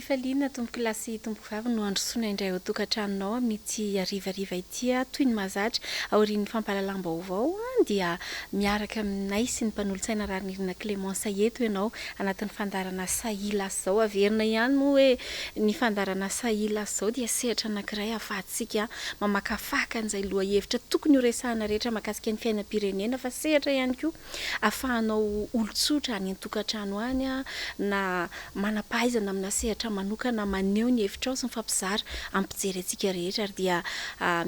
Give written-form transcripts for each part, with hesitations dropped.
Mpifaliana tomboky lasy tomboky vavy no androsoana indray ao tokantranonao amin'ity arivariva ity toy ny mahazatra aorian'ny fampahalalam-baovao dia miaraka aminay sy ny mpanolotsaina RAHARINIR CLEMENCE eto ianao anatin'ny fandarana Sahia Lasa Izao. Averina ihany moa hoe ny fandarana Sahia Lasa Izao dia sehatra anankiray ahafahantsika mamakafaka an'izay lohahevitra tokony horesahana rehetra mahakasika ny fiainam-pirenena, fa sehatra ihany koa ahafahanao olon-tsotra any an-tokantrano any na manampahaizana amina sehatra manokana maneho ny hevitrao sy ny fampizara ampijery antsika rehetra, ary dia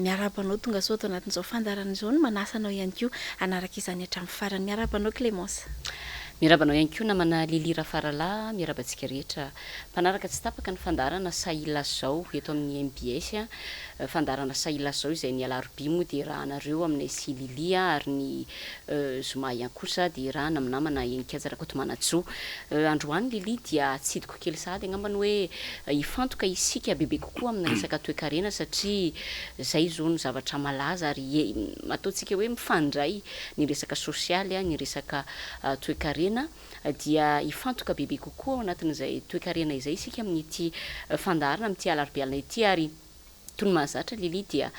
miarabanao tonga soa ato anatin'izao fandarana izao no manasanao ihany koa anaraka izany hatramin'ny farany. Miarabanao Clémence. Mirabanao ihany koa namana Lili RAFARALAHY, mirabantsika rehetra mpanaraka tsy tapaka ny fandarana Sahia Lasa Izao eto amin'ny MPS fandarana Sahia Lasa Izao izay ny Alarobia moa dia rahanareo aminay sy Lili ary ny zoma ihany kosa dia raha namana enikajara Kotomanatsoa. Androany Lili dia tsidiko kely sahady angambany hoe ifantoka isika bebe kokoa amina resaka toe-karena satria zay zao no zavatra malaza ary ataontsika hoe mifandray ny resaka sosialy ny resaka toe-karena dia ifantoka bebe kokoa ao anatin'izay toe-karena izay isika amin'ity fandarana amin'ity Alarobia ity, ary toy ny mahazatra Lili dia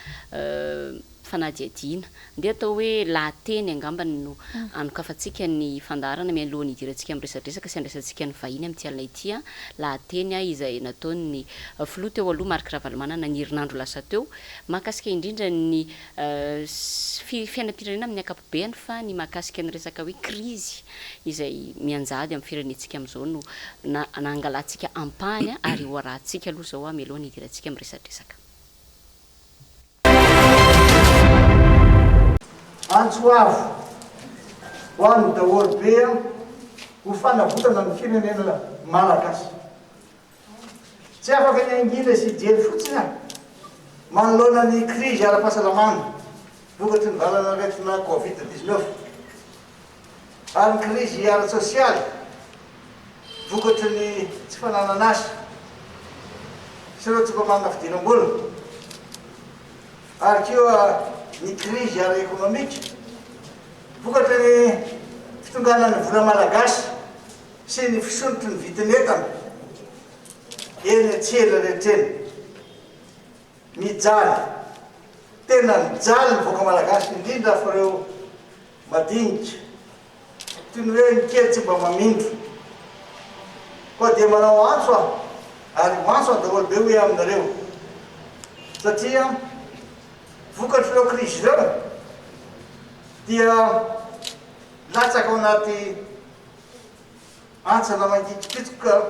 fanadiadiana dia atao hoe lahateny angambany no anokafantsika ny fandarana mialohan'ny hidirantsika amin'ny resadresaka sy andraisantsika ny vahiny amin'ity alina ity lahateny izay nataon'ny filoha teo aloha Marc Ravalomanana ny herinandro lasa teo mahakasika indrindra ny fiainam-pirenena amin'ny ankapobeny, fa ny mahakasika ny resaka hoe krizy izay mianjady amin'ny firenentsika amin'izao no nangalantsika ampahany ary hoarahantsika aloha zao mialohan'ny hidirantsika amin'ny resadresaka. Antsoavo ho an'ny daholobe ho fanavotana ny firenena malagasy. Tsy afaka ny angila sy jery fotsiny manoloana ny krizy ara-pahasalamana vokatry ny valana retina Covid-19 ary ny krizy ara-tsosialy vokatry ny tsy fananana asa sy ireo tsy mpamana fidiram-bola, ary koa ny krizy ara-ekonomika vokatry ny fitongana ny vola malagasy sy ny fisonotry ny vidin'entana eny atsela rehetreny. Mijaly, tena mijaly ny voaka malagasy indrindra fa ireo madinika toy ny hoe ny kely tsy mba mamindro koa dia manao antso ary antso daholobe hoe aminareo satria vokatry ireo krizy ireo dia latsaka ao anaty antsana mangitsikitsika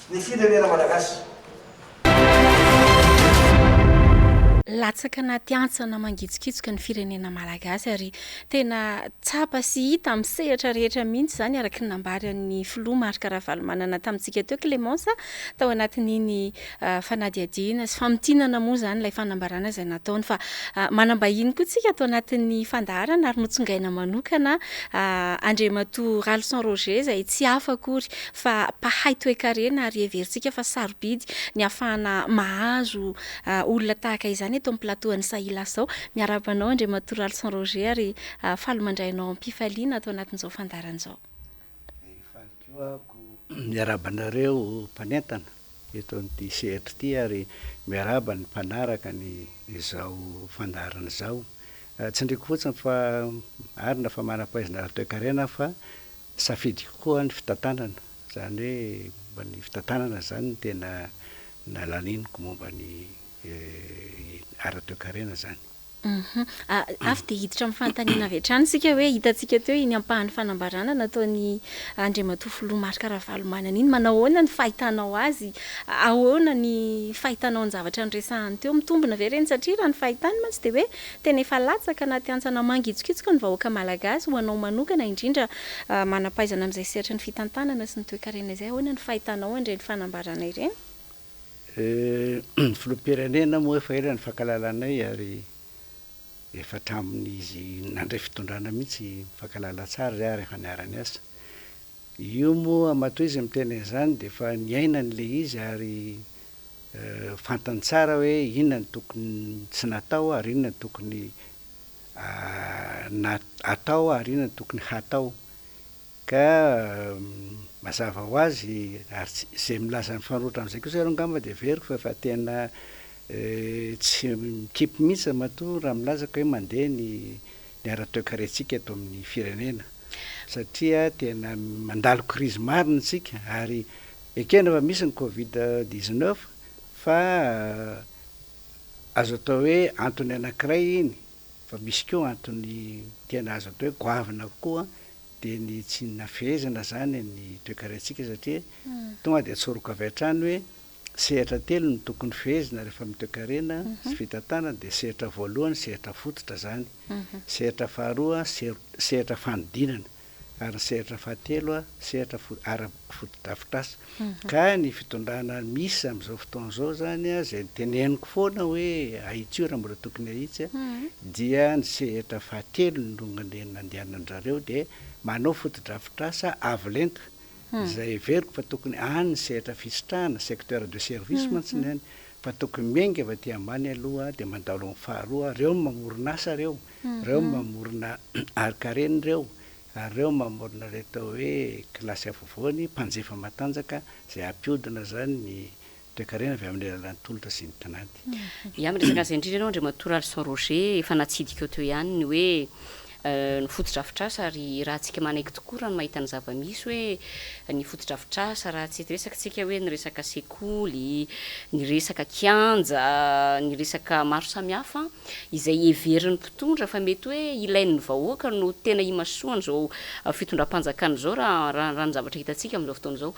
ny firenena malagasy. Latsaka anaty antsana mangitsikitsika ny firenena malagasy, ary tena tsapa sy hita amin'ny sehatra rehetra mihitsy zany araky ny nambaran'ny filoha Marc Ravalomanana tamintsika teo Clémence tao anatin'iny fanadiadiana sy famitinana moa zany ilay fanambarana izay nataony, fa manambahiny koa tsika atao anatin'ny fandarana ary notsongaina manokana Andriamatoa Ralson Roger izay tsy afakory fa mpahay toe-karena ary everitsika fa sarobidy ny ahafahana mahazo olona tahaka izany eto amin'ny plateau-ny Sahia Lasa Izao. Miarabanao Andriamatoa Ralson Roger ary faly mandrainao Mpifaliana atao anatin'izao fandarana izao. Miarabanareo mpanentana eto amin'ity sehatra ity ary miaraba ny mpanaraka ny izao fandarana izao. Tsy ndriko fotsiny fa arina fa manam-pahaizana toe-karena fa safidy kokoa ny fitantanana, zany hoe mba ny fitantanana zany ny tena nalaniniko momba ny ara-toe-karena zany. Avy dia hiditra amin'ny fanontaniana avy hatrany sika hoe hitantsika teo iny ampahan'ny fanambarana nataon'ny Andriamatoa filoha Marc Ravalomanana iny. Manao ahoana ny fahitanao azy? Ahoana ny fahitanao ny zavatra niresahany teo? Mitombina ve reny satria raha ny fahitany mantsy dia hoe tena efa latsaka anaty antsana mangitsikitsika ny vahoaka malagasy ho anao manokana indrindra manampahaizana amin'izay sehatra ny fitantanana sy ny toe-karena izay. Ahoana ny fahitanao andreny fanambarana ireny? Filoham-pirenena moa efa ela ny fankalalanay ary efa hatramin'izy nandray fitondrana mihitsy mifankalala tsara zay ary efa niarany asa. Io moa matoa izy miteny izany dia efa niainany le izy ary fantany tsara hoe inona ny tokony tsy natao ary inona ny tokony atao ary inona ny tokony hatao. ka mazava ho azy ary zay milaza ny fanoratra am'izay koa zareo ngamba de veriko fa tena tsy mikipy mihitsy matoa raha milazaka hoe mandeha ny ara-toekarentsika eto amin'ny firenena satria tena mandalo crise marina tsika ary ekena fa misy ny covid-19 fa azo atao hoe antony anankiray iny fa misy koa antony tena azo atao hoe goavana koa de ny tsy nafehezana zany ny toekarentsika satria tonga de atsoroka avy hatrany hoe sehatra telo ny tokony fehezina rehefa mitoekarena sy fitantanana de sehatra voalohany sehatra fototra zany sehatra faharoa sehatra fanodinana ary sehatra fahatelo sehatra ara-fotodrafitrasa ka ny fitondrana misy am'izao fotoan'izao zany zay teneniko foana hoe ahitsio raha mbola tokony ahitsy dia ny sehatra fahatelo nonga nandehanandrareo de manao fotodrafitrasa avo lenta zay veriko fa tokony any sehatra fisitrahana secteur de service mantsiny any fa tokony miainga avy aty ambany aloha de mandalo amin'ny faharoa reo mamorona asa reo mamorona arkareny reo ary reo mamorona retao hoe klasy avovoany mpanjefa matanjaka zay ampiodina zany ny toekarena avy amin'ny alalan'ny tolotra sy ny tanàty ia miresaka azy indrindra anao Andriamatora Alson Roger efa natsidika eo teo ihany ny hoe ny fotodrafitrasa ary raha tsika manaiky tokoa raha no mahita ny zava-misy hoe ny fotodrafitrasa raha tsy resaka tsika hoe ny resaka sekoly ny resaka kianja ny resaka maro samihafa izay everin'ny mpitondra fa mety hoe ilain'ny vahoaka no tena imasoany zao fitondram-panjakana zao raha ny zavatra hitantsika amin'izao fotoana zao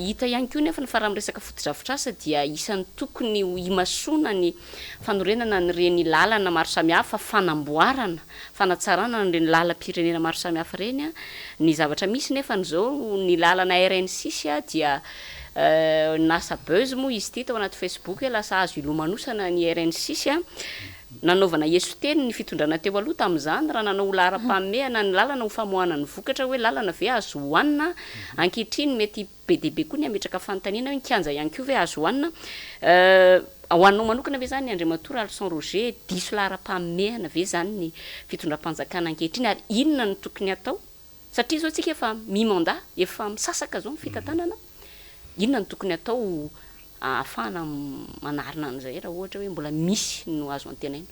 hita ihany koa nefa ny faraha miresaka fotodrafitrasa dia isan'ny tokony imasona ny fanorenana ny reny lalana maro samihafa fanamboarana fanatsarana ny lalam-pirenena maro samihafa reny ny zavatra misy nefa n'izao ny lalana RN6 dia nasa buzz moa izy ty tao anaty Facebook hoe lasa azo ilomanosana ny RN6 nanaovana yeso teny ny fitondrana teo aloha tamin'izany raha nanao laharam-pameana ny lalana ho famoahana ny vokatra hoe lalana ve azo hoanina ankehitriny mety be deaibe koa ny ametraka fanontaniana hoe kianja ihany koa ve azo hoanina hoanao manokana ve zany Andriamatora Alson Roger diso laharam-pameana ve zany ny fitondram-panjakana ankehitriny ary inona ny tokony atao satria zao tsika efa mimanda efa misasaka zao ny fitantanana inona ny tokony atao ahafahana manarina an'izay raha ohatra hoe mbola misy no azo antenaina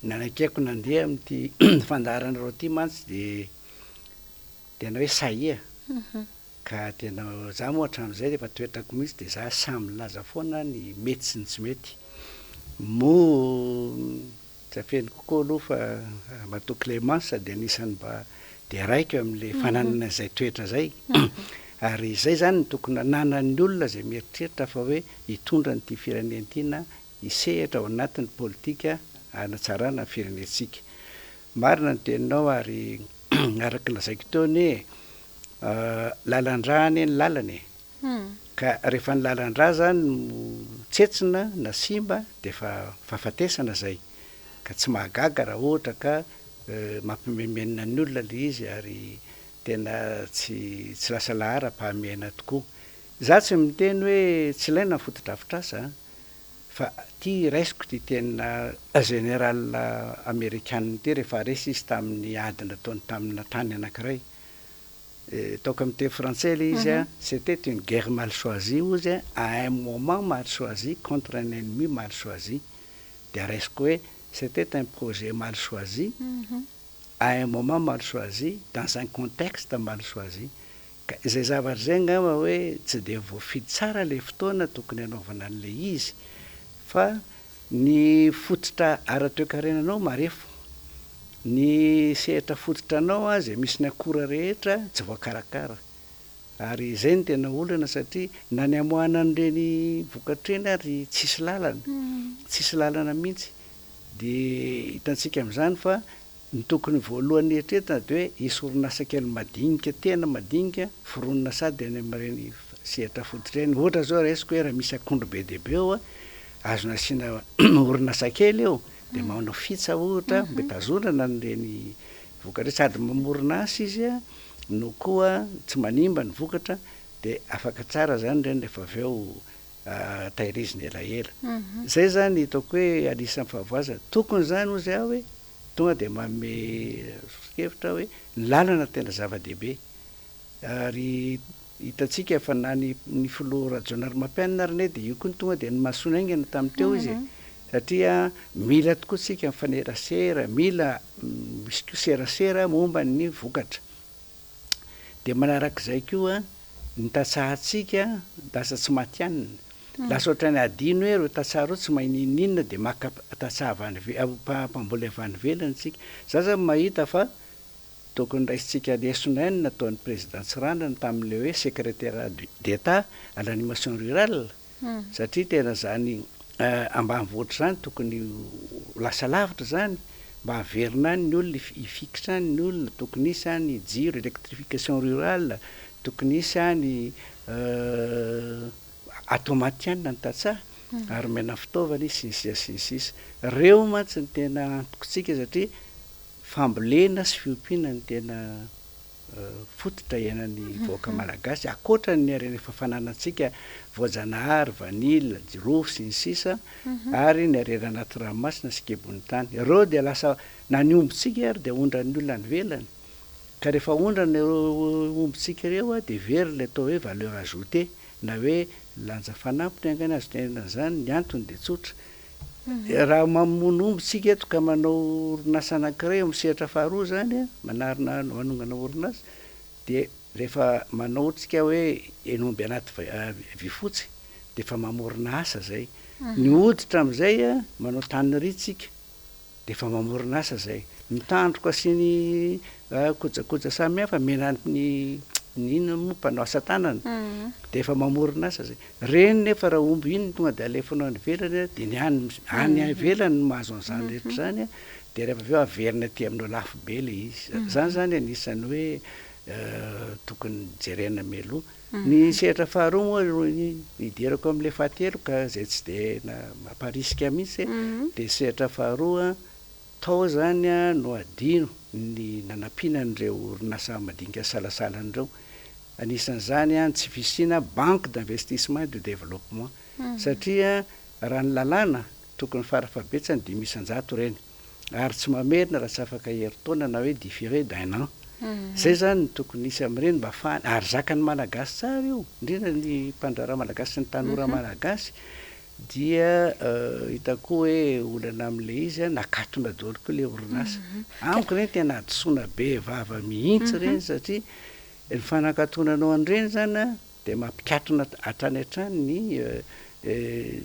nanakaiko nandeha amin'ity fandaharanareo ty mantsy de tena hoe sahia ka tena za moa hatramin'izay de efa toetrako mihitsy de za samy laza foana ny mety sy ny tsy mety mo tsafeny kokoa aloha fa matoa CLEMENCE de anisany mba de raika amin'le fananana zay toetra zay ary zay zany ny tokony nanan'ny olona zay mieritreritra fa hoe hitondra nyity firenena ty na hisehatra ao anatin'ny politika anatsarana ny firenentsika marina ny teninao ary araka lazaiko teo ny lalan-drahany ny lalany ka rehefa ny lalan-draha zany no tsetsina na simba de fa fahafatesana zay ka tsy mahagaga raha ohatra ka mampimemenina ny olona le izy ary tena tsy lasa lahara-pahamehana tokoa za tsy miteny hoe tsy ilaina ny fotodrafitrasa fa ty raisiko ty tena général américaine ty rehefa resy izy tamin'ny adina taony tamina tany anankiray taoko amin'ny teny français le izy c'était une guerre mal choisie ozy à un moment mal choisi contre un ennemi mal choisi de raisiko hoe c'était un projet mal choisi à un moment mal choisi dans un contexte mal choisi ka zay zavatra zay ngamba hoe tsy de voafidy tsara le fotoana tokony anaovana an'le izy fa ny fototra ara-toekarenanao marefo ny sehatra fototra anao zay misy ny akora rehetra tsy voakarakara ary zay ny tena olana satria na ny amoahana an'ireny vokatreny ary tsisy lalana mihitsy de hitantsika amin'izany fa ny tokony voalohany eritreretina de hoe isy orinasa kely madinika tena madinika fironona sady any amin'ireny sehatra fototra eny ohatra zao raisiko hoe raha misy akondro be deaibe eo azo nasiana orinasa kely eo de manao fitsa ohatra mbe tazonana n'ireny vokatra sady mamorona asa izy no koa tsy manimba ny vokatra de afaka tsara zany reny rehefa avy eo tahiriziny elaela zay zany hitako hoe anisan'ny fahavoazana tokony zany ozy aho hoe tonga de manome kevitra hoe ny lalana tena zava-dehibe ary hitantsika fa na ny filoha rajonary mampianina rine de io koa ny tonga de ny mahasoana aingana tamin'ny teo izy satria mila tokoa tsika mifanerasera mila misy ko serasera momba ny vokatra de manarak'izay koa ny tatsahatsika lasa tsy matianina lasa ohatrany adino hoe ro tatsaha ro tsy maininina de maka tatsaha mpamboly avany velany tsika za zany mahita fa tokony raisitsika lesonay nataon'ny président Tsirandra tamin'le hoe secrétaire d'état à l'animation rurale satria tena zany ambanivohitra zany tokony lasa lavitra zany mba haverina ny olona ifikitra ny olona tokony isy any jiro électrification rurale tokony isy any automatianina ny tatsaha ary mena fitaovana izy sinsisa reo mantsy ny tena antokontsika satria fambolena sy fiompiana ny tena fototra iainan'ny vahoaka malagasy akoatra ny arena efa fananantsika voajanahary vanila jirofo sy ny sisa ary ny arena anaty ranomasina sy kebony tany reo de lasa na ny ombontsika ary de ondran'ny olona ny velany ka rehefa ondrana ombontsika reo de very le atao hoe valeur ajoutée na hoe lanja fanampiny angana azo tena zany ny antony de tsotra raha mamono ombontsika eto ka manao orinasa anankiray misehatra faharoa zany manarina manongana orinasa de rehefa manao ohatsika hoe enomby anaty vifotsy de efa mamorona asa zay ny hoditra am'izay manao tanyritsika de efa mamorona asa zay mitandroka sy ny kojakoja samy hafa menany inona moa mpanao asa tanana de efa mamorona asa zay reny nefa raha omby iny tonga de alefanao any velany de ny any velany mahazo an'izany rehetra zany de rehefa aveo averina aty aminao lafo be le izy zany zany anisany hoe tokony jerena meloha ny sehatra faharoa moa iderako am'le fahatelo ka zay tsy de mamparisika mihitsy de sehatra faharoa tao zany no adino ny nanampianan'ireo orinasa madinika salasalan'ireo anisan'izany tsy fisina banque d'investissement et de développement satria raha ny lalàna tokony farafabetsany 500 reny ary tsy mamerina raha tsy afaka heritaona na hoe différé d'un an zay zany tokony isy am'ireny mba afahany ary zakany malagasy tsara io indrindra ny mpandrara malagasy sy ny tanora malagasy dia hitako hoe olana am'le izy nakatona daholo koa le orinasa amiko reny tena adosoana be vava mihitsy reny satria ny fanakatonanao an'ireny zany de mampikatona hatrany hatrany ny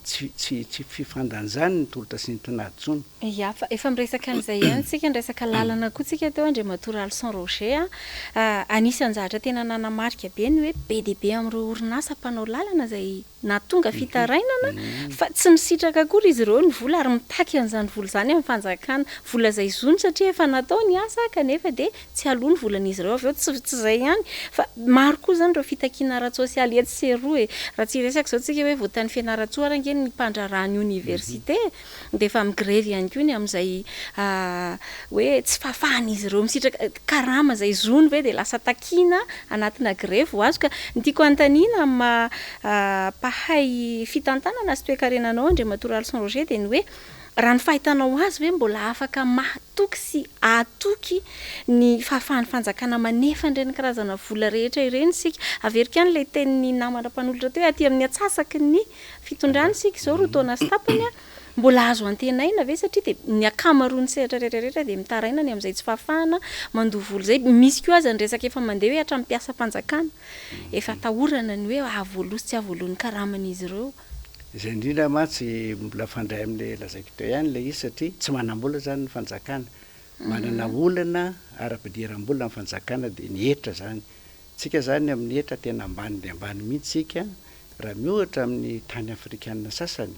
tsy fifandanjany ny tolotra sy ny tinaditsony ya fa efa miresaka an'izay ihany tsika nyresaka lalana koa tsika teo Andriamatoa Alson Roger anisan'ny zavatra tena nanamarika be ny hoe be dia be amin'ireo orinasa mpanao lalana zay natonga fitarainana fa tsy misitraka akory izy ireo ny vola ary mitaky an'izany vola zany amin'ny fanjakana vola zay zony satria efa natao ny asa kanefa de tsy aloha ny volan'izy ireo aveo tsy zay ihany fa maro koa zany ireo fitakiana ara-tsosialy etsy sy eroa raha tsy resaka zao tsika hoe voatany fianaratsoa rangeny ny mpandrarany université de efa migrevy ihany koa ny amin'izay hoe tsy fahafahan'izy ireo misitraka karama zay zony hoe de lasa takina anatina grevy ho azo ka ny tiako antanina pahay fitantanana sy toe-karenanao Andriamatoa Alson Roger de ny hoe raha ny fahitanao azy hoe mbola afaka mahatoky sy atoky ny fahafahan'ny fanjakana manefa ireny karazana vola rehetra ireny sika averika any le tenin'ny namana mpanolotra teo aty amin'ny atsasaky ny fitondrany sika izao ro taona sy tapany mbola azo antenaina ve satria de ny akamaroany sehatra rehetrarehetra de mitaraina ny amin'izay tsy fahafahana mandovoly zay misy koa aza ny resaka efa mandeha hoe hatramin'ny mpiasa mpanjakana efa tahorana ny hoe ahavoaloha sy tsy ahavoalohan'ny karaman'izy ireo zay indrindra matsy mbola fandray am'le lazaiko teo ihany le izy satria tsy manam-bola zany ny fanjakana manana olana ara-pidiram-bola ny fanjakana de ny hetra zany tsika zany amin'ny hetra tena ambany de ambany mihitsika raha miohatra amin'ny tany afrikanina sasany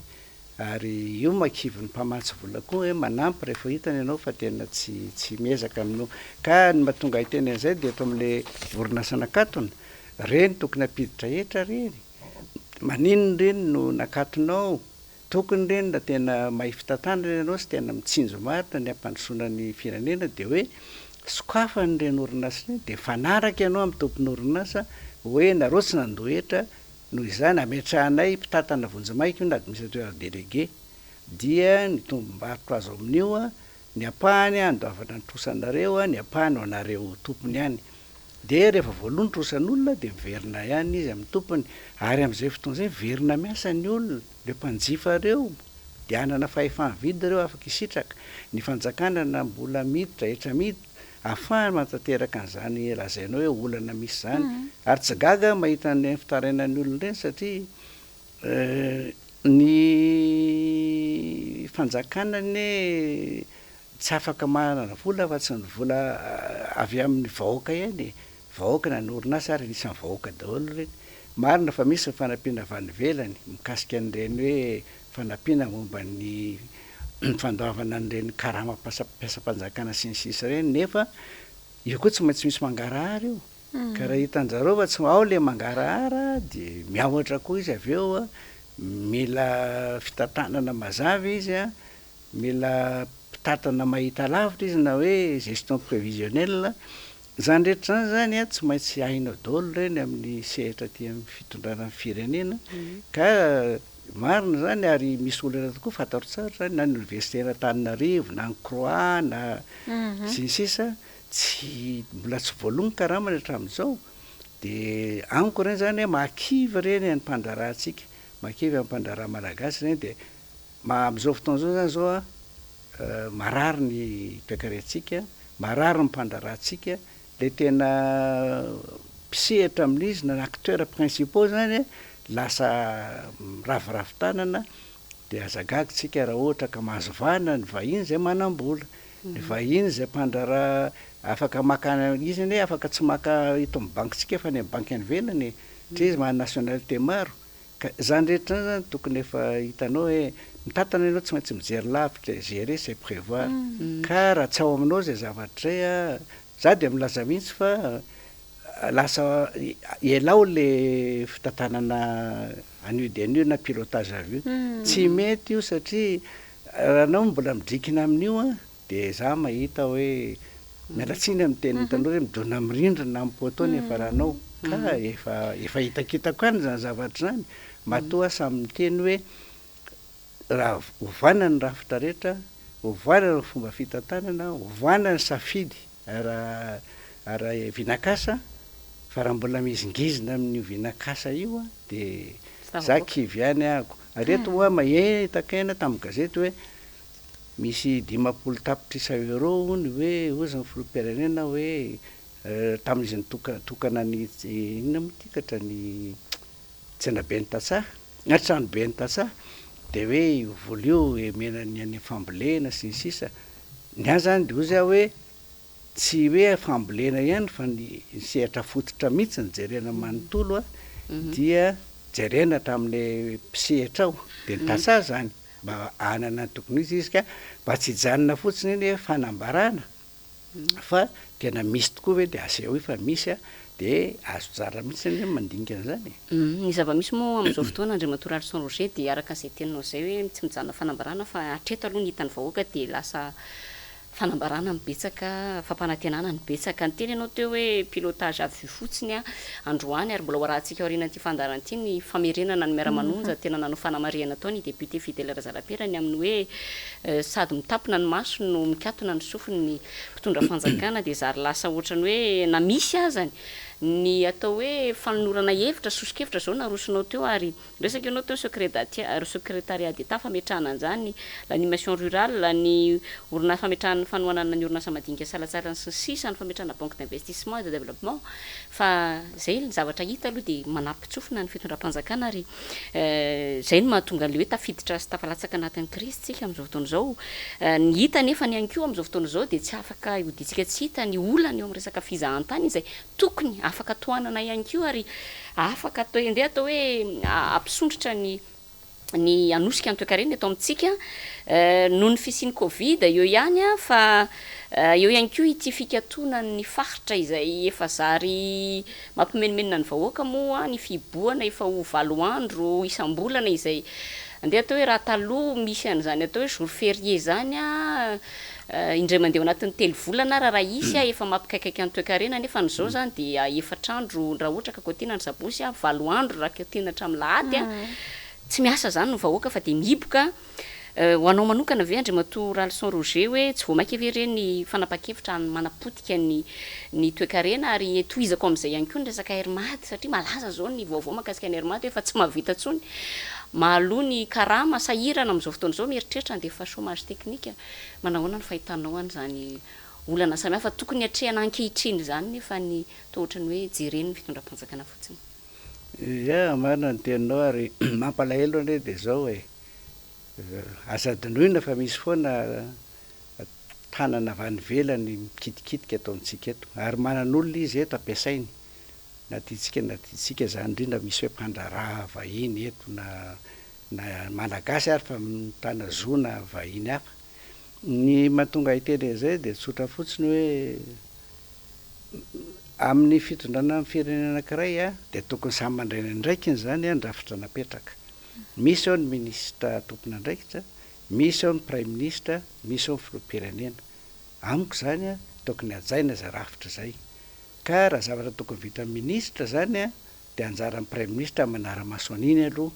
ary io makivy ny mpamatsy vola koa hoe manampy rehefa hitany ianao fa tena tsy miezaka aminao ka ny mahatonga hiteny an'izay de eto am'le orinasa nakatona reny tokony apiditra hetra reny maninony reny no nakatonao tokony reny na tena mahifitantana reny ianao sy tena mitsinjo marina ny ampandrosoana ny firenena de hoe sokafany reny orinasa reny de fanaraka ianao amin'ny tompony orinasa hoe nareo tsy nandohetra noho izany ametrahanay mpitatana vonjimaiky io na administrateur délégué dia ny tombom-barotra azo amin'io ny apahany andoavana ny trosanareo ny apahany ho anareo tompony ihany de rehefa voalohany trosan'olona de miverina ihany izy amin'ny tompony ary am'izay fotoana zay verina miasa ny olona le mpanjifa reo de anana fahefa-mividy reo afaka isitraka ny fanjakana na mbola miditra etra miditra ahafahany mantanteraka an'izany lazainao hoe olana misy zany ary tsy gaga mahita ny fitarainan'ny olona ireny satria ny fanjakanany tsy afaka manana vola fa tsy ny vola avy amin'ny vahoaka ihany vahoaka na ny orinasa ary nisan'ny vahoaka daholo reny marina fa misy ny fanampiana avy any velany mikasika an'ireny hoe fanampiana momba ny fandoavana an'ireny karamam-piasam-panjakana sy ny sisa reny nefa io koa tsy maintsy misy mangarahara io ka raha hitanjareo fa tsy ao le mangarahara de miaotra koa izy avy eo mila fitantanana mazavy izy mila mpitatana mahita lavitra izy na hoe gestion prévisionnelle zany rehetra zany zany tsy maintsy hainao daholo reny amin'ny sehatra ty amin'ny fitondrana ny firenena ka marina zany ary misy olana tokoa fataro tsara zany na ny université n'Antananarivo na ny Croix na sy ny sisa tsy mbola tsy voalongo karamana hatramin'izao de amiko reny zany mahakivy reny ny mpandrarahantsika mahakivy amin'ny mpandraraha malagasy reny de am'izao fotoana zao zany zao marary ny toekarentsika marary ny mpandrarahantsika le tena mpisehatra amin'izy na acteurs principaux zany lasa ravitanana de azagagytsika raha ohatra ka mahazo vana ny vahiny zay manam-bola ny vahiny zay mpandraraha afaka maka izy ny afaka tsy maka ito amin'ny bankitsika fa ny amin'ny banky any velany satria izy mana nationalité maro ka zany rehetra zany tokony efa hitanao hoe mitantana ianao tsy maintsy mijery lavitra gérer c'est prévoir ka raha tsy ao aminao zay zavatra zay za de milaza mihitsy fa lasa elao le fitantanana anio de anio na pilotage avy io tsy mety io satria raha anao mbola midrikina amin'io de za mahita hoe mialatsiny amin'ny teny tanora hoe midona mirindrina amin'ny potony efa ranao ka efa hitakitako any zany zavatra zany matoa samy miteny hoe raha ovana ny rafitra rehetra ovana ny fomba fitantanana ovana ny safidy ara vinakasa fa raha mbola mizingizina amin'io vinakasa io de za kivy any ako areto hoa mahitaka aina tamin'ny gazety hoe misy 50 tapitrisa euro ny hoe ozy ny filoham-pirenena hoe tamin'izy nitokana ny inona mitikatra ny tsena be ny tatsaha na trano be ny tatsaha de hoe volio menany any fambolena sy ny sisa ny any zany de ozy hoe tsy hoe fambolena ihany fa ny sehatra fototra mihitsy ny jerena manontolo dia jerena hatramin'le mpisehatra ao de ny tatsaha zany mba anana tokony izy ka mba tsy hijanona fotsiny iny hoe fanambarana fa tena misy tokoa hoe de aseo fa misy de azo tsara mihitsy ny mandinika an'izany ny zava-misy moa amin'izao fotoana Andriamatora Arson Roger de araka izay teninao zay hoe tsy mijanona fanambarana fa hatreto aloha ny hitan'ny vahoaka de lasa fanambarana mibetsaka fampanantenana ny betsaka ny teny ianao teo hoe pilotage avy fotsiny androany ary mbola hoarantsika aorianan'ity fandaran'ity ny famerenana ny miara-manonja tena nanao fanamariana tao ny député Fidèle Razalaperany ny amin'ny hoe sady mitapona ny maso no mikatona ny sofiny ny mpitondra fanjakana de zary lasa ohatrany hoe na misy azany ny atao hoe fanonorana hevitra sosokevitra zao narosinao teo ary resaka ianao teo secrétariat d'État fametrahana an'izany l'animation rurale ny orinasa fametrahana fanohanana ny orinasa madinika salatsara sy sisa ny fametrahana banque d'investissement et de développement fa zay ny zavatra hita aloha de manampitsofina ny fitondram-panjakana ary zay no mahatonga le hoe tafiditra sy tafalatsaka anatin'ny crise tsika amin'izao fotoana zao ny hita nefa ny anko amin'izao fotoana zao de tsy afaka ioditsika tsy hita ny olana eo amin'ny resaka fizahantany izay tokony afaka toanana ihany koa ary afaka atao ende atao hoe ampisondrotra ny anosika ny toekarena eto amintsika noho ny fisian'ny Covid eo ihany fa eo ihany koa ity fikatona ny faritra izay efa zary mampimenomena ny vahoaka moa ny fiboana efa ho 7 andro isam-bolana izay andeha atao hoe raha taloha misy an'izany atao hoe jour férié zany indray mandeha anatin'ny 3 volana raha isy efa mampikaikaiky ny toekarena nefa n'izao zany de 4 andro raha ohatra ka kotiana ny sabosy 7 andro raha kotiana hatramin'ny lahady tsy miasa zany ny vahoaka fa de miboka ho anao manokana ve Andriamato Ralson Roger hoe tsy voamaika ve reny fanapa-kevitra manapotika ny toe-karena ary toizako amin'izay ihany koa ny resaka hermady satria malaza zao ny vaovao mahakasika ny hermady efa tsy mahavita tsony mahaloa ny karama sahirana amin'izao fotoana zao mieritreritra de fa chômage technique manahoana ny fahitanao an'izany olana samihafa tokony hatrehana ankehitriny zany nefa ny toa ohatrany hoe jereny ny fitondram-panjakana fotsiny. Ya marina ny teninao ary mampalahelo ane de zao hoe azadinoina fa misy foana tanana avy any velany mikitikitika eto amintsika eto ary manan'olona izy eto ampiasainy na tiatsika zany indrindra misy hoe mpandraraha vahiny eto na malagasy ary fa mitana zona vahiny hafa ny mahatonga hiteny zay de tsotra fotsiny hoe amin'ny fitondrana amin'ny firenena anankiray de tokony samy mandray ndraikiny zany ndrafitra napetraka. Misy ao ny ministra tompona andraikitra, misy ao ny prime ministre, misy ao ny filoham-pirenena. Amiko zany tokony hajaina zay rafitra zay. Ka raha zavatra tokony vita ministra zany de anjaran'ny prime ministre manara-maso an'iny aloha.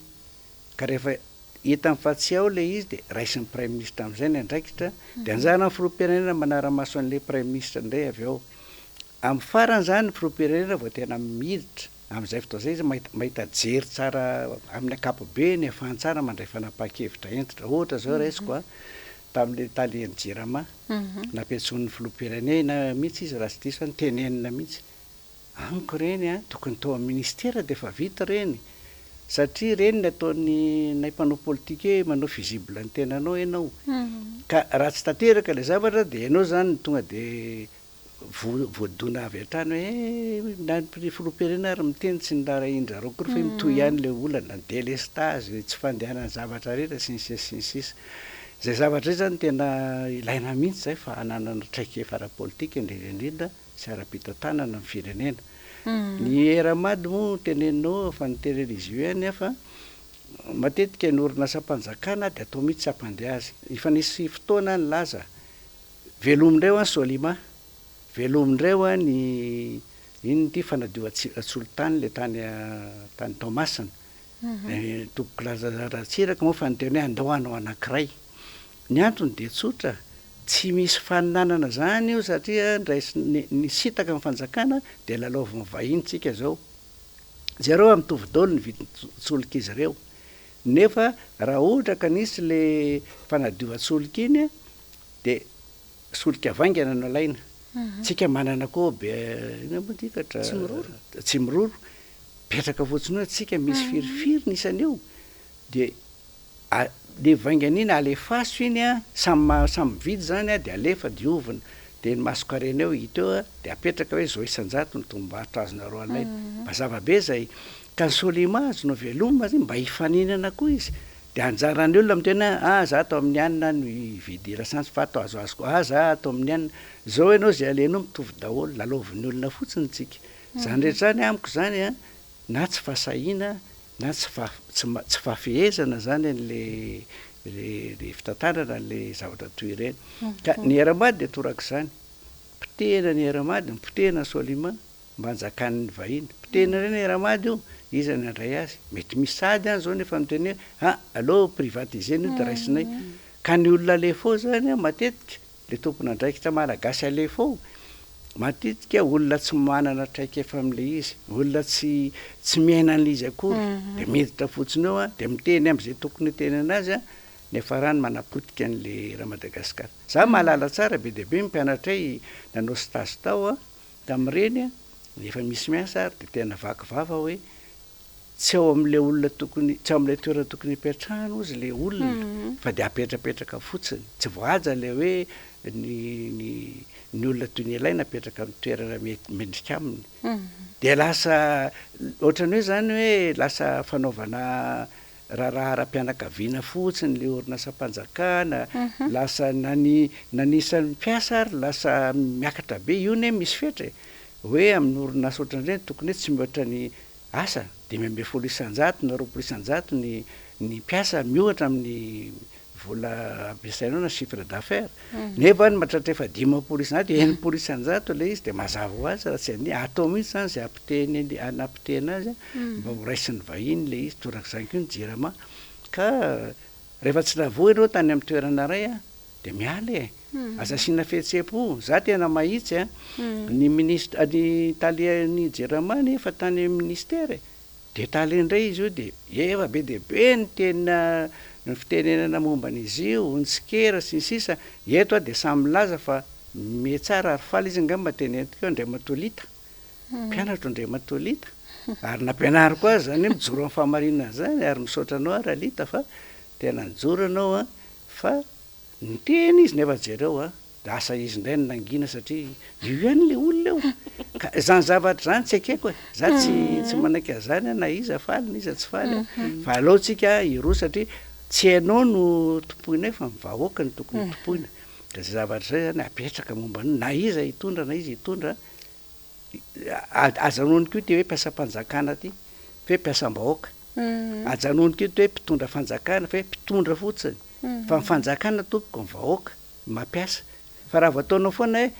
Ka rehefa hita fa tsy ao le izy de raisin'ny prime ministre am'izay ny andraikitra de anjaran'ny filoham-pirenena manara-maso an'le prime ministre indray avy ao. Amin'ny farany zany ny filoham-pirenena vao tena miditra amin'izay fotoana zay izy mahita jery tsara amin'ny akapobe ny afahany tsara mandray fanapa-kevitra entitra ohatra zao raisiko tamin'le Taliany Jirama napetson'ny filoham-pirenena mihitsy izy raha tsy diso ny tenenina mihitsy amiko reny tokony tao amin'ny ministera de fa vita reny satria reny ny ataon'ny nay mpanao politika hoe manao visible ny tenanao ianao ka raha tsy tanteraka le zavatra de ianao zany tonga de voadona avy hatrany hoe na ny filoham-pirenena ary miteny tsy ny lara indrareo kory fa mitohy ihany le olana ny délestage tsy fandehanany zavatra rehetra sinsisa zay zavatra zay zany tena ilaina mihitsy zay fa hananana traikefa ara-politika indrindra sy ara-pitantanana amin'ny firenena. Ny eramady moa teneninao fa ny teny izy io ihany fa matetika ny orinasa mpanjakana de atao mihitsy tsy hampandeha azy. Efa nisy fotoana ny laza velomindray ho any Solima velomindray ho any iny ty fanadiovan-tsolotany le tany Tomasina toko lazaratsiraka moa fa ny teny hoe andohanao anankiray. Ny antony de tsotra tsy misy faninanana zany io satria ny sitaka amin'ny fanjakana de lalaoviny vahintsika zao zareo am'mitovy daoly ny vidiny solika izy ireo nefa raha ohatra ka nisy le fanadiovan-tsolika iny de solika vaingana no alaina tsika manana koa be inamodikatra tsy miroro petraka fotsiny hoe tsika misy firifiriny isan'io de le vaingana iny alefaso iny samy vidy zany de alefa diovina de ny masokarena eo hita eo de apetraka hoe zao isan-jato ny tombarotra azonareo alaina mazava be zay ka ny Solima azonao veloma zay mba hifaninana koa izy de anjaran'ny olona mitena za ato amin'ny anina ny vidy lasansy fa ato azoazoko za ato amin'ny anina zao ianao zay alenao mitovy daholo lalaovin'ny olona fotsiny tsika zany rehetra zany amiko zany na tsy fahasahiana na tsy fahafehezana zany le fitantanana le zavatra toy ireny ka ny eramady de torak'izany potehina ny eramady potehina ny Solima mba hanjakan'ny vahiny potehina reny eramady io izy ny andray azy mety misy sady any zao nefa miteny hoe allo privatisena io de raisinay ka ny olona alefao zany matetika le tompona andraikitra malagasy alefao matetika olona tsy manana traikefa amin'le izy olona tsy miaina an'le izy akory de miditra fotsiny eo de miteny am'izay tokony tenana azy nefa rany manapotika an'le raha Madagasikara. Za mahalala tsara be deabe mpianatray nanao stage tao tamin'ireny nefa misy miasa ary de tena vakivava hoe tsy ao am'le olona tokony tsy ao am'le toerana tokony hipetrahana ozy le olona fa de apetrapetraka fotsiny tsy voaja le hoe ny olona toy ny ilaina apetraka amin'ny toerana mendrika aminy de lasa ohatrany hoe zany hoe lasa fanaovana raha-pianakaviana fotsiny le orinasa mpanjakana lasa nanisan'ny mpiasa ary lasa miakatra be io ne misy fetra hoe amin'ny orinasa ohatran'ireny tokony hoe tsy mihoatra ny asa de 100 na 20 ny mpiasa mihoatra amin'ny vola ampiasainao na chiffre d'affaires nefa ny mahatratra efa 5 de 100 le izy de mazava ho azy raha tsy any atao mihitsy zany zay anapitehana azy mba ho raisin'ny vahiny le izy torak'izany koa ny Jirama ka rehefa tsy ravoa ianao tany amin'ny toerana ray a de miala e aza siana fihetsem-po za tena mahitsy a ny ministra ny taliany Jeremany efa tany ministera de taly indray izy io de efa be de be ny tena ny fitenenana momba an'izy io ny tsikera sy ny sisa eto a de samy laza fa metsara ary faly izy ngamba tenentiko ndray matolita mpianatro ndray matolita ary nampianariko azy zany mijoro amin'ny famarinana zany ary misaotra anao ary alita fa tena nijoro anao a fa ny tena izy nefa jereo a da asa izy ndray ny nangina satria io ihany le olona eo ka zany zavatra zany tsy akeko e za tsy manaiky azany na iza faly na iza tsy faly fa aleotsika iroa satria tsy hainao no tompoina fa mivahoaka ny tokony tompoina da zay zavatra zay zany apetraka momba na iza hitondra na izy hitondra ajanoniko io ty hoe mpiasam-panjakana ty hoe mpiasam-bahoaka ajanoniko io ty hoe mpitondra fanjakana fa hoe mpitondra fotsiny fa mifanjakana tompoko ny vahoaka mampiasa fa raha vataonao foana hoe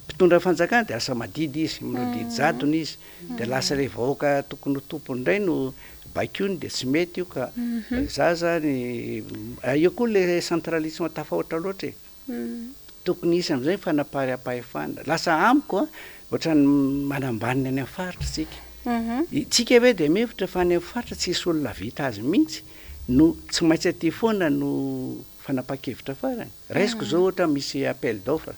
mpitondra fanjakana de asa madidy izy minodidy jadony izy de lasa le vahoaka tokony ho tompony indray no bakiony de tsy mety io ka za zany io koa le centralisme tafahoatra loatra e tokony isy am'izay fanapahefana lasa amiko a ohatrany manambaniny any amin'ny faritra tsika hoe de mefitra fa any amin'ny faritra tsisy olona vita azy mihitsy no tsy maintsy aty foana no fanapa-kevitra farany raisiko zao ohatra misy appel d'offre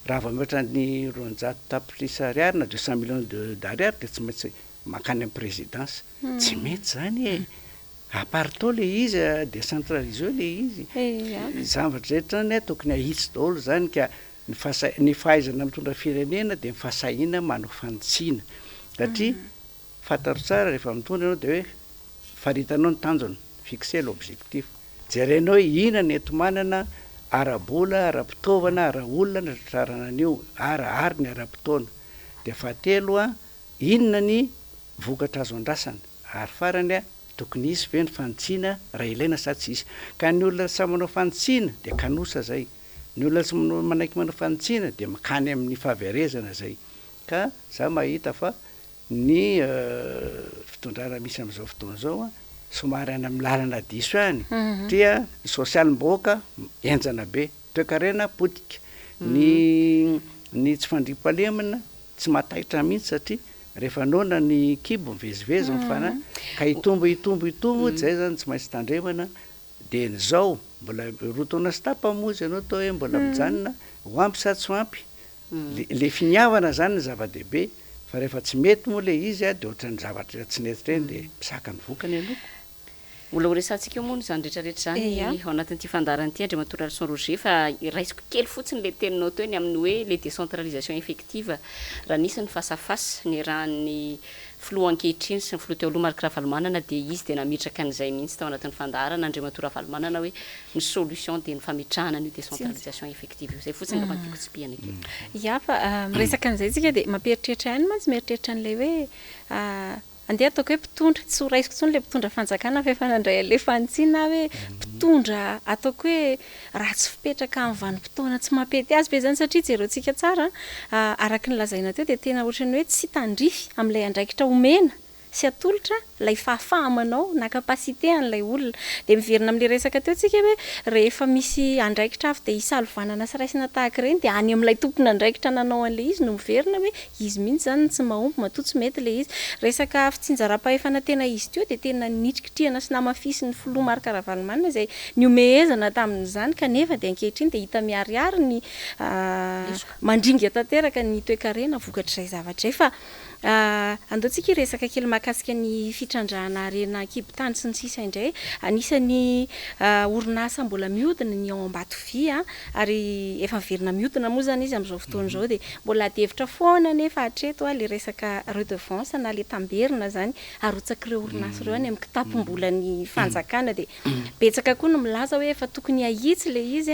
raha vao mihoatra ny 200 tapitrisa ariary na 200 millions d'ariary de tsy maintsy makany amin'ny présidence tsy mety zany e apartao le izy décentralisé le izy zavatra rehetra ny tokony ahitsy daholo zany ka ny fahaizana mitondra firenena de mifasahina manao fanotsiana satria fantaro tsara rehefa mitondra anao de hoe faritanao ny tanjona fixer l'objectif jerenao ina ny etomanana ara-bola ara-pitaovana ara-olona na tratrarana an'io arahary ny ara-pitaona de fahatelo a inona ny vokatra azo andrasana ary farany a tokony isy ve ny fanotsiana raha ilaina sa tsy isy ka ny olona samy manao fanotsiana de kanosa zay ny olona tsy manaiky manao fanotsiana de makany amin'ny fahaverezana zay ka za mahita fa ny fitondrana misy am'izao fotoana zao a somary any amin'ny lalana diso ihany satria ny sosialim-bahoaka enjana be toe-karena politika ny tsy fandriam-pahalemana tsy mataitra mihitsy satria rehefa naona ny kibo mivezivezy mifana ka hitombo zay zany tsy maintsy tandremana de nyzao mbola rotaona sy tapa mozy ianao tao hoe mbola mijanona ho ampy sa tsy ampy le finiavana zany ny zava-dehibe fa rehefa tsy mety moa le izy a de ohatrany zavatra tsy netitra eny de misaka ny vokany ianao mbola horesantsika eo moa no zany rehetrarehetra zany ao anatin'ity fandarana ty andriamatoa Son Roger fa raisiko kely fotsiny le teninao teo ny amin'ny hoe le décentralisation effective raha nisy ny fasafasy ny rahan'ny filoha ankehitriny sy ny filoha teo aloha Marc Ravalomanana de izy de nametraka an'izay mihitsy tao anatin'ny fandarana andriamatoa Ravalomanana hoe ny solution de ny fametrahana ny décentralisation effective io zay fotsiny ngamba tiako tsipihana kely ya fa miresaka an'izay tsika de mampieritreritra ihany mantsy mieritreritra an'lay hoe andeha ataoko hoe mpitondra tsy ho raisiko tsony le mpitondra fanjakana fa efa nandray an'le fantsiana hoe mpitondra ataoko hoe raha tsy fipetraka amin'ny vanim-potoana tsy mampety azy be zany satria jerentsika tsara araky ny lazaina teo de tena ohatrany hoe tsy tandrify amin'ilay andraikitra omena sy atolotra lay fahafahamanao na kapasité an'ilay olona de miverina amin'le resaka teo tsika hoe rehefa misy andraikitra avy de isalovanana sy raisina tahaka reny de any amin'ilay tompony andraikitra nanao an'le izy no miverina hoe izy mihitsy zany tsy mahomby matoa tsy mety le izy resaka fitsinjara-pahefana tena izy teo de tena nitrikitrihana sy namafisy ny filoha Marc Ravalomanana zay niomehezana tamin'izany kanefa de ankehitriny de hita miariary ny mandringa tanteraka ny toe-karena vokatr'izay zavatra zay fa andaontsika resaka kely mahakasika ny fitrandrahana arena kibotany sy ny sisa indray anisan'ny orinasa mbola mihodina ny ao Ambatovia ary efa miverina mihodina moa zany izy am'izao fotoana zao de mbola adevitra foana nefa hatreto le resaka redevance na le tamberina zany arotsak'ireo orinasa ireo any amin'ny kitapom-bola ny fanjakana de betsaka koa no milaza hoe efa tokony ahitsy le izy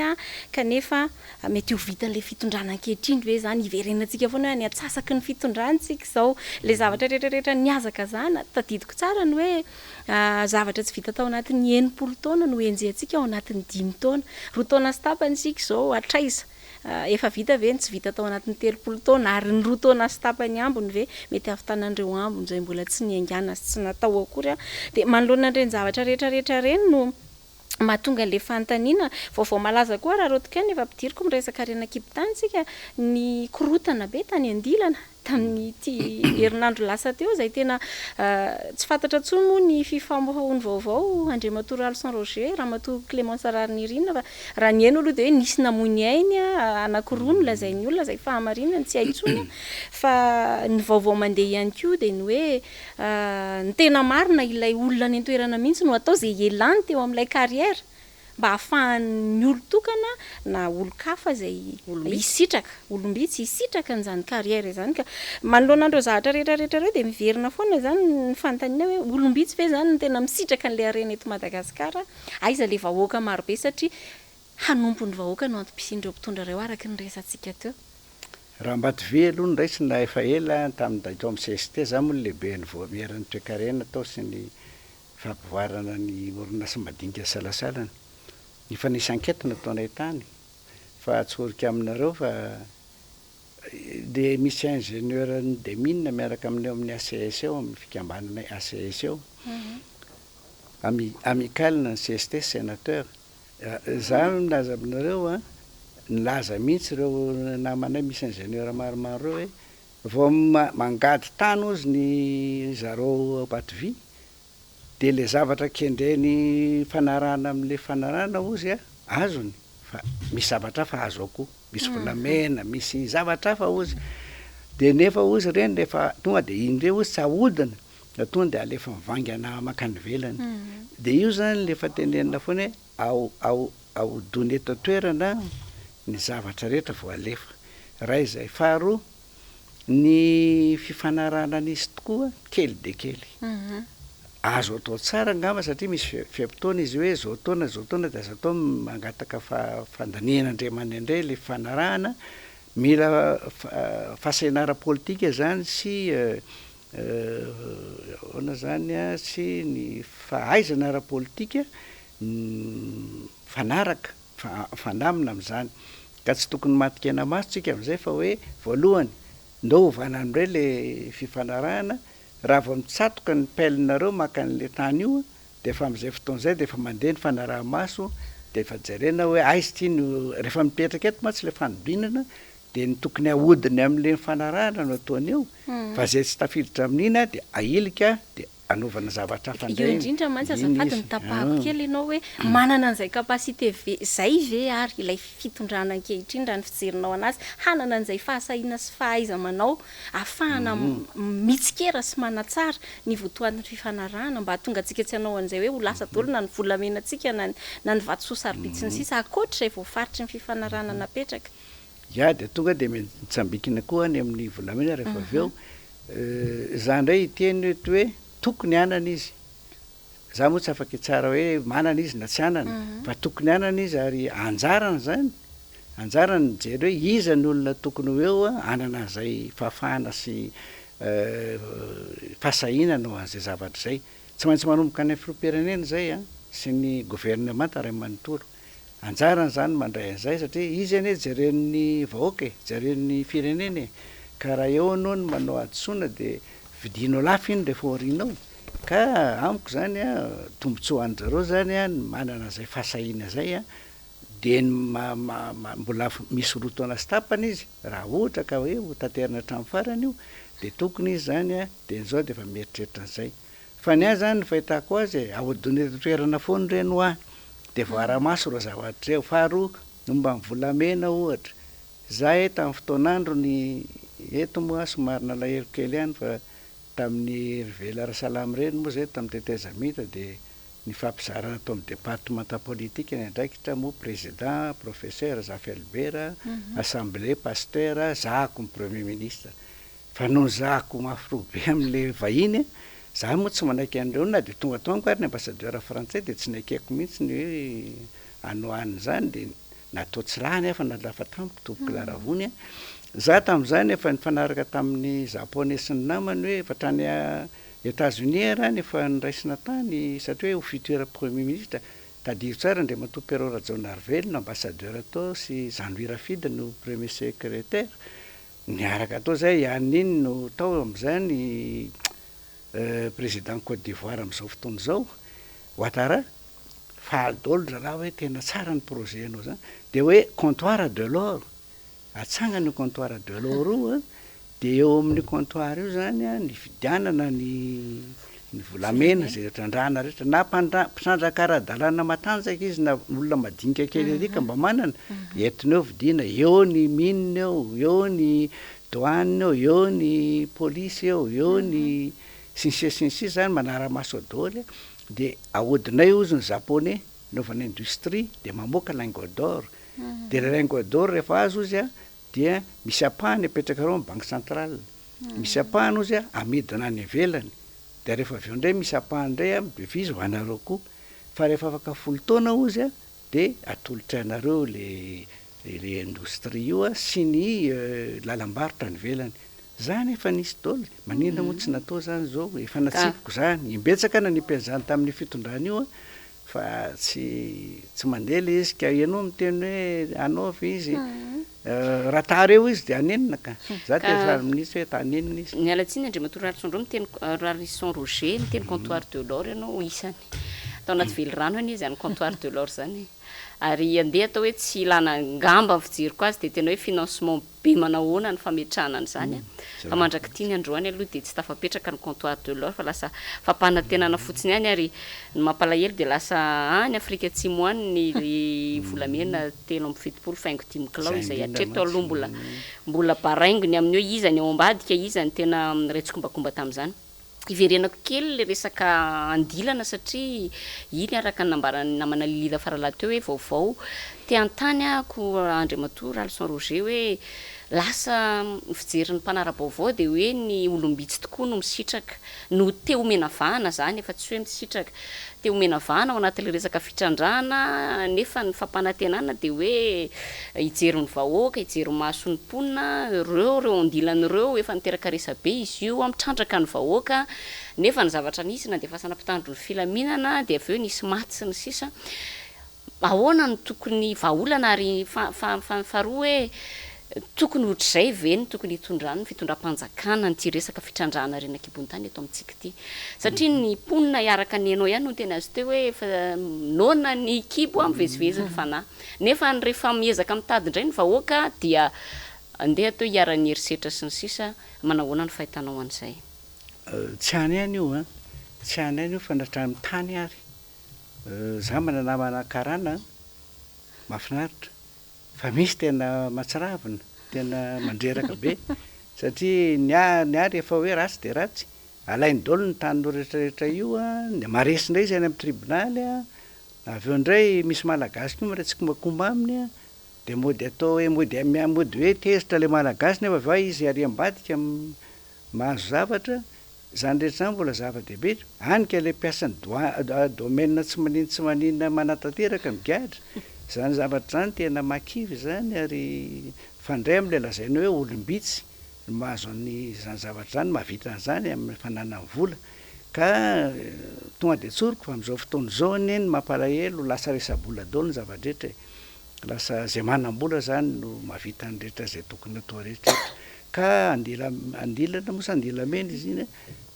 kanefa mety ho vitan'le fitondrana ankehitriny hoe zany iverenantsika foana hoe any atsasaky ny fitondrantsika zao le zavatra rehetrarehetra niazaka zana tadidiko tsara ny hoe zavatra tsy vita tao anatin'ny 80 taona no enjehantsika ao anatin'ny 10 taona roa taona sy tapany sika zao atraiza efa vita ve ny tsy vita tao anatin'ny 30 taona ary ny roa taona sy tapany ambony ve mety avitanandreo ambony zay mbola tsy niangana sy tsy natao akory de manoloana andreny zavatra rehetrarehetra reny no mahatonga le fantaniana vaovao malaza koa raha rotika ny efa ampidiriko miresaka renakipitany tsika ny korotana be tany andilana tamin'ny ty herinandro lasa teo zay tena tsy fantatra tsony moa ny fifamohany vaovao Andriamatoa Alsan Roger Ramatoa CLEMENCE RAHARINIR fa raha ny haino aloha de hoe nisy namony ainy anankiroa no lazainy olona zay fahamarinana tsy haintsony fa ny vaovao mandeha ihany koa de ny hoe ny tena marina ilay olona ny antoerana mihitsy no atao zay elany teo amin'ilay carrière mba ahafahan'ny olo-tokana na olo-kafa zay isitraka olombitsy isitraka an'izany carrière zany ka manoloana andreo zavatra rehetrarehetra reo de miverina foana zany ny fantaniana hoe olombitsy ve zany ny tena misitraka an'le arena eto Madagasikara aiza le vahoaka marobe satria hanompo ny vahoaka no antom-pisindreo mpitondra reo araky ny resantsika teo raha mbatovy aloha ny raisina efa ela tamin'ny tao amin'ny CST za moa lehibe ny voamierany toe-karena tao sy ny fampivoarana ny orinasa madinika salasalana ny fa nisy enquête nataonay tany fa atsorika aminareo fa de misy ingénieur de mine miaraka aminay amin'ny ACS eo amin'ny fikambananay ACS eo amical ny CST sénateur za milaza aminareo nilaza mihitsy reo namanay misy ingénieur maromaro reo hoe vao mangady tany ozy ny zareo Batovy de le zavatra kendreny fanarana amin'le fanarana ozy azony fa misy zavatra fa azo ao koa misy volamena misy zavatra fa ozy de nefa ozy reny rehefa tonga de iny reo ozy tsy ahodina da tonga de alefa mivangana makany velany de io zany lefa tenenina foana hoe ao dony eto toerana ny zavatra rehetra vao alefa raha izay faharoa ny fifanarana nisy tokoa kely de kely azo atao tsara angamba satria misy fiampitoana izy hoe zao taona de azo atao mangataka fandaniana andriamany indray le fanarahana mila fahasainara politika zany sy ona zany sy ny fahaizana ara-politika fanaraka fandamina amin'izany ka tsy tokony matikena maso tsika amin'izay fa hoe voalohany ndao ovana amindray le fifanarahana raha vao mitsatoka ny pailinareo maka an'le tany io de efa amin'izay fotoan'izay de efa mandeha ny fanaraha-maso de efa jerena hoe aizy ty no rehefa mipetraka eto matsy le fanodinana de ny tokony ahodiny amin'le fanarahana no ataony eo fa zay tsy tafiditra amin'ina de ailika de anovana zavatra io indrindra mantsy azafady mitapahako kely ianao hoe manana an'izay kapasité zay ve ary ilay fitondrana ankehitriny raha ny fijerinao anazy hanana an'izay fahasahiana sy fahaiza manao ahafahana mitsikera sy manatsara ny votoan'ny fifanarahana mba hahatonga antsika tsy hanao an'izay hoe ho lasa daholo na ny volamena antsika na ny vato-soa sarobidy sy ny sisa akoatra izay voafaritry ny fifanarahana napetraka ya de tonga de mitsambikina koa any amin'ny volamena rehefa avy eo za ndray iteny hoe tokony anana izy za moa tsy afaka tsara hoe manana izy na tsy anana fa tokony anana izy ary anjarana zany anjarany mijery hoe iza ny olona tokony ho eo anana an'izay fahafahana sy fahasahinana ho an'izay zavatra zay tsy maintsy manomboka any filoam-pirenena zay sy ny gouvernement ray manontolo anjarany zany mandray an'izay satria izy ane jeren'ny vahoaka jeren'ny firenena ka raha eo anao ny manao adisona de vidinao lafo iny rehefa orinao ka amiko zany tombotsoa an'zareo zany ny manana zay fahasahiana zay de mbola misy rotoana sy tapany izy raha ohatra ka hoe ho tanterina hatramin'ny farany io de tokony izy zany de nzao de efa mieritreritra an'izay fa ny ahy zany ny fahitako azy ahodiny toerana foany reno de voara-maso ro zavatra reo faharoa nomba mivolamena ohatra za tamin'ny fotoanandro ny eto moa somary nalahelo kely ihany fa tamin'ny rivela Arasalamy reny moa zay tamin'ny tetezamita de ny fampizarana atao amin'ny département politique ny andraikitra moa président professeur Zafelbera assemblée pasteur zahako ny premier ministre fa noho zahako mafy be amin'le vahiny za moa tsy manaiky an'ireo na de tonga tonga ary ny ambassadeur frantsay de tsy naikeko mihitsy ny hoe anohaniny zany de natao tsy lany fa nalafa tamiko toboky laravony za tamin'izany efa nifanaraka tamin'ny japonais sy ny namany hoe efa trany États-Unis rany efa niraisina tany satria hoe ho futur premier ministre tadiro tsara Andriamatoa Perora Jaonarvely no ambassadeur atao sy Jean-Louis Rafide no premier secrétaire niaraka atao zay an'iny no tao am'izany président Côte d'Ivoire am'izao fotoana zao Ouattara faly daholo raha hoe tena tsara ny projet anao zany de hoe comptoir de l'or atsanga ny comptoir de l'or io de eo amin'ny comptoir io zany ny fidianana ny volamena zay trandrahana rehetra na mpitrandraka ara-dalàna matanjaka izy na olona madinika kely arika mba manana entiny eo vidiana eo ny mine eo ny douane eo ny polisy eo ny sinsi zany manara-maso daholo de ahodinay ozy ny japonais naovana industrie de mamoaka lingot d'or de le lingot d'or rehefa azo izy dia misy apahany apetraka reo amin'ny banque centrale misy apahany ozy amidina any ivelany de rehefa aveo indray misy apahany indray bevizy ho anareo koa fa rehefa afaka folo taona ozy de atolotra anareo le industrie io sy ny lalam-barotra ny velany zany efa nisy daholo maninona moa tsy natao zany zao efa natsipiko zany imbetsaka na nimpian'izany tamin'ny fitondrana io fa tsy mandeha le izy ka ianao miteny hoe anaovy izy raha tareo izy de anenina ka za tefa minisy hoe tanenina izy ny alatsiny andriamatoa Rarisondro miteny Rarison Roger miteny comptoir de l'or ianao isany atao anaty velirano any izy any comptoir de l'or zany ary andeha atao hoe tsy ilana ngamba ny fijeriko azy de tena hoe financement be manahoana ny fametranany zany fa mandraky tiany androany aloha de tsy tafapetraka ny comptoir de l'or fa lasa fampanantenana fotsiny any ary ny mampalahelo de lasa any Afrika Atsimo any ny volamena 3.70 faingo 5 kilao izay atreto aloha mbola baraingony amin'ny hoe izany ao ambadika izany tena retsy-kombakomba tamin'izany iverenako kely le resaka andilana satria iny araka nambarany namana Lila Faralahy teo hoe vaovao te antany ako andriamatoa Rarison Roger hoe lasa fijerin'ny mpanara-baovao de hoe ny olombitsy tokoa no misitraka no te omena vahana zany efa tsy hoe misitraka te omena vahana ao anatin'le resaka fitrandrana nefa ny fampanantenana de hoe hijerony vahoaka hijerony maso ny mponina reo andilan'ireo efa niteraka resabe izy io mitrandraka ny vahoaka nefa ny zavatra nisy na de fasana mpitandro ny filaminana de aveo nisy maty sy ny sisa ahoana ny tokony vahaolana ary faharoa hoe tokony ohatr'izay ve ny tokony hitondrany fitondram-panjakana nyty resaka fitrandrana reny akibony tany eto amintsika ty satria ny mponina hiaraka ny anao ihany no tena azy teo hoe fa nona ny kibo mivezivezy ny fanahy nefa ny rehefa miezaka mitady indray ny vahoaka dia andeha atao hiara-ny herisetra sy ny sisa manahoana ny fahitanao an'izay tsy any ihany io tsy any ihany io fa natramin'ny tany ary za mananamana karana mahafinaritra fa misy tena matsaravina tena mandreraka be satria ny ary efa hoe ratsy de ratsy alainy daholo ny tanynao rehetrarehetra io de maresy indray zany amin'ny tribonaly aveo indray misy malagasy koa maretsy-kombakomba aminy de mody atao hoe mody hoe tezitra le malagasy nefa aveo izy ary ambadika mahazo zavatra zany rehetra zany mbola zava-dehibe anyka le mpiasany domaine tsy maninona manatanteraka migahatra zany zavatra zany tena makivy zany ary fandray am'le lazaina hoe olombitsy mahazo ny zany zavatra zany mahavita an'izany amin'ny fananany vola ka tonga de tsoriko fa am'izao fotoana zao anie ny mampalahelo lasa resa-bola daholo ny zavadrehetra lasa zay manam-bola zany no mahavita ny rehetra zay tokony atao rehetrarehetra ka andilana mosa andilamena izy iny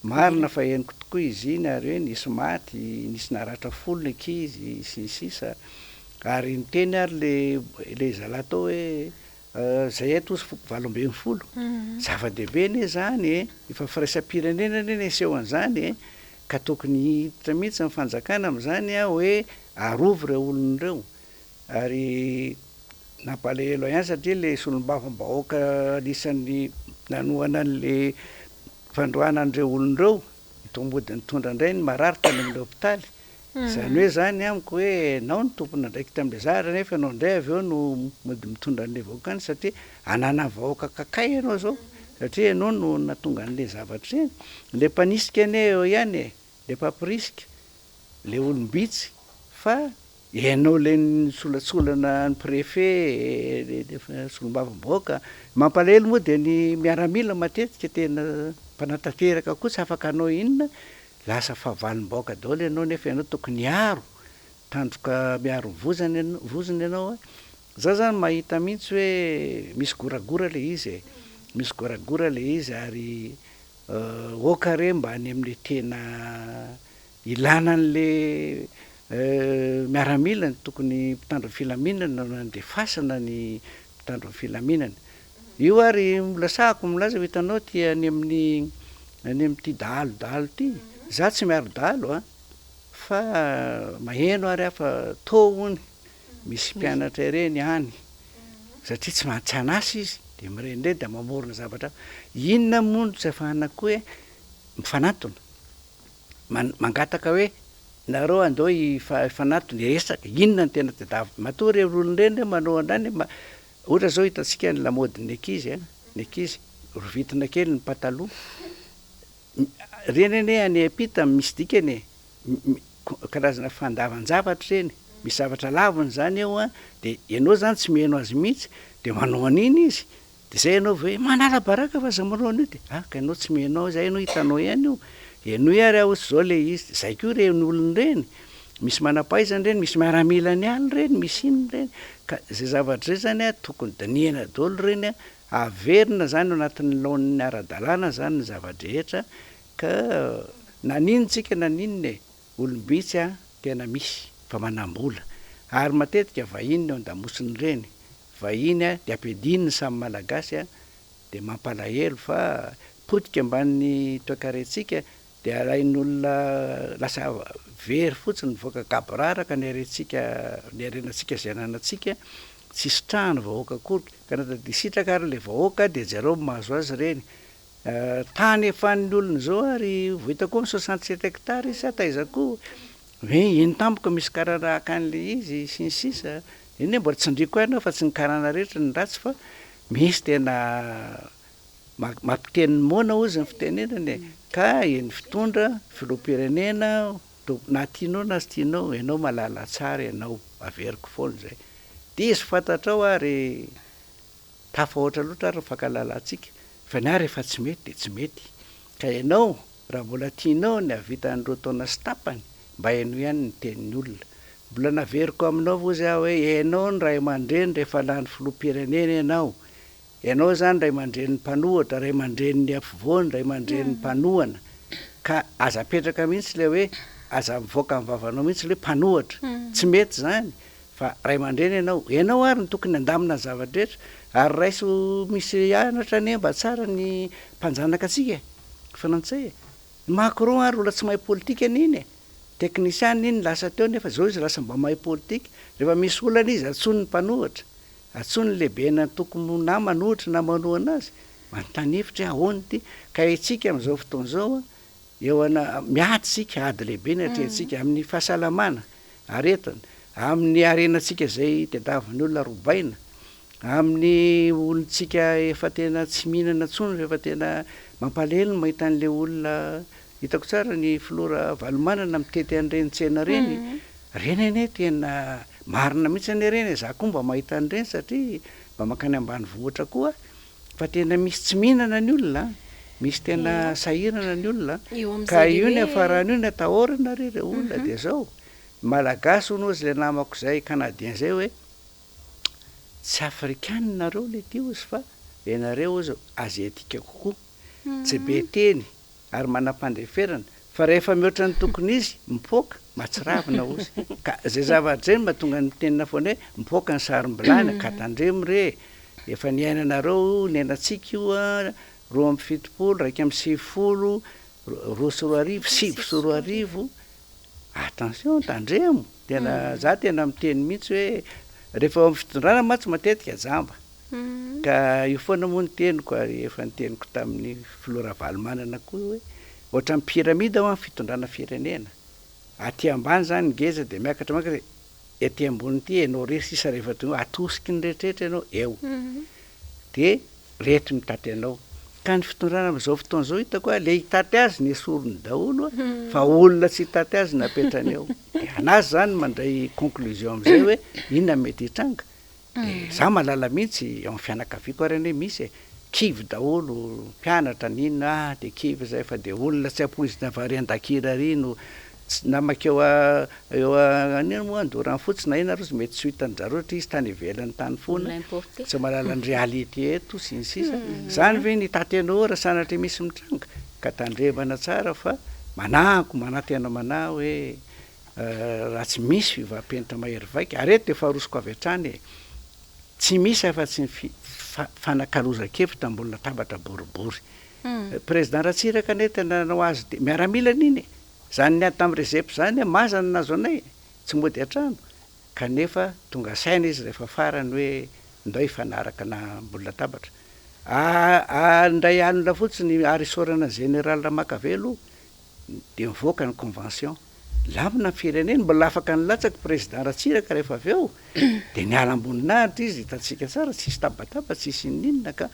marina fa henoko tokoa izy iny ary hoe nisy maty nisy naratra folo ny ankizy sy sisa ary ny teny ary le zala tao hoe zay eto ozy 8 zava-dehibe ne zany efa firaisam-pirenena ne neseho an'izany ka tokony hiditra mihitsy ny fanjakana amin'izany hoe arovy reo olon'ireo ary nampalahelo ihany satria le solom-bavambahoaka anisan'ny nanohana an'le fandroana an'ireo olon'ireo mitombody nitondra indray ny mararitra any amin'ny hôpitaly zany hoe zany amiko hoe nao ny tompona ndraiky tam'le zara nefa ianao indray aveo no mody mitondra an'le vahoaka any satria anana vahoaka kakay ianao zao satria ianao no natonga an'le zavatra eny le mpanisika ane eo ihany le mpampirisika le olombitsy fa ianao le solatsolana ny préfet solom-bavambahoaka mampalahelo moa de ny miaramila matetika tena mpanantanteraka koa tsy afaka anao inona lasa fahavalim-bahoaka daholo ianao nefa ianao tokony aro tandroka miaro voziny ianao za zany mahita mihitsy hoe misy goragora le izy misy goragora le izy ary okare mba any amin'le tena ilana an'le miaramila ny tokony mpitandro filaminana no andefasana ny mpitandro filaminana io ary milasahako milaza ho hitanao ty any amin'ty dahalo ty za tsy miaro dahalo fa maheno ary afa toony misy mpianatra ireny any satria tsy mantsy izy de mirenyreny de mamorona zavatra inona mono tsy afahanako hoe mifanatona mangataka hoe nareo andeo ifanatony resaka inona ny tena tedava matoa re olonireny manao andrany ohatra zao hitantsika ny lamodiny ankizy rovitina kely ny pataloha reny ane any apita misy dikany karazana fandavan-javatra reny misy zavatra laviny zany eo de ianao zany tsy miheno azy mihitsy de manao an'iny izy de zay ianao hoe manala baraka fa za manao an'io de ka ianao tsy mihenao zay ianao hitanao ihany io eno ary aotsy zao le izy zay ko reny olony reny misy manapaizany reny misy miaramilany any reny misy iny reny ka zay zavatra zay zany tokony daniana daholo reny averina zany anatin'ny laon'ny ara-dalàna zany ny zavadrehetra ka nanintsika naninny olombitsy tena misy fa manambola ary matetika vahiny eo andamosiny reny vahiny de ampidininy samy malagasy de mampalahelo fa potika amban'ny toekarentsika de alain'olona lasa very fotsiny voaka gaboraraka ny arenantsika zay ananatsika tsisy trano vahoaka akory ka natadisitraka ary le vahoaka de zareo mahazo azy reny tany efan'ny olona zao ary vohitako 67 hectare izy ataizako hoe iny tampoka misy kararahaka an'le izy sinsisa iny mbola tsindriko anao fa tsy ny karana rehetra ny ratsy fa misy tena mampiteniny moana ozy ny fitenenany ka eny fitondra filoam-pirenena na tianao na sy tianao ianao malala tsara ianao averiko foana zay de izy fantatrao ary tafahoatra loatra ary fankalalantsika fa ny ary efa tsy mety de tsy mety ka ianao raha mbola tianao ny avita an'ireo taona sy tapany mba hainao ihany ny tenin'ny olona mbola naveriko aminao vo za hoe ianao ny ray aman-dreny rehefa lany filoam-pirenena ianao zany ray aman-dren'ny mpanohatra ray aman-dren'ny afovoany ray aman-dren'ny mpanohana ka aza apetraka mihitsy le hoe aza mivoaka amin'ny vavanao mihitsy le mpanohatra tsy mety zany fa ray aman-dreny ianao ary ny tokony andamina ny zavadrehetra ary raiso misy anatra ane mba tsara ny mpanjanaka atsika fanantsay Macron ary ola tsy mahay politika an'iny teknisiana iny lasa teo nefa zao izy lasa mba mahay politika rehefa misy olana izy atsony ny mpanohatra atsony lehibe na tokony na manohitra na manohana azy mantanifitra ahoany ty ka itsika am'izao fotoana zao eo miady sika ady lehibe ny atrehantsika amin'ny fahasalamana aretana amin'ny arenantsika zay tedaviny olona robaina amin'ny olontsika efa tena tsy mihinana tsony rehefa tena mampalelo mahita an'le olona hitako tsara ny flora valomanana mitety an'ireny tsena reny reny ane tena marina mihitsy ane reny za koa mba mahita an'ireny satria mba makany ambany vohatra koa fa tena misy tsy mihinana ny olona misy tena sahirana ny olona ka io ny afaran'io ny atahorana re olona de zao malagasy hono izy le namako zay canadien zay hoe tsy afrikanina nareo le ty ozy fa ianareo ozy aziatika kokoa tsy be teny ary manam-pandeferana fa rehefa mihoatra ny tokony izy mipoaka matsiravina ozy ka zay zavatra zany mahatonga ny tenina foana hoe mipoaka ny sarim-bilany katandremo re efa niainanareo niainatsika io roa amby fitopolo raiky amby sivifolo roa sy roa arivo sivy sy roa arivo attention tandremo tena za tena miteny mihitsy hoe rehefa amin'ny fitondrana matsy matetika jamba ka io foana moa ny teniko ary efa nyteniko tamin'ny flora valomanana koa hoe ohatra ny piramida ho amin'ny fitondrana firenena aty ambany zany ngeza de miakatra makatra ety ambony ity ianao re sisa rehefa to atosiky ny rehetrarehetra ianao eo de rety mitaty anao ka ny fitondrana am'izao fotoana zao hitako le hitaty azy ny esorony daholo fa olona tsy hitaty azy napetrany eo de anazy zany mandray conclusion am'izay hoe inona mety hitranga de za malala mihitsy eo amin'ny fianakaviako ary ane misy kivy daholo mpianatra ninona de kivy zay fa de olona tsy ampoizina vary an-dakira ary no namakeo eo anino moa andorany fotsiny na ina rozy mety tsy hitan'jareo ohatra izy tany ivelany tany foana tsy malala ny réalité eto sy ny sisa zany ve nitaty anao raha sanatry misy mitranga ka tandremana tsara fa manako manatena mana hoe raha tsy misy fivampenitra mahery vaika areto de faharosoko avy hatrany tsy misy afa-tsy fanakalozakevitra ambony latabatra boribory président Ratsiraka ne tena nanao azy de miaramila niny zany niady tamin'ny rezepo zany mazana nazo anay tsy mody atrano kanefa tonga saina izy rehefa farany hoe ndao ifanaraka na ambony latabatra andray alina fotsiny ary isorana général Ramakavelo de mivoaka ny convention lamina ny firenena mbola afaka nilatsaka président Ratsiraka rehefa avy eo de niala amboninahitra izy hitatsika tsara tsisy tabataba tsisy ninona ka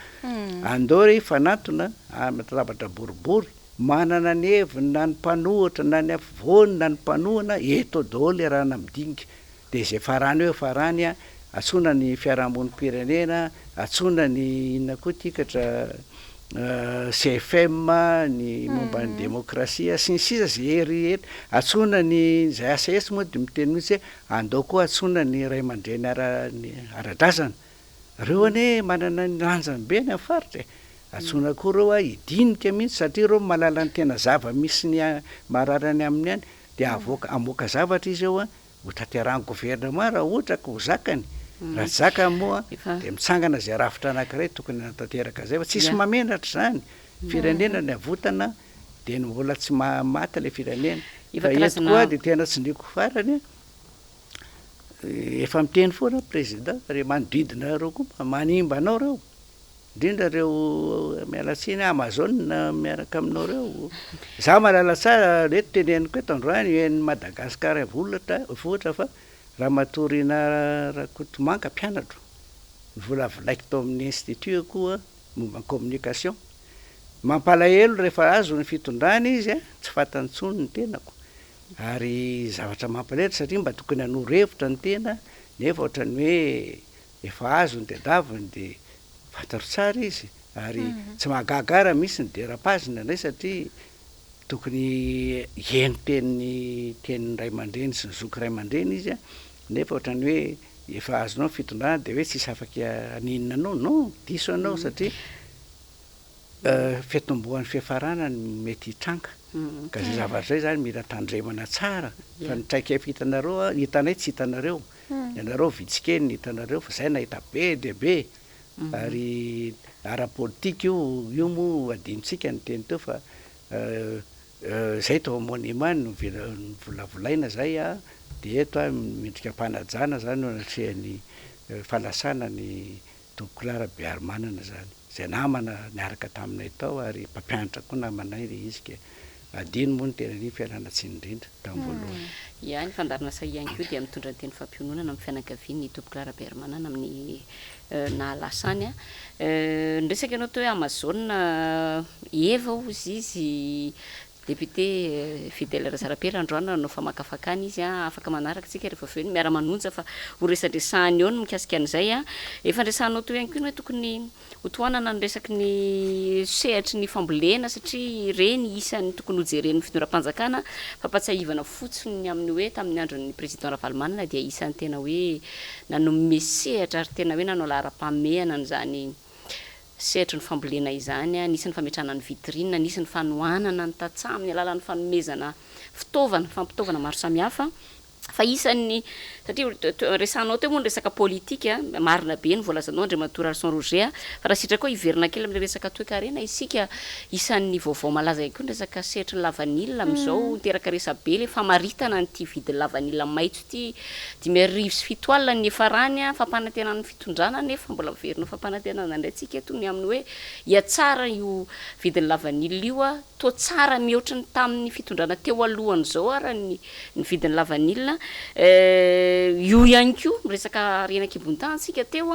andao re ifanatona amin'ny latabatra boribory manana ny heviny na ny mpanohatra na ny afovoany na ny mpanohana eto daholo iarahana midinika de zay farany hoe farany atsona ny fiarahamonim-pirenena atsona ny inona koa tikatra CFM ny momba ny demokrasia sy ny sisa zay hery atsona ny zay ACS moa de miteny mihitsy hoe andao koa atsona ny ray aman-dreny ara-drazana reo ane manana ny lanjany be ny amin'ny faritra atsona koa reo hidinika mihitsy satria reo malala ny tena zava misy ny mararany aminy any de amoaka zavatra izy eo ho tanterahany gouvernement raha ohatra ka ho zakany raha zaka moa de mitsangana zay rafitra anankiray tokony natanteraka zay fa tsisy mamenatra zany firenena ny avotana de mbola tsy maty le firenena fa eto koa de tena tsindriko farany efa miteny foana président re manodidina reo koa manimba anao reo indrindra reo mialatsiny Amazon miaraka aminao reo za malala tsara reto teneniko eto androany ny Madagasikara vohatra fa raha matorina Rakotomanga mpianatro volavolaiko tao amin'ny institut koa momba communication mampalahelo rehefa azo ny fitondrana izy tsy fantany tsony ny tenako ary zavatra mampalahelo satria mba tokony hanorevitra ny tena nefa ohatrany hoe efa azo ny tedaviny de fantaro tsara izy ary tsy mahagagara misy ny dérapage ndray satria tokony heno tenin'ny ray aman-dreny sy ny zoky ray aman-dreny izy nefa ohatrany hoe efa azonao fitondrana de hoe tsisy afaka aninona anao non diso anao satria fiatombohan'ny fiafarana ny mety hitranga ka zay zavatra zay zany mila tandremana tsara fa nitraika hitanareo hitanay tsy hitanareo ianareo vitsikeny hitanareo fa zay nahita be de be ary ara-politika io moa adinitsika ny teny teo fa zay tao monument no volavolaina zay de eto midrika mpanajana zany no anatrehan'ny falasana ny tompoko Alarobia manana zany zay namana niaraka taminay tao ary mpampianatra koa namanay le izy ke adino moa ny tenany fialana tsiny indrindra tamin'ny voalohany ny fandarana Sahia ihany koa dia mitondra ny teny fampiononana amin'ny fianakaviany ny tompoko Alarobia manana amin'ny nahalasany ndresaka ianao tao hoe Amazon eva ozy izy député fidèle Razarapera androany no fa makafakany izy afaka manaraka tsika rehefa avy eo miara-manonja fa ho resadresahany eo no mikasika an'izay efa andresanao teo ihany koa hoe tokony hotoanana ny resaky ny sehatry ny fambolena satria reny isan'ny tokony hojeren'ny fitondram-panjakana fampatsiahivana fotsiny amin'ny hoe tamin'ny andron'ny président Ravalomanana dia isan'ny tena hoe nanome sehatra ary tena hoe nanao lahara-pameana n'izany sehatry ny fambolena izany nisy ny fametrahana ny vitrine nisy ny fanohanana ny tatsaha amin'ny alalan'ny fanomezana fampitaovana maro samihafa fa isan'ny satria resanao teo moa ny resaka politika marina be ny voalazanao Andriamatoa Arson Roger fa raha sitraka koa iverina kely amin'ny resaka toe-karena isika isan'ny vaovao malaza koa ny resaka sehatry ny lavanila amin'izao teraka resa be le famaritana nyty vidy lavanila maitso ty 10,7 ny efarany fampanantenana ny fitondrana nefa mbola verina fampanantenana indray tsika eto ny amin'ny hoe iatsara io vidy lavanila io to tsara mihoatra ny tamin'ny fitondrana teo alohany zao ara ny vidin'ny lavanila io ihany koa resaka renakibon-tansika teo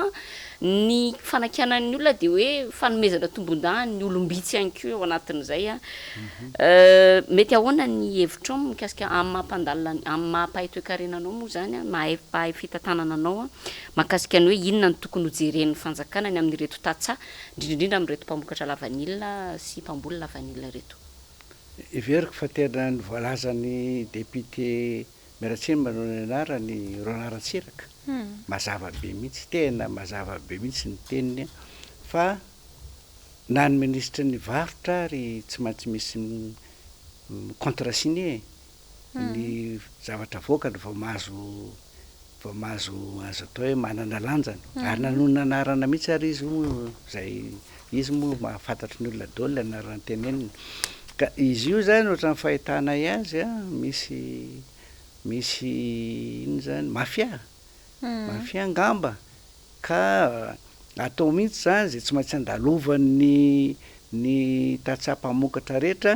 ny fanakianan'ny olona de hoe fanomezana tombon-dany ny olombitsy ihany koa ao anatin'izay mety ahoana ny hevitra mikasika amin'ny mampandalina amin'ny mampahay toe-karenanao moa zany mahay fitantanana anao mahakasika ny hoe inona ny tokony hojeren'ny fanjakana ny amin'ny reto tatsaha indrindrindrindra amin'ny reto mpamokatra lavanila sy mpamboly lavanila reto iveriko fa tena ny voalazany député miaratsiny manao ny anarany Raharinir mazava be mihitsy tena mazava be mihitsy ny teniny fa na ny ministre ny varotra ary tsy maintsy misy contrat signé ny zavatra voakany vao mahazo azo atao hoe manana lanjany ary nanonona anarana mihitsy ary izy zay izy moa mahafantatra ny olona daholo anarany tenenina ka izy io zany ohatran'ny fahitana azy a misy ino zany mafia angamba ka atao mihitsy zany zay tsy maintsy andalovan'ny tatsapamokatra rehetra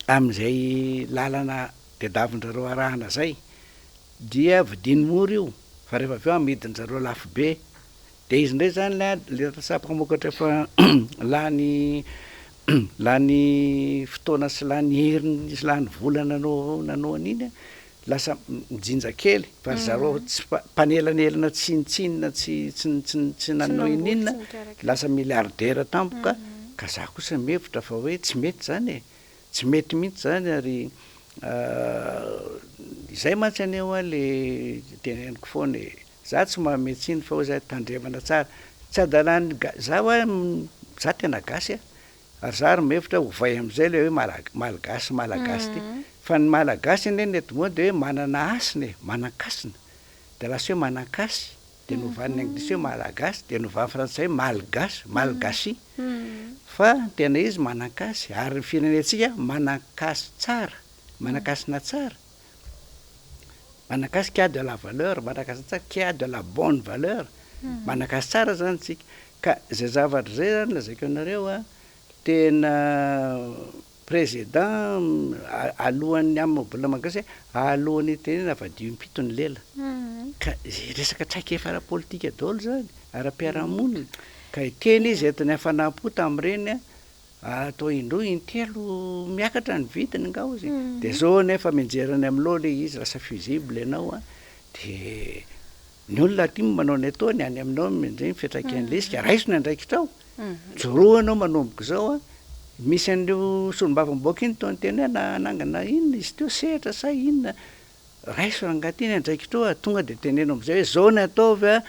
am'izay lalana tediavindrareo arahana zay dia vidiny mora io fa rehefa avy eo amidin'zareo lafo be de izy ndray zany le tatsapamokatra fa lany fotoana sy lany heriny sy lany volana nanao an'iny lasa mijinja kely fa zareo tsy mpanelanelana tsinitsinina tsy nanao ininona lasa milliardaire tampoka ka za kosa mihevitra fa hoe tsy mety zany e tsy mety mihitsy zany ary izay mantsy aneo a le teneniko foana za tsy mahametsiny fa hoe za tandremana tsara tsy adalany za hoe za tena gasy a ary za ry mihevitra ovay am'izay le hoe malagasy ty fa ny malagasy ane ny eto moa de hoe manana asiny manan-kasina de lasa hoe manan-kasy de novan'ny anglisy hoe malagasy de novan'ny frantsay malgasy fa tena izy manan-kasy ary ny firenentsika manan-kasy tsara manan-kasina tsara manan-kasy qui a de la valeur manan-kasy tsara qui a de la bonne valeur manan-kasy tsara zany tsika ka zay zavatra zay zany lazaiko anareo a tena président alohan'ny amin'ny bola mangasy alohan'ny tenena avadio impito ny lela ka resaka traikefa ara-politika daholo zany ara-piarahamonina ka iteny izy etiny hafanampo tam'ireny atao indroa intelo miakatra ny vidiny ngao izy de zao nefa mijerany am'loha le izy lasa fusible ianao a de ny olona ty manao ny ataony any aminao mindray fietrakan'le izy ka raisony andraikitrao joroa anao manomboka zao a misy an'ireo solombavamboaka iny tao ny teny hoe nanangana inona izy teo sehatra sa inona raiso rangatiny andraikitrao a tonga de teneno am'izay hoe zao ny ataovy a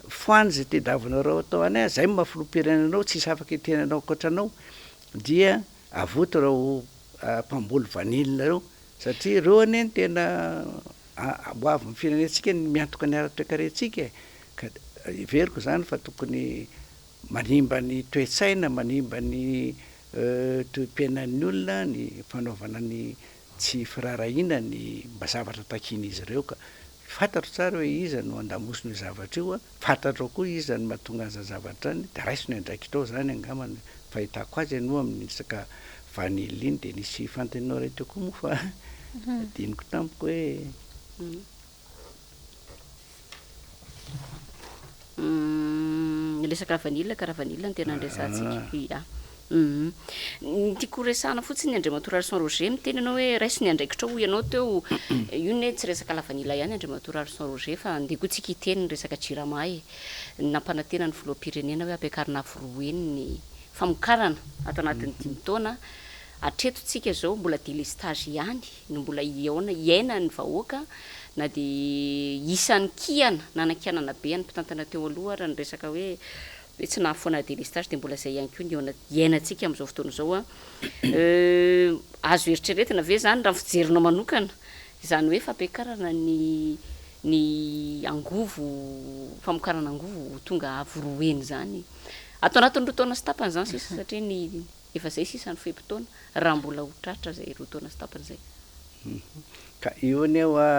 foany zay tediavinareo atao any a zay mafilopirenanao tsisy afaka itenanao akoatranao dia avoto reo mpamboly vanilina reo satria reo anie tena hoavy ny firenentsika miantoka ny ara-toekarentsika ka iveriko zany fa tokony manimba ny toe-tsaina manimba ny toe-piainan'ny olona ny fanaovana ny tsy firarahina ny mba zavatra takin'izy ireo ka fantatro tsara hoe iza no andamosiny zavatra io a fantatro koa iza no mahatonga aza zavatra any de raisiny andraikitrao zany angamany fahitako azy anoa amin'ny resaka vanily iny de nisy fantaninao ray teo koa moa fa diniko tampoko hoe resaka vanila karaha vanila ny tena andresantsika tiako resana fotsiny Andriamatoa Arson Roger miteny anao hoe raisiny andraikitrao ianao teo io ne tsy resaka lavanila ihany Andriamatoa Arson Roger fa andeha koa tsika iteny ny resaka jirama nampanantena ny filoham-pirenena hoe ampiakarina aforoeny ny famokarana ato anatin'ny 5 taona atreto tsika zao mbola délestage ihany no mbola iaina ny vahoaka na de isan'ny kiana nanan-kianana be any mpitantana teo aloha raha ny resaka hoe tsy nahafoana délestage de mbola zay ihany koa ny iainantsika am'izao fotoana zao a azo eritreretina ve zany raha fijerinao manokana zany hoe fampiakarana ny angovo famokarana angovo tonga avoroeny zany atao anatin'ny roa taona sy tapany zany sisa satria ny efa zay sisa ny fepitaona raha mbola ho tratra zay roa taona sy tapany zay ka io aneo a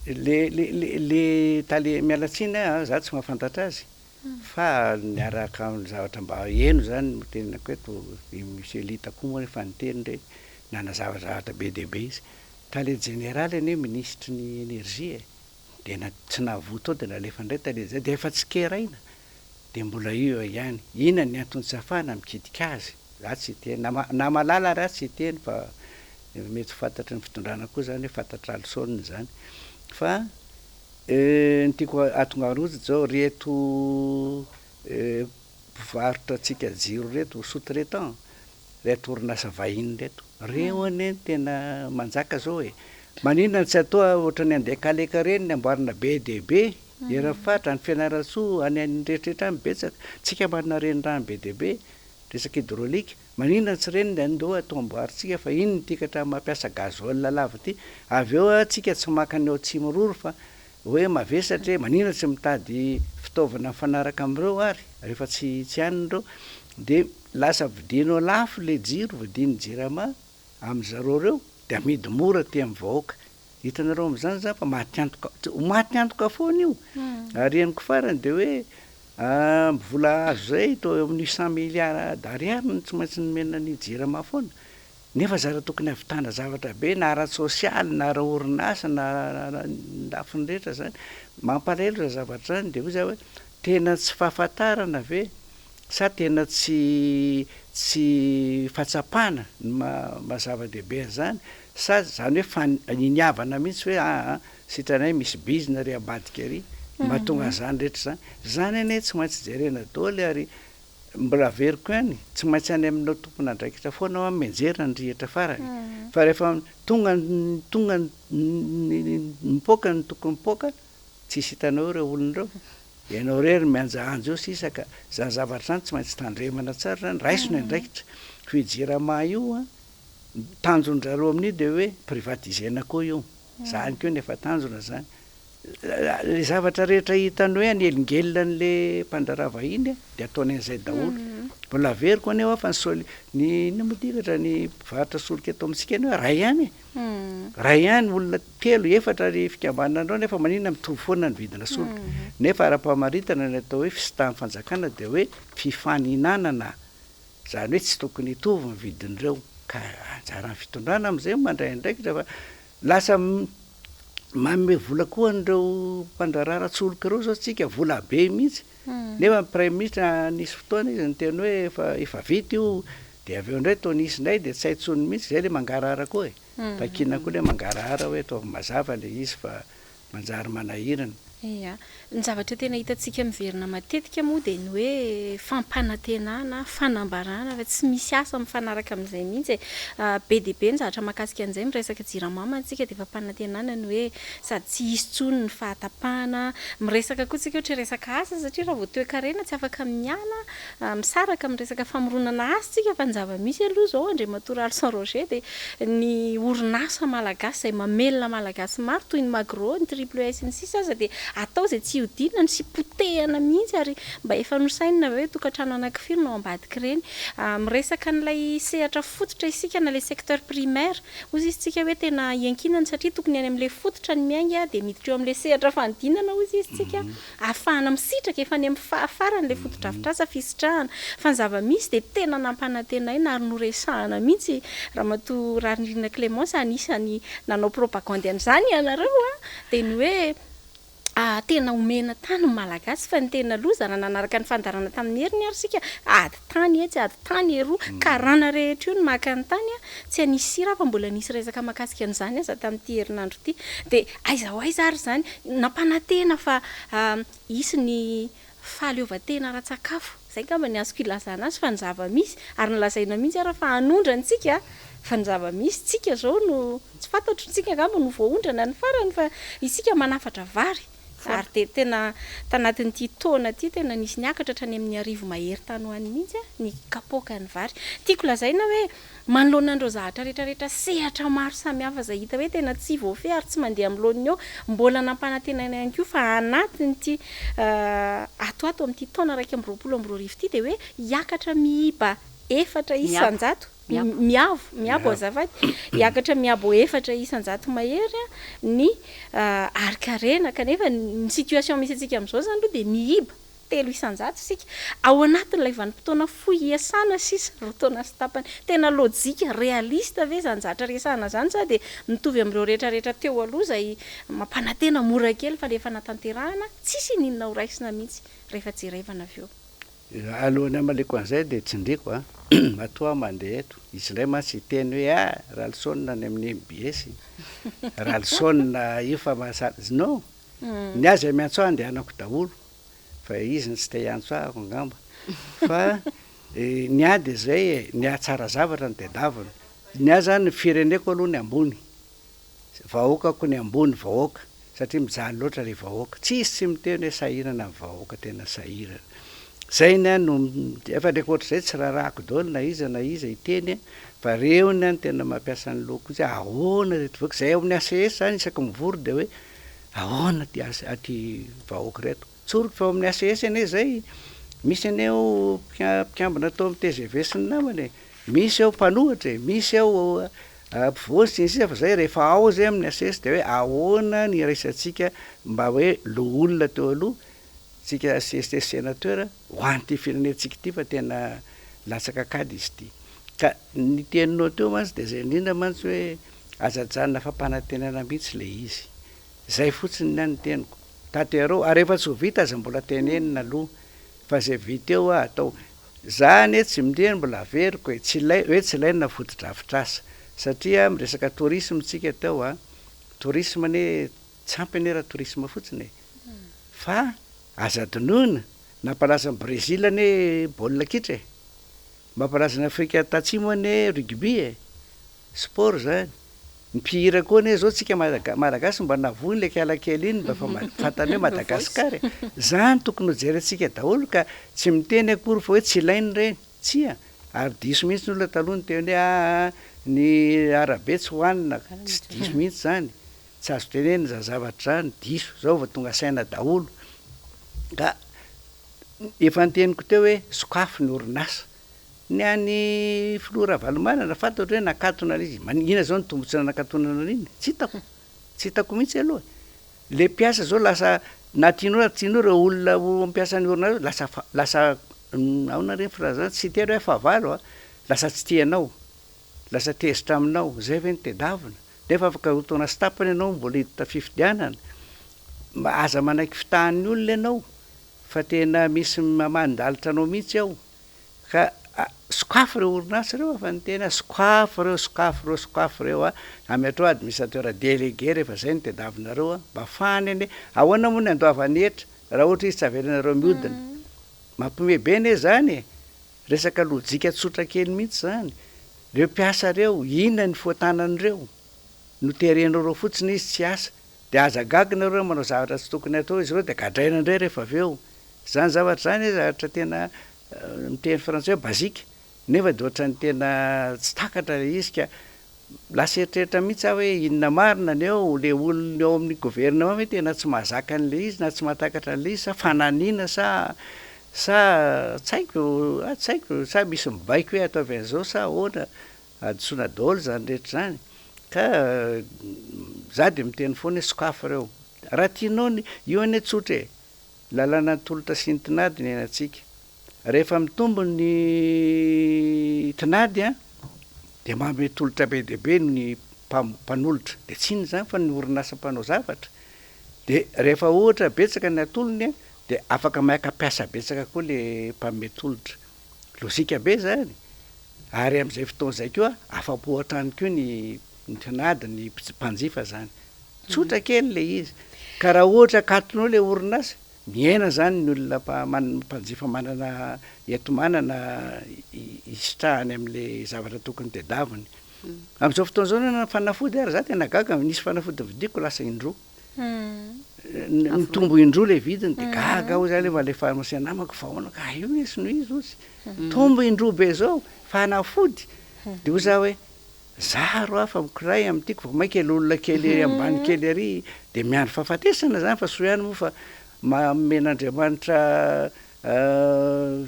le tale mialatsiny za tsy mahafantatra azy fa niaraka amin'ny zavatra mba eno zany no tenenako eto monsieur Lita koa moa efa niteny re nanazavazavatra be dehibe izy tale général ane ministre ny énergie de tsy nahavoto ao de nalefa ndray tale zay de efa tsy keraina de mbola io ihany ina ny antony tsy afahana mikidika azy za tsy teny na malala raha tsy teny fa mety fantatry ny fitondrana koa zany hoe fantatra alsoniny zany fa ny tiako atongarozy zao reto mpivarotra tsika jiro reto sous-traitant reto orinasa vahiny reto reo ane tena manjaka zao e maninona tsy atao ohatrany andeha kaleka reny ny amboarina be dehibe era fatra ny fianarantsoa any an'rehetrarehetra any betsaka tsika manana reny rany be dehibe resaka hydraolika maninona tsy reny de ndo atomboaritsika fa iny ntikatra mampiasa gazole lava ty avy eo atsika tsy makany eo tsy miroro fa hoe mavesatra maninona tsy mitady fitaovana mifanaraka am'ireo ary rehefa tsy anindreo de lasa vidinao lafo le jiro vidiny jirama am'zareo reo de amidy mora ty am'ny vahoaka hitanareo am'zany za fa maty antoka foana io ary eniko farany de hoe vola azo zay to eo amin'ny 100 milliards d'ariary tsy maintsy nomena ny jirama foana nefa zara tokony avitana zavatra be na ara sosialy na ara orinasa na lafiny rehetra zany mampalahelo za zavatra zany de hoy za hoe tena tsy fahafantarana ve sa tena tsy fahatsapana mazava-dehibe zany sa zany hoe iniavana mihitsy hoe sitranay misy bizina ry ambadika ary mahatonga zany rehetra zany ane tsy maintsy jerena daholo ary mbola veriko ihany tsy maintsy any aminao tompona andraikitra foana amenjera ny rehetra farany fa rehefa tonga mipoaka ny tokony mipoaka tsisy hitanao reo olonareo ianao rery mianjahanjo eo sisaka zany zavatra zany tsy maintsy tandremana tsara zany raisiny andraikitra fijirama io tanjondrareo amin'io de hoe privatisena koa io zany keo nefa tanjona zany le zavatra rehetra hitanao hoe anyelingelina n'le mpandrarava iny de ataony an'izay daholo mbola veriko aneho fa ny modikatra ny varatra solika atao amitsika eny hoe ray ihany ray ihany olona 3 efatra ry fikambanana andreo nefa maninona mitovy foana ny vidina solika nefa ara-pamaritana ny atao hoe fisitahan'ny fanjakana de hoe fifaninanana zany hoe tsy tokony hitovy ny vidin'ireo ka anjaran'ny fitondrana am'izay mandray andraikitra fa lasa manome vola koa an'ireo mpandrarara tsoloka reo zao tsika vola be mihitsy nefa prime ministre nisy fotoana izy nyteny hoe efa vita io de avy eo indray tao nisy indray de tsy haintsony mihitsy zay le mangarahara koa takina koa le mangarahara hoe ataovy mazava le izy fa manjary manahirana ia ny zavatra tena hitantsika miverina matetika moa de ny hoe fampanantenana fanambarana fa tsy misy asa mifanaraka amin'izay mihitsy be de be ny zavatra mahakasika an'izay miresaka jiramama antsika de fampanantenana ny hoe sady tsy hisy tsony ny fahatapahana miresaka koa tsika ohatra resaka asa satria raha vao toe-karena tsy afaka miala misaraka miresaka famoronana asa tsika fa ny zava-misy aloha zao Andriamatoa Saint Roger de ny orinasa malagasy zay mamelona malagasy maro toy ny Magro ny Triple S ny sisa aza de atao zay tsy hodinina sy potehana mihitsy ary mba efa nosainina hoe tokantrano anankifiry no ambadiky reny miresaka n'ilay sehatra fototra isika na le secteur primaire ozy izy tsika hoe tena iankinana satria tokony any amin'le fototra ny miainga de miditra eo amin'le sehatra fandinana ozy izy tsika ahafahana misitraka efa any amin'ny fahafarany le fototra avitrasa fisitrahana fa ny zava-misy de tena nampanantenaina ary noresahana mihitsy ramatoa RAHARINIR CLEMENCE anisany nanao propagande an'izany ianareo de ny hoe tena omena tany malagasy fa ny tena loza raha nanaraka ny fandarana tamin'ny heriny ary sika ady tany tsy ady tany eroa karana rehetra io ny maka ny tany tsy anisy sira fa mbola nisy resaka mahakasika an'izany aza tamin'ity herinandro ity de aiza ho aiza ary zany nampanantena fa isy ny fahaleovan-tena ara-tsakafo zay ngamba ny azoko ilazana azy fa ny zava-misy ary nylazaina mihitsy ara fa hanondransika fa ny zava-misy tsika zao no tsy fantatro tsika ngamba no voaondrana ny farany fa isika manafatra vary ary de tena tanatin'ity taona ty tena nisy niakatra hatrany amin'ny arivo mahery tany ho any mihitsy ny kapoaka ny vary tiako lazaina hoe manoloana andreo zahatra rehetrarehetra sehatra maro samihafa zay hita hoe tena tsy voafehy ary tsy mandeha am'loaniny eo mbola nampanantenana ihany koa fa anatin'ity ato amin'ity taona 2024 ty de hoe hiakatra miiba 4 isan-jato miavo azafady hiakatra miabo 4 isan-jato mahery ny arikarena kanefa ny situation misy atsika am'izao zany aloha de miiba 3 isan-jato sika ao anatin'ilay vanim-potoana fohy iasana sisa rotaona sy tapany tena lojika realista ve zany zatra resahana zany sa de mitovy amin'ireo rehetrarehetra teo aloha zay mampanantena mora kely fa rehefa natanterahana tsisy ninona ho raisina mihitsy rehefa jerevana avy eo alohan'ny amaleko an'izay de tsindriko matoa mandeha eto izy ndray masy teny hoe raha lisonina any amin'ny MBS raha lisonina io fa mahasady no ny azy miantso andehanako daholo fa izy ny tsy te hiantso ahako ngamba fa ny ady zay ny atsara zavatra ny tedavana ny azy zany ny fireneko aloha ny ambony vahoakako ny ambony vahoaka satria mijaly loatra le vahoaka tsisy tsy miteny hoe sahirana ny vahoaka tena sahirana zay ny a no efa ndraiky oatra zay tsy raharahako daholo na iza iteny fa reo ny any tena mampiasa ny loko izy ahoana reto voky zay ao amin'ny ACS zany isaky mivory de hoe ahoana aty vahoaka reto tsoroky fa ao amin'ny ACS ane zay misy aneo mpiambina atao amin'ny TGV sy ny namany misy ao mpanohatra misy ao mpivoatsy sisa fa zay rehefa ao zay amin'ny ACS de hoe ahoana ny raisantsika mba hoe lo olona teo aloha tsika ACS sénateur ho an'ity firenentsika ity fa tena latsaka kady izy ity ka ny teninao teo mantsy de zay indrindra mantsy hoe azajanona fampanantenana mihitsy le izy zay fotsiny ny any teniko taterao ary efa tsy ho vita aza mbola tenenina aloha fa zay vita eo atao zany tsy mindreny mbola averiko hoe tsy ilaina vodi-drafitrasa satria miresaka tourisme tsika tao tourisme ane tsy ampy ane raha tourisme fotsiny fa aza-donoina nampalaza ny Brésil ane baolina kitra mampalaza ny Afrika Atatsimo ane rugby sport zany ny mpihira koa ane zao tsika malagasy mba navoiny le kialakely iny mba fantany hoe Madagasikara zany tokony ho jerentsika daholo ka tsy miteny akory fa hoe tsy ilainy reny tsia ary diso mihitsy ny olona taloha ny teny hoe ny arabe tsy hoanina tsy diso mihitsy zany tsy azo teneny za zavatra zany diso zao va tonga saina daholo ka efa nyteniko teo hoe sokafo ny orinasa ny any filora valomanana fantatro hoe nakatona izy ina zao ny tombotsina nakatonana iny tsy hitako mihitsy aloha le mpiasa zao lasa na tianao reo olona mpiasa ny orinasa lasa aona reny frazana tsy tena hoe favalo lasa tsy tianao lasa tezitra aminao zay ve ny tedavina nefa afaka hotona sy tapany ianao mbola hiditra fifidianana aza manaiky fitahan'ny olona ianao fa tena misy mandalitra anao mihitsy ao ka sokafo reo orinasa reo fa ny tena sokafo reo amy atrao administrateur délégué rehefa zay ny tediavinareo mba fany ane ahoana moa ny andoavany hetra raha ohatra izy tsy avelanareo miodina mampime be ane zany resaka lojika tsotra kely mihitsy zany reo mpiasa reo inona ny foatanan'ireo no terenareo fotsiny izy tsy asa de aza gaginareo manao zavatra tsy tokony atao izy reo de gadraina indray rehefa aveo zany zavatra zany zavatra tena miteny frantsay hoe bazika nefa de ohatrany tena tsy takatra le izy ka lasa eritreritra mihitsy aho hoe inona marina ny eo le olona eo amin'ny gouvernement hoe tena tsy mahazaka an'le izy na tsy mahatakatra an'le izy sa fananina sa tsy haiko sa misy mibaiko hoe ataovy an'izao sa ahoana adosoana daholo zany rehetra zany ka za de miteny foana hoe sokafo reo raha tianao io ane tsotra lalàna ny tolotra sy ny tinady ny ainatsika rehefa mitombo ny tinady de maome tolotra be dehibe ny mpanolotra de tsiny zany fa ny orinasa mpanao zavatra de rehefa ohatra betsaka ny atolony de afaka maika mpiasa betsaka koa le mpaome tolotra lozika be zany ary am'izay fotoan'izay koa afa-po hatrany koa ny tinady ny mpanjifa zany tsotra kely le izy ka raha ohatra katonao le orinasa miaina zany ny olona mpanjifa manana eto manana isitrahany am'le zavatra tokony tedaviny am'izao fotoana zao na fanafody ary za tena gaga nisy fanafody vidiko lasa indroa mitombo indroa le vidiny de gaga aho zany le farmacie namako fa ahoana ka io misy no izy ozy tombo indroa be zao fanafody de ho za hoe za ro afa mikiray am'tiako fa maika le olona kely ambany kely ary de miandro fahafatesana zany fa soihany moa fa mamen'Andriamanitra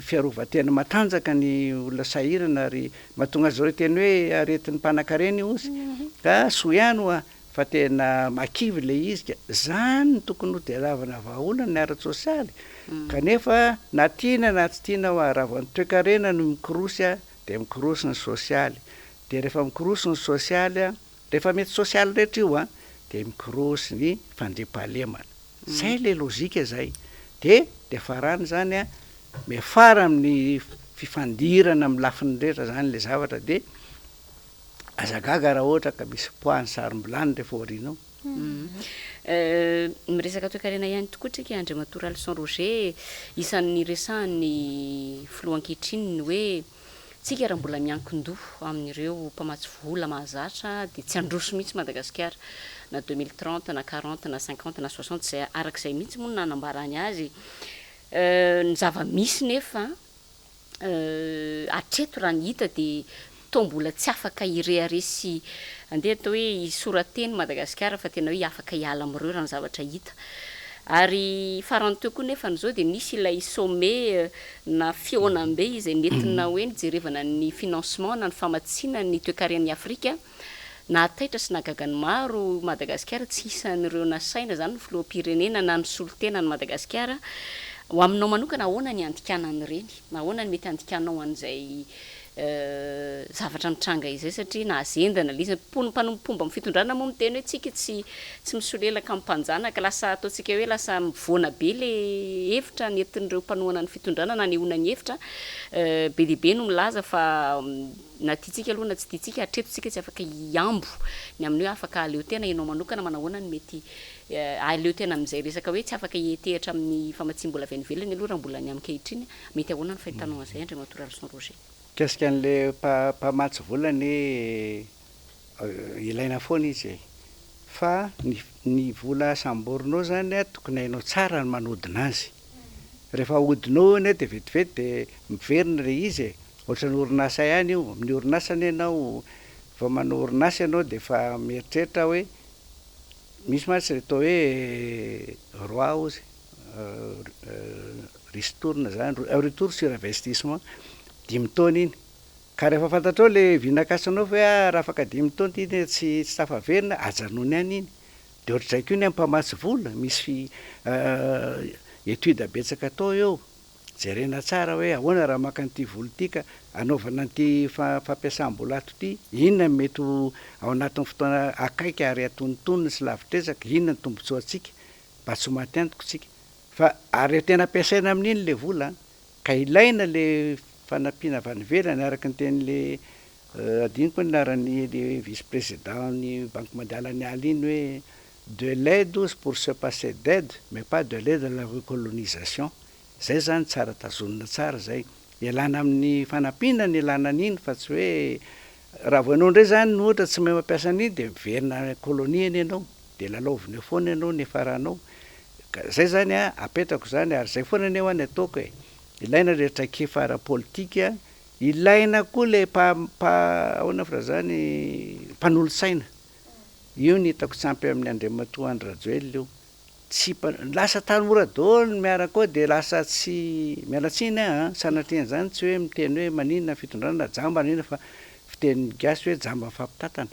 fiarovatena matanjaka ny olona sahirana ary mahatonga zao teny hoe aretin'ny mpanan-karena ozy ka soihany fa tena makivy le izy ka zany tokony ho dialavana vahaolana ny ara-tsosialy kanefa na tiana na tsy tiana raha vao ny toe-karena no mikorosy de mikorosy ny sosialy de rehefa mikorosy ny sosialy rehefa mety sosialy rehetra io de mikorosy ny fandriam-pahalemana zay le lozika zay de farany zany mefara amin'ny fifandirana amin'ny lafiny rehetra zany le zavatra de azagaga raha ohatra ka misy poahany sarom-bilany rehefa orinao miresaka toe-karena ihany tokoa trika Andriamatoa Alson Roger isan'ny resahan'ny filoha ankehitriny hoe tsika raha mbola miankin-doha amin'ireo mpamatsy vola mahazatra de tsy androso mihitsy Madagasikara na 2030 na 40 na 50 na 60 zay arak'izay mihitsy moa nanambarany azy ny zava-misy nefa atreto raha ny hita de tombola tsy afaka ireare sy andeha atao hoe isorateny Madagasikara fa tena hoe afaka hiala am'ireo raha ny zavatra hita. Ary farany teo koa nefa n'izao de nisy ilay sommet na fihaonam-be izay nentina hoe nijerevana ny financement na ny famatsiana ny toe-karen'ny Afrika nahataitra sy nahagagany maro Madagasikara tsy isan'ireo nasaina zany ny filoham-pirenena na ny solotena ny Madagasikara. Ho aminao manokana ahoana ny andikanany reny? Ahoana ny mety andikanao an'izay zavatra mitranga izay satria nazendana le izy mpanompo amin'ny fitondrana moa miteny hoe tsika tsy misolelaka am'mpanjanaka lasa ataontsika hoe lasa mivoana be le hevitra nentin'ireo mpanohana ny fitondrana na nehoana ny hevitra be dehibe no milaza fa na tiatsika aloha na tsy tiatsika hatretontsika tsy afaka hiambo ny amin'ny hoe afaka aleo tena ianao manokana manahoana ny mety aleo tena amin'izay resaka hoe tsy afaka hietehatra amin'ny famatsim-bola venivelany aloha raha mbola ny ankehitriny mety ahoana ny fahitanao an'izay Andriamatora Leson Roger? Kasika an'le mpamatsy volany ilaina foana izy fa ny vola samborinao zany tokony hainao tsara ny manodina azy. Rehefa ahodinao iny de vetivety de miverina le izy ohatra ny orinasa ihany io amin'ny orinasany ianao vao manao orinasa ianao de fa mieritreritra hoe misy mantsy atao hoe roi ozy ristourne zany retour sur investissement 5 taona iny ka rehefa fantatrao le vinakasanao fa raha afaka 5 taona iny tsy tafaverina ajanony any iny de ohatr'izay ny ampamatsy vola misy étude betsaka atao eo jerena tsara hoe ahoana raha maka an'ity vola ity ka anaovana an'ity fampiasam-bola ato ity inona mety ao anatin'ny fotoana akaiky ary atonontonony sy lavitrezaka inona ny tombontsoa antsika mba tsy maty antoko tsika fa ary tena ampiasaina amin'iny le vola ka ilaina le fanampiana avy any ivelany araka ny tenin'le adiniko ny laran'ny le vice-président ny banque mondiale any ala iny hoe de l'aide pour se passer d'aide mais pas de l'aide à la recolonisation. Zay zany tsara tazonina tsara zay ialana amin'ny fanampiana ny ilana an'iny fa tsy hoe raha voanao ndray zany ohatra tsy mahay mampiasa an'iny de miverina koloniany ianao de lalaovina foana ianao ny faranao zay zany apetrako zany ary zay foana ny hoany ataoko ilaina le traikefa ara-politika ilaina koa le ahoana fra zany mpanolotsaina io ny hitako tsy ampy amin'ny Andriamatoa Andry Rajoelina io tsy lasa tanora daholo miaraka ao de lasa tsy mialatsiny sanatriany zany tsy hoe miteny hoe maninona fitondrana jamba maninona fa fiteny gasy hoe jamba mifampitatana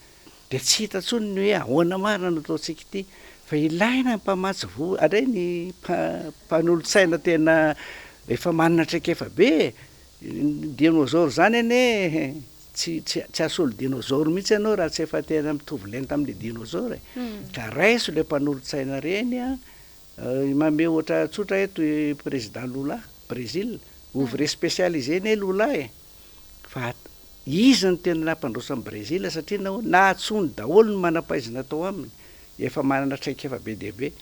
de tsy hita tsony ny hoe ahoana marina no ataontsika ity fa ilaina mpamatsy ary ny mpanolotsaina tena efa manana traikefa be dinosaure zany ane tsy asolo dinosaure mihitsy ianao raha tsy efa tena mitovy lainy tamin'le dinosaure ka raiso le mpanolotsaina reny mame ohatra tsotra eto président Lula Brésil ouvrier spécialisé ne Lula fa izy ny tena nampandroso amin'ny Brésil satria nahatsony daholo ny manam-pahaizana atao aminy efa manana traikefa be dehibe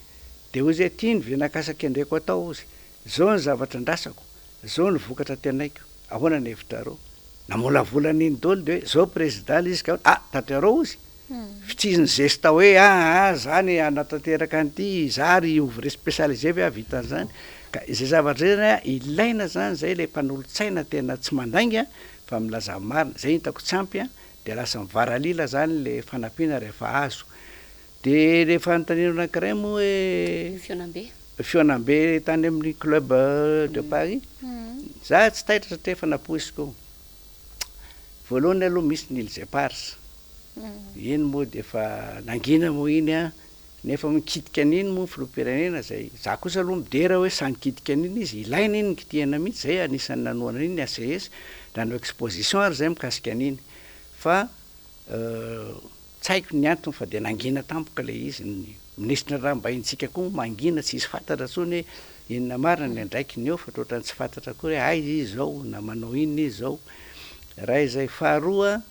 de hoy zay tia ny venakasaka andreko atao izy zao ny zavatra ndrasako zao ny vokatra tenaiko ahoana ny hevitrareo namolavolany iny daholo de hoe zao président izy ka tanterao izy fitsiziny gesta hoe zany anatanteraka an'ity zary ouvrier spécialisé ve vitan'zany ka izay zavatra zany ilaina zany zay le mpanolotsaina tena tsy mandainga fa milaza marina zay hitako tsy ampy de lasa mivaralila zany le fanampiana rehefa azo de le fanontaniana anankiray moa hoe fionambe tany amin'ny club de Paris za tsy taitra satria efa napoisiko voalohany aloha misy ny Îles Éparses iny moa de efa nangina moa iny nefa mikitika an'iny moa filoham-pirenena zay za kosa aloha midera hoe sanikitika an'iny izy ilaina iny nikitihana mihitsy zay anisan'ny nanoana iny ACS nanao exposition ary zay mikasika an'iny fa tsy haiko ny antony fa de nangina tampoka le izy ny ministre raha mbahintsika koa mangina tsy isy fantatra tsony hoe inona marina ny andraikiny eo fa ohatrany tsy fantatra koa hoe izy zao na manao inona izy zao raha izay faharoa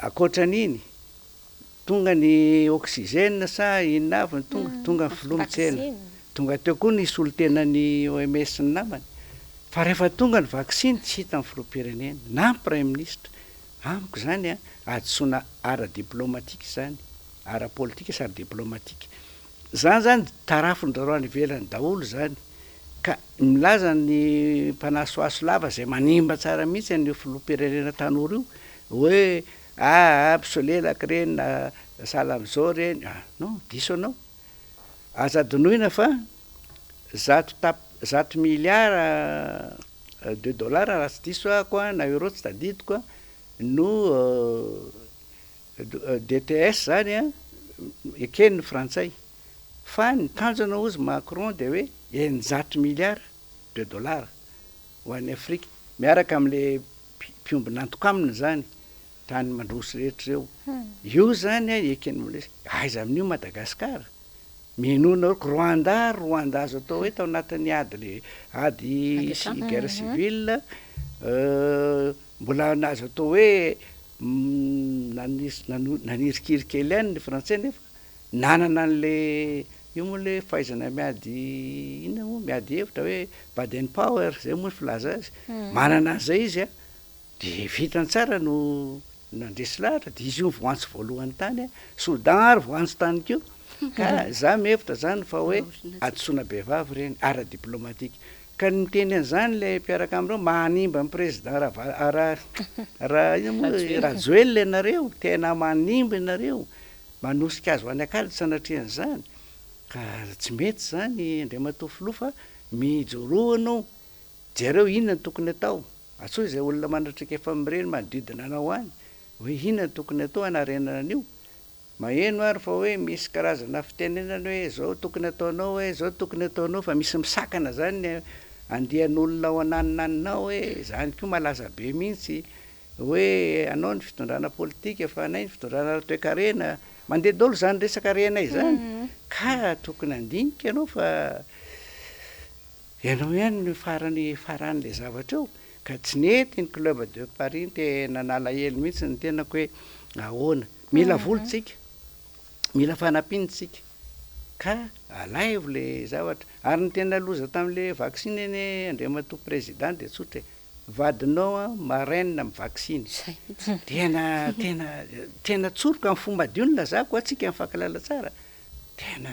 akoatran'iny tonga ny oxygène sa inona avy tonga ny filomontsena tonga teo koa ny solotenany OMS ny namany fa rehefa tonga ny vaccine tsy hita ny filoham-pirenena na prime ministre amiko zany adisona ara-diplomatique zany ara-politika sy ara-diplomatique zany tarafiny rarao any ivelany daholo zany ka milaza ny mpanasoaso lava zay manimba tsara mihitsy ny filoam-pirenena tanora io hoe mpisolelaka reny na sala am'izao reny non diso anao azadonoina fa 100 milliard de dollars raha tsy diso ako na euro tsy tadidiko no DTS zany ekeny ny frantsay fa ny tanjona ozy Macron de hoe 100 milliards de dollars ho an'ny Afrika miaraka am'le mpiomby nantoka aminy zany tany mandroso rehetra reo io zany ekeny mle aiza amin'io Madagasikara minona Rwanda zao atao hoe tao anatin'ny ady guerre civile mbola nazo atao hoe nanirikiriky ely ny frantsay nefa nanana an'le io moa le fahaizana miady ina moa miady hevitra hoe Baden Power zay moa filaza azy manana an'izay izy de vitany tsara no nandresy lahatra de izy io voantso voalohany tany Soudan ary voantso tany keo ka za mihevitra zany fa hoe adosoana behivavy reny ara-diplomatique ka niteny an'izany le mpiaraka am'ireo manimba ny président raha ina moa Rajoelina ianareo tena manimba ianareo manosika azy ho any akady sanatrian'izany ka tsy mety zany andriamatoa filoha fa mijoro anao jereo inona ny tokony atao atsoy zay olona manatrika efa mireny manodidina anao any hoe inona ny tokony atao anarenana an'io maheno ary fa hoe misy karazana fitenenana hoe zao tokony ataonao hoe zao tokony ataonao fa misy misakana zany andehan'olona ao ananinaninao hoe zany koa malaza be mihitsy hoe anao ny fitondrana politika fa anay ny fitondrana toe-karena mandeha daholo zany resaka renay zany ka tokony andinika ianao fa ianao ihany ny faran'le zavatra eo ka tsy nety ny club de Paris tena nala hely mihitsy ny tenako hoe ahoana mila volontsika mila fanampiantsika ka alaivo le zavatra ary ny tena loza tam'le vaccine eny andriamatoa président de tsotra vadinao maraine amy vaccine tena tsoroka amin'ny fomba dio ny lazako atsika mifankilala tsara tena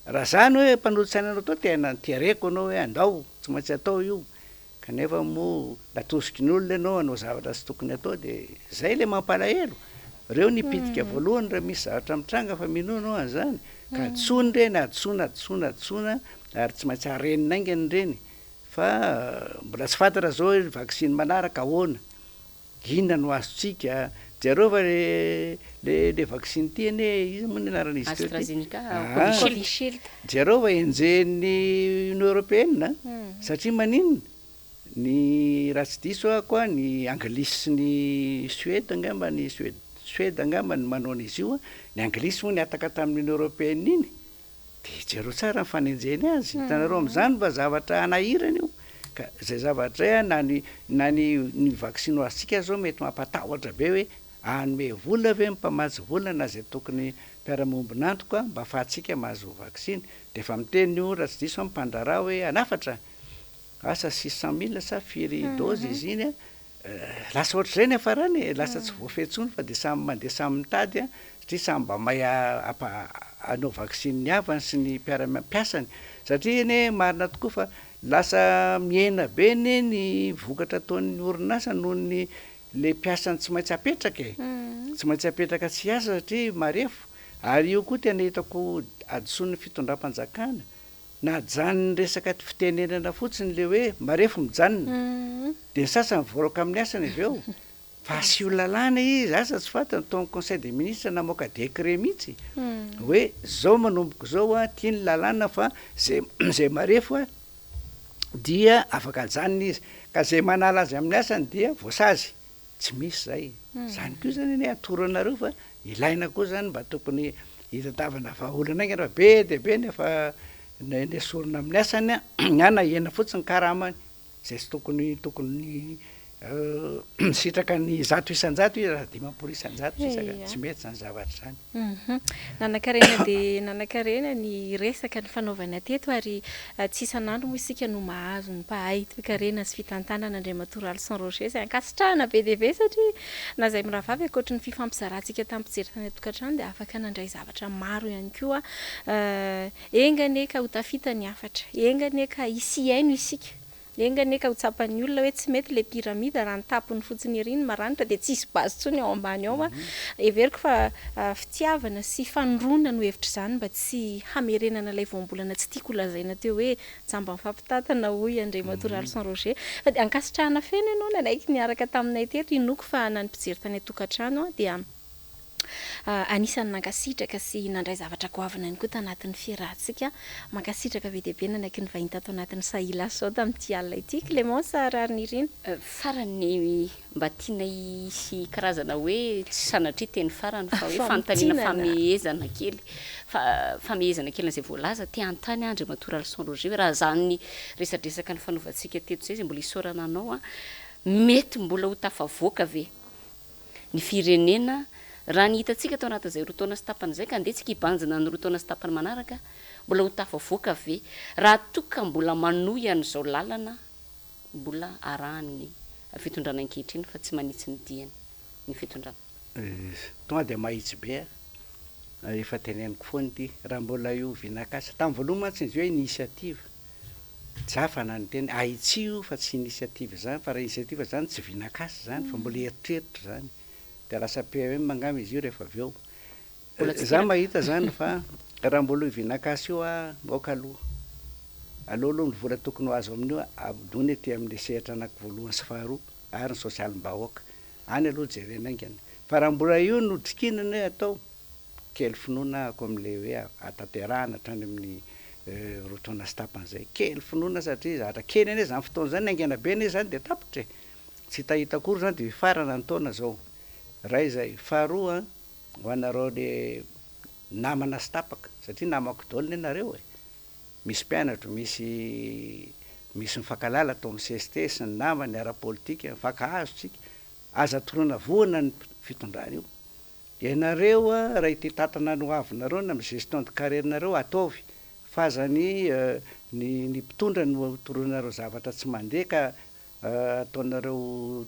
raha zany hoe mpanolo-tsainanao atao tena tereko anao hoe andao tsy maintsy atao io kanefa moa latosiky ny olona ianao anao zavatra tsy tokony atao de zay le mampalahelo reo nipitika voalohany raha misy zavatra mitranga fa minonao an'izany ka adsony reny adsona ary tsy maintsy areninaingany reny fa mbola tsy fantatra zao hoe vaccine manaraka ahoana inona no azotsika jareo fa le vaccine ty ane izy moa ny anaran'izy jareo fa enjen'ny Union Européenne satria maninona ny raha tsy diso ako ny anglisy sy ny Suède angamba ny Suède angamba ny manao an'izy io ny anglisy moa ny ataka tamin'ny Union Européenne iny de jereo tsara mifanenjeny azy hitanareo am'izany mba zavatra anahirana io ka zay zavatra na ny vaccine azitsika zao mety mampatahotra be hoe anome vola ve mpamatsy vola na zay tokony mpiara-mombonantoka mba afahatsika mahazo vaccine de efa miteny io raha tsy diso mpandraraha hoe anafatra asa 600 000 sa firy dose izy iny lasa ohatr' zay ny afarany lasa tsy voafetsony fa de samy mandeha samy mitady satria samy mba may anao vaccine ny havany sy ny mpiasany satria ene marina tokoa fa lasa miena be ne ny vokatra ataon'ny orinasa noho ny le mpiasany tsy maintsy apetraka tsy maintsy apetraka tsy asa satria marefo ary io koa tena hitako adison'ny fitondram-panjakana na janony resaka fitenenana fotsiny le hoe marefo mijanona de ny sasany voaraka amin'ny asany avy eo fa asio lalàna izy asa tsy fantany taon'ny conseil des ministres namoaka décret mihitsy hoe zao manomboko zao tia ny lalàna fa zay marefo dia afaka janona izy ka zay manala azy amin'ny asany dia voasazy tsy misy zay zany koa zany ane atoranareo fa ilaina koa zany mba tokony hitatavana vahaolana ainy raha be de be nefa nesorona amin'ny asany ny ana hena fotsiny karamany zay tsy tokony sitraka ny zato isanjato i raha dimapolo isanjato sisaka tsy mety zany zavatra zany. Nanankarena dia nanankarena ny resaka ny fanaovana teto ary tsy isan'andro moa isika no mahazo ny mpahay toekarena sy fitantanana Andriamatoraly San Roger izay ankasitrahana be dia be satria na izay miravavy ankoatra ny fifampizarantsika tamin'mpijery tany atokantrano dia afaka nandray zavatra maro ihany koa engany ka ho tafita ny afatra, engany ka isiaino isika, engany ka ho tsapan'ny olona hoe tsy mety le piramida raha ny tapony fotsiny ery ny maranitra dia tsisy bazy tsony ao ambany ao everiko fa fitiavana sy fanondrona no hevitra izany mba tsy hamerenana ilay voambolana tsy tiako lazaina teo hoe tsamba mifampitatana hoy Andriamatoraly San Roger fa dia ankasitrahana fena ianao nanaiky niaraka taminay teto inoko fa na ny mpijery tany atokantrano dia anisan'ny nankasitraka sy nandray zavatra goavana ihany koa tanatin'ny fiarahantsika mankasitraka be dia be nanaiky ny vahiny tato anatin'ny Sahia Lasa Izao tamin'ity alina ity CLEMENCE RAHARINIR farany mba tiana isy karazana hoe tsy sanatria teny farany fa hoe fanontaniana famehezana kely famehezana kely an'izay voalaza te antany Andriamatoraly San Roger hoe raha zany ny resadresaka ny fanaovantsika teto zay mbola isaorana anao mety mbola ho tafavoaka ve ny firenena raha ny hitantsika tao anatin'izay roa taona sy tapany izay ka andehantsika hibanjina ny roa taona sy tapany manaraka mbola ho tafavoaka ve raha toka mbola manohy an'izao lalana mbola arahany fitondrana ankehitriny fa tsy manitsy ny diany ny fitondrana tonga dia mahitsy be efa teneniko foana ity raha mbola io vinakasa tamin'ny voaloha mantsy izy hoe initiative jafana ny teny aitsio fa tsy initiative zany fa raha initiative zany tsy vinakasa zany fa mbola eritreritra zany dia lasa PMM mangamy izy io rehefa avy eo za mahita zany fa raha mbola io vinakasa io oka aloha aloha ny vola tokony ho azo amin'io abdony ty amin'ny sehatra anaky voalohany sy faharoa ary ny sosialim-bahoaka any aloha jerena aingany fa raha mbola io no drikinana hoe atao kely finoana ako amin'le hoe ataterahana hatrany amin'ny roa taona sy tapan'izay kely finoana satria zahatra kely ane zany fotoana zany aingana be ane zany dia tapitra tsy hitahita akory zany dia farana ny taona zao ray zay faharoa ho anareo le namana sy tapaka satria namako daolina ianareo misy mpianatro misy mifankalala atao amin'ny CST sy ny namany ara-politika mifankahazo tsika aza toroana voana ny fitondrana io ianareo raha ity tatana no avinareo na amin'ny gestion de carrière-nareo ataovy fa aza ny mpitondra no toroanareo zavatra tsy mandeha ka ataonareo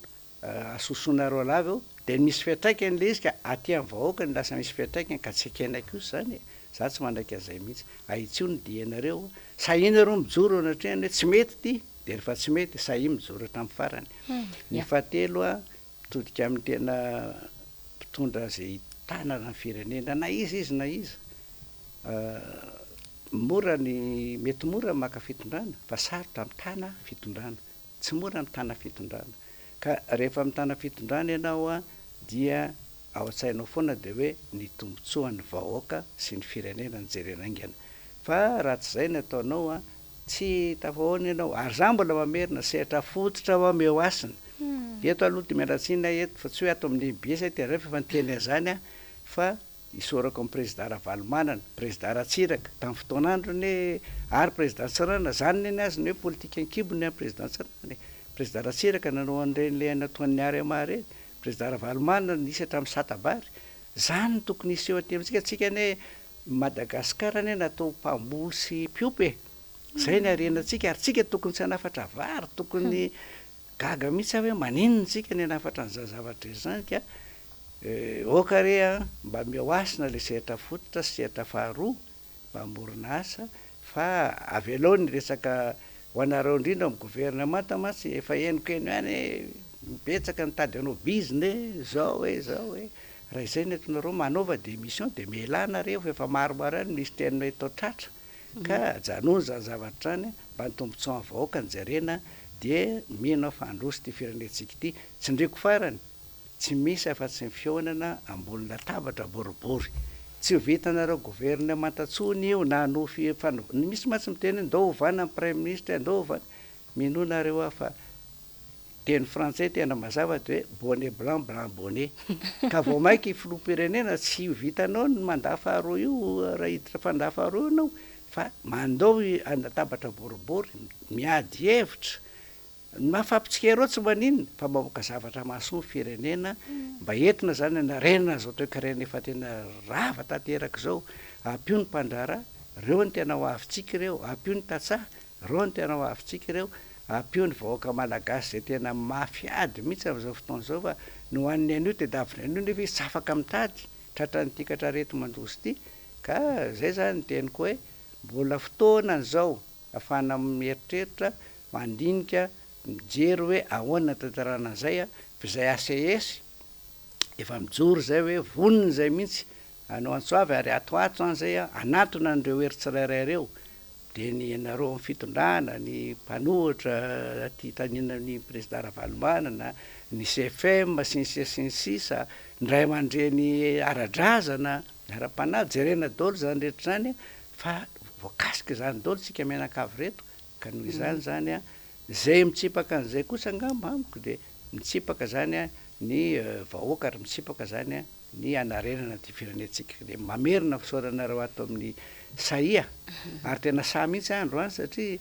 asosonareo lava eo dia misy fiatraikany le izy ka aty amin'ny vahoaka ny lasa misy fiatraikany ka tsy ekenaiky io zany za tsy mandraiky azay mihitsy aitsio ny dianareo sahinareo mijoro anatrehany hoe tsy mety ty dia rehefa tsy mety sahi mijoro tamin'ny farany ny fahatelo mitodika amin'ny tena mpitondra zay tanana ny firenena na izy na izy mora ny mety mora maka fitondrana fa sarotra mitana fitondrana tsy mora mitana fitondrana ka rehefa mitana fitondrana ianao dia ao an-tsainao foana dia hoe ny tombotsoan'ny vahoaka sy ny firenena ny jerena aingana fa raha tsy zay ny ataonao tsy tafahoana ianao ary za mbola mamerina sehatra fototra mameo asina eto aloha dia mialatsina eto fa tsy hoe ato amin'ny BS ty rehefa efa niteny an'izany fa isorako amin'ny président Ravalomanana président Ratsiraka tamin'ny fotoan'androny ary président Tsirana zany ny azy ny hoe politika ankibony a président Tsirana président Ratsiraka nanao an'ireny le nataon'ny Aremare président Ravalomanana nisy hatramin'ny Satabary zany no tokony iseho aty amintsika tsika ne Madagasikara ne natao mpamboly sy mpiompy zay ny arenatsika ary tsika tokony tsy hanafatra vary tokony gaga mihitsy hoe maninona tsika ny hanafatra an'izany zavatra izany ka okare mba mihoasina le sehatra fototra sy sehatra faharoa mba morona asa fa avy aloha ny resaka ho anareo indrindra amin'ny gouvernement mantsy efa henoko eny any mipetsaka nitady anao bizne zao hoe raha izay ny atonareo manaova dia émission dia mialana rehefa efa maromaro any misy tenina hoe tao tratra ka janony zany zavatra any mba nitombotsoa vahoaka ny jarena dia mino fa androsy ty firenentsika ity tsy ndreko farany tsy misy afa-tsy ny fionana ambony latabatra boribory tsy vitanareo gouvernement tatsony io na nofy misy matsy miteny ndao ovana amin'ny prime ministre ndao ovana minonareo fa teny frantsay tena mazava dia hoe bonnet blanc blanc bonnet ka vao maiky filoham-pirenena tsy vitanao ny mandaa faharoa io raha hiditra fandaa faharoa ianao fa mandao anatabatra boribory miady hevitra mafampitsika tsy maninona fa mamoaka zavatra mahasoa firenena mba entina zany narenina zao toekarena efa tena rava tanteraka zao ampio ny mpandrara reo ny tena ho avitsika ireo ampio ny tatsaha reo ny tena ho avitsika ireo ampio ny vahoaka malagasy zay tena mafiady mihitsy am'izao fotoana zao fa no an'ny anio te davina anio nefa izy tsy afaka mitady tratra ny tikatra reto mandosy ity ka zay zany teniko hoe mbola fotoana n'izao afana mieritreritra mandinika mijery hoe ahoana tantarana zay fa zay ACS efa mijoro zay hoe voniny zay mihitsy anao antsoavy ary atoato any zay anatona an'ireo heritsirairay reo de ny anareo amin'ny fitondrana ny mpanohatra ty taninany président Ravalomanana ny CFM sy ny sisa ny ray aman-dreny ara-drazana ara-panahy jerena daholo zany rehetra zany fa voakasika zany daholo tsika mianakavy reto ka noho izany zany zay mitsipaka an'izay kosa angamba amiko de mitsipaka zany ny vahoaka ary mitsipaka zany ny anarenana ty firenetsika de mamerina fisaoranareo ato amin'ny Sahia ary tena sa mihitsy andro any satria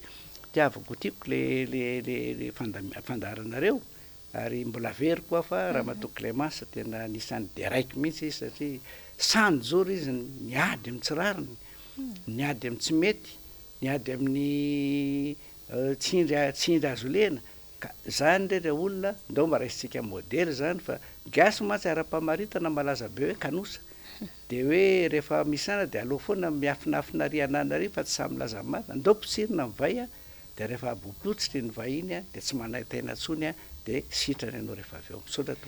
tiavako tiako le fandaharanareo ary mbola very koa fa raha matoa CLEMENCE tena anisan'ny de raiky mihitsy izy satria sanjoro izy niady amin'ny tsirariny niady amin'ny tsy mety niady amin'ny tsindry azo lena ka zany ndreny olona ndao mba raisitsika modely zany fa gasy matsy ara-pamaritana malaza be hoe kanosa de hoe rehefa misy ana de aloha foana miafinafinariananary fa tsy samy laza marina ndao potsirina mivay de rehefa boplotsitry ny vahiny de tsy manatena tsony de sitrany anao rehefa avy eo misaotra to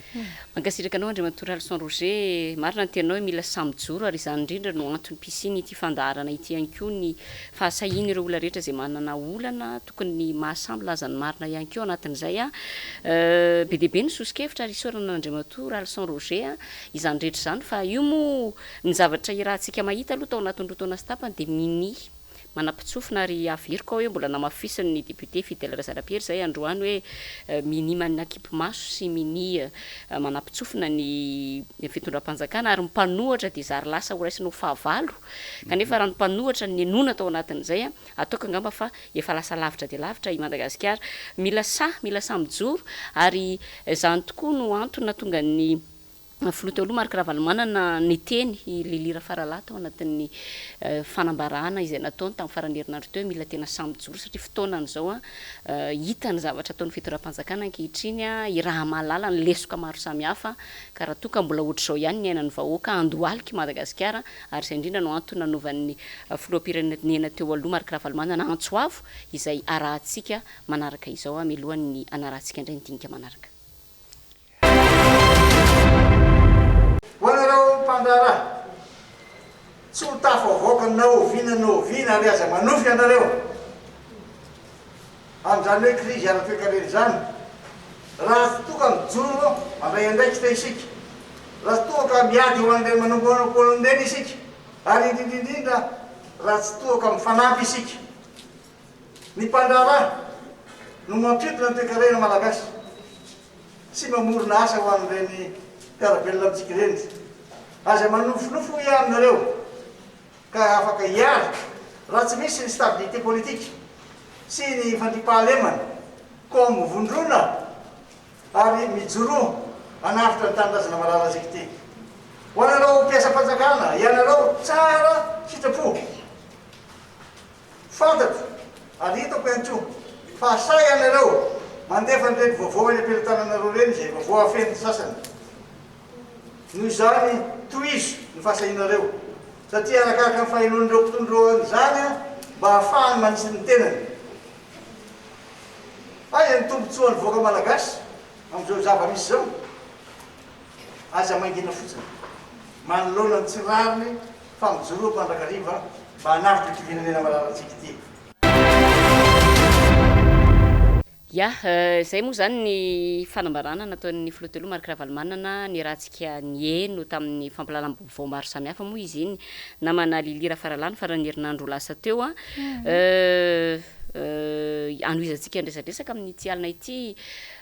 mankasiraka anao Andriamantoa Leson Roger marina ny tenao hoe mila samijoro ary izany indrindra no antony pisiny ity fandaharana ity ihany koa ny fahasahiny ireo olona rehetra zay manana olana tokony mahasamby lazany marina ihany koa anatin'izay be deaibe ny sosikevitra ary isaorana Andriamantoa Leson Roger izany rehetra zany fa io mo ny zavatra irahantsika mahita aloha tao anatin'ny rotoana sy tapany de mini manapitsofina ary aviriko hoe mbola namafisany ny député Fidèle Razarapiery zay androany hoe mini manakipi maso sy mini manapitsofina ny fitondram-panjakana ary mpanohatra de zary lasa ho raisinao fahavalo kanefa raha ny mpanohatra ny enona tao anatin'izay ataoko angamba fa efa lasa lavitra de lavitra i Madagasikara mila samijoro ary zany tokoa no antony tonga ny filoha aloha Marc Ravalomanana ny teny Lili RAFARALAHY tao anatin'ny fanambarahana izay nataony tamin'ny farany herinandro teo mila tena samijoro satria fotoanany zao hita ny zavatra ataon'ny fitondram-panjakana ankehitriny i raha mahalala ny lesoka maro samihafa ka raha toka mbola ohatr'izao ihany ny ainan'ny vahoaka andohaliky Madagasikara ary izay indrindra no antony nanovan'ny filoham-pirenena teo aloha Marc Ravalomanana Antsoavo izay arahantsika manaraka izao mialohan'ny anarahantsika indray ny dinika manaraka. Hoanareo mpandrara tsy ho tafavoaka naoviana ary aza manofy anareo amin'izany hoe krizy ara-toekarena zany raha toka mijoro mandray andraikitra isika raha toaka miady ho an'ireny manombonombolonireny isika ary indrindrindrindra raha tsy toaka mifanampy isika ny mpandrara no mampitona ny toekarena malagasy sy mamorona asa ho an'ireny piarabelona amitsika ireny aza manofinofo hoe aminareo ka afaka hiary raha tsy misy ny stabilité politique sy ny fandripahalemana ko mivondrona ary mijoro anavitra ny tanindrazana malala zay ty ho anareo mpiasa-panjakana ianareo tsara sitrapo fantatro ary hitako ihany koa fa say anareo mandefa nireny vaovao any am-pelotananareo reny zay vaovao afenty sasany noho izany toizo ny fahasahinareo satria arakaraka ny fahainoan'ireo mpitondreo zany mba ahafahany manisy ny tenany ay ny tombotsoan'ny voaka malagasy am'izao zava-misy zao aza mangina fotsiny manoloana ny tsirariny fa mijoroa mpandrakariva mba hanavitra ty firenena malalatsika ty ya zay moa zany ny fanambarana nataon'ny filoha taloha Marc Ravalomanana ny rahantsika ny eno tamin'ny fampalalam-baovao maro samihafa moa izy iny namana Lili RAFARALAHY farany herinandro lasa teo anoizantsika ndresadresaka amin'ny ty alina ity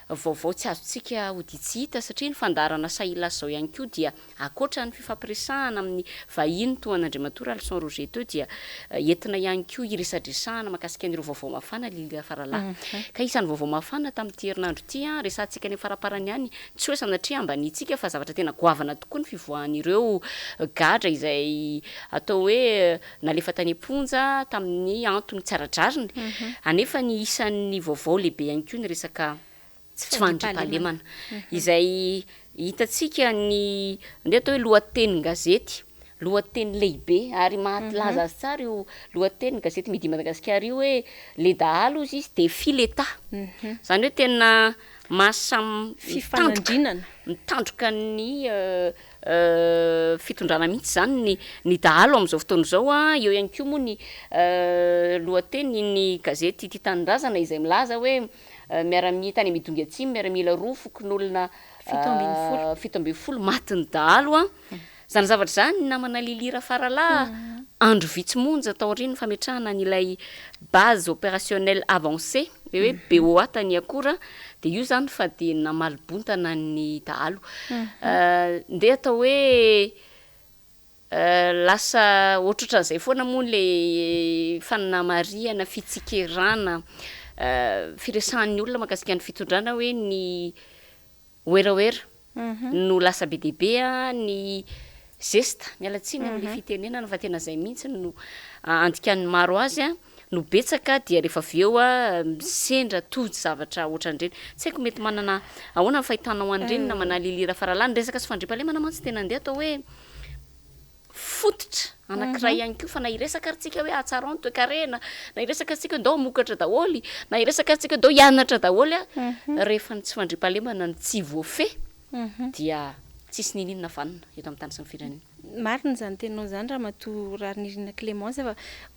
vaovao tsy azontsika hoditsihita satria ny fandarana Sahia Lasa Izao ihany koa dia akoatra ny fifampiresahana amin'ny vahiny toa an'Andriamantoa leçon Roger teo dia entina ihany koa iresadresahana makasika an'ireo vaovao mafana lily RAFARALAHY. Ka isan'ny vaovao mafana tamin'ity herinandro ity resantsika ny faraparany ihany tsy hoe sanatria ambanitsika fa zavatra tena goavana tokoa ny fivoahan'ireo gadra izay atao hoe nalefa tany amponja tamin'ny antony tsy aradrariny anefa ny isan'ny vaovao lehibe ihany koa ny resaka tsy fandriampahalemana izay hitatsika ny ndeha atao hoe lohateny gazety lohateny lehibe ary mahatlaza azy tsara io lohateny gazety Midi Madagasikara io hoe le dahalo izy défie l'État zany hoe tena fifanandrinana mitandroka ny fitondrana mihitsy zany ny dahalo amin'izao fotoana izao eo ihany koa moa ny lohateny ny gazety Tia Tanindrazana izay milaza hoe miara-mi tany midongy atsimo miaramila rofoko n'olona 70 matiny dahalo zany zavatra zany namana lily RAFARALAHY andro vitsy monja tao riny fametrahana an'ilay base opérationnelle avancée hoe BOA tany akora de io zany fa de namalibontana ny dahalo ndeha atao hoe lasa ohatrohatran'izay foana moa le fanamariana fitsikerana firesahan'ny olona makasika ny fitondrana hoe ny oeraoera no lasa be dehibe ny zesta mialatsiny amin'le fitenenana fa tena zay mihitsy no andikan'ny maro azy no betsaka dia rehefa aveo misendra tody zavatra ohatran'ireny tsy haiko mety manana ahoana ny fahitanao an'ireny na mana lily RAFARALAHY ny resaka sy fandriampahalemana mantsy tena andeha atao hoe fototra anankiray ihany koa fa na iresaka aritsika hoe atsara ny toe-karena na iresaka aritsika hoe ndao mokatra daholy na iresaka aritsika ndao hianatra daholy rehefa ny tsy fandriampahalemana ny tsy voafe dia tsisy nininona vanina eto amin'ny tany sy ny firenena. Marina zany tenao zany raha matoa RAHARINIR CLEMENCE fa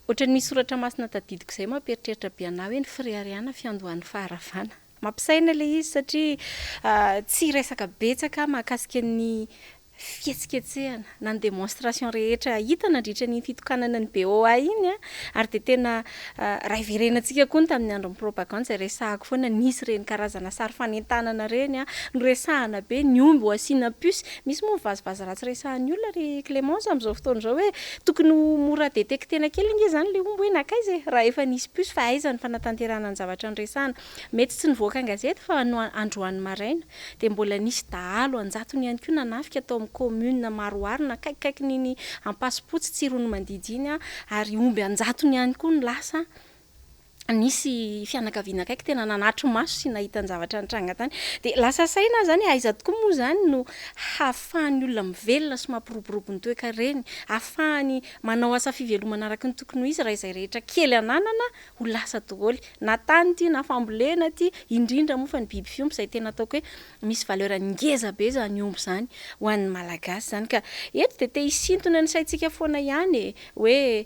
ohatran'ny misy soratra masina tadidiko izay mamperitreritra be anao hoe ny firariana fiandohan'ny faharavana. Mampisaina le izy satria tsy resaka betsaka mahakasika ny fietsiketsehana na ny démonstration rehetra hita nandritra ny fitokanana ny BOA iny ary de tena raha iverenantsika koa tamin'ny andron'ny propagande izay resahako foana nisy reny karazana sary fanentanana reny no resahana be ny omby ho asiana puce misy moa vazivazy ratsy resahan'ny olona ry Clémence amin'izao fotoana izao hoe tokony mora detektena kely nge zany le omby hoe nakaiza raha efa nisy puce fa aiza ny fanatanterana ny zavatra ny resahana mety tsy nivoaka an-gazety fa androany maraina de mbola nisy dahalo anjatony ihany koa nanafika atao commune maroary na kaikaiky niny ampasipotsy tsirony mandidy iny ary omby anjatony ihany koa ny lasa nisy fianakaviana kaiky tena nanatro maso sy nahita ny zavatra nitranga tany de lasa saina zany aiza tokoa moa zany no hahafahan'ny olona mivelona sy mampiroborobo ny toe-kareny ahafahany manao asa fivelomana araka ny tokony ho izy raha izay rehetra kely ananana ho lasa daholo na tany ty na fambolena ty indrindra moa fa ny biby fiompy izay tena ataoko hoe misy valeur ngeza be zany omby zany ho an'ny malagasy zany ka eto de te hisintona ny saintsika foana ihany hoe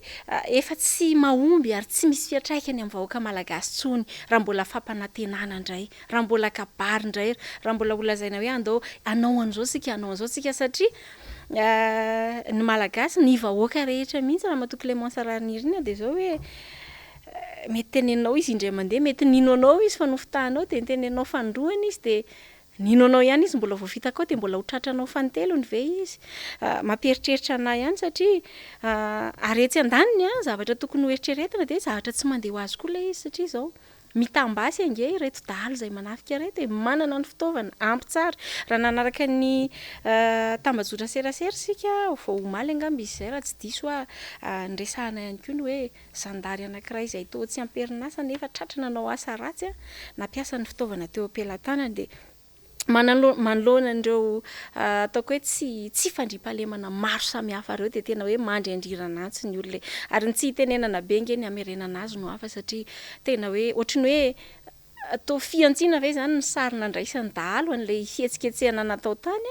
efa tsy mahomby ary tsy misy fiatraikany amin'ny vahoaka malagasy tsony raha mbola fampanantenana indray raha mbola kabary indray raha mbola olazaina hoe andao anao an'izao sika satria ny malagasy ny vahoaka rehetra mihitsy raha matoa Clémence RAHARINIR iny de zao hoe mety tenenao izy indray mandeha mety nino anao izy fa nofitahanao de tenenao fandroana izy de nino anao ihany izy mbola voavita akao de mbola hotratranao fantelony ve izy mamperitreritra anahy ihany satria aretsy andaniny zavatra tokony ho eritreretina de zavatra tsy mandeha ho azy koa le izy satria zao mitambasy ange reto dahalo izay manafika reto de manana ny fitaovana ampy tsara raha nanaraka ny tambazotra serasera sika vao omaly angamba izy izay raha tsy diso nyresahana ihany koa ny hoe zandary anankiray izay toa tsy amperinasa nefa tratrana anao asa ratsy nampiasa ny fitaovana teo am-pelantanany de manoloana andreo ataoko hoe tsy fandriampahalemana maro samihafa reo de tena hoe mandry andrirana antsy ny olona ary tsy hitenenana be nge ny amerenana azy no hafa satria tena hoe ohatrany hoe atao fiantsina ve zany ny sary nandraisany dahalo an'le fietsiketsehana natao tany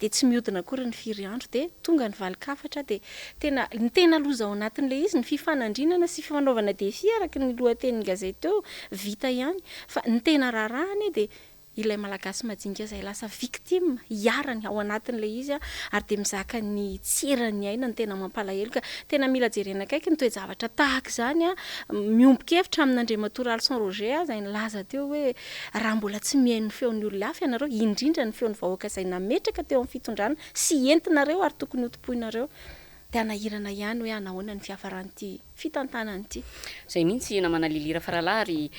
de tsy mihodina akory ny firy andro de tonga ny valikafatra de tena loza ao anatin'le izy ny fifanandrinana sy fifanaovana défi araka ny lohatenin'ny gazety eo vita ihany fa ny tena raharahany de ilay malagasy majinika izay lasa victime hiarany ao anatin'le izy ary de mizaka ny tsirany aina ny tena mampalahelo ka tena mila jerena kaiky ny toe-javatra tahaka izany miombon-kevitra amin'Andriamatoa Alson Roger izay nilaza teo hoe raha mbola tsy mihaino ny feon'ny olona hafa ianareo indrindra ny feon'ny vahoaka izay nametraka teo amin'ny fitondrana sy entinareo ary tokony hotopoinareo de anahirana ihany hoe anahoana ny fiafaran'ity fitantanan'ity zay mihitsy namana Lili RAFARALAHY ary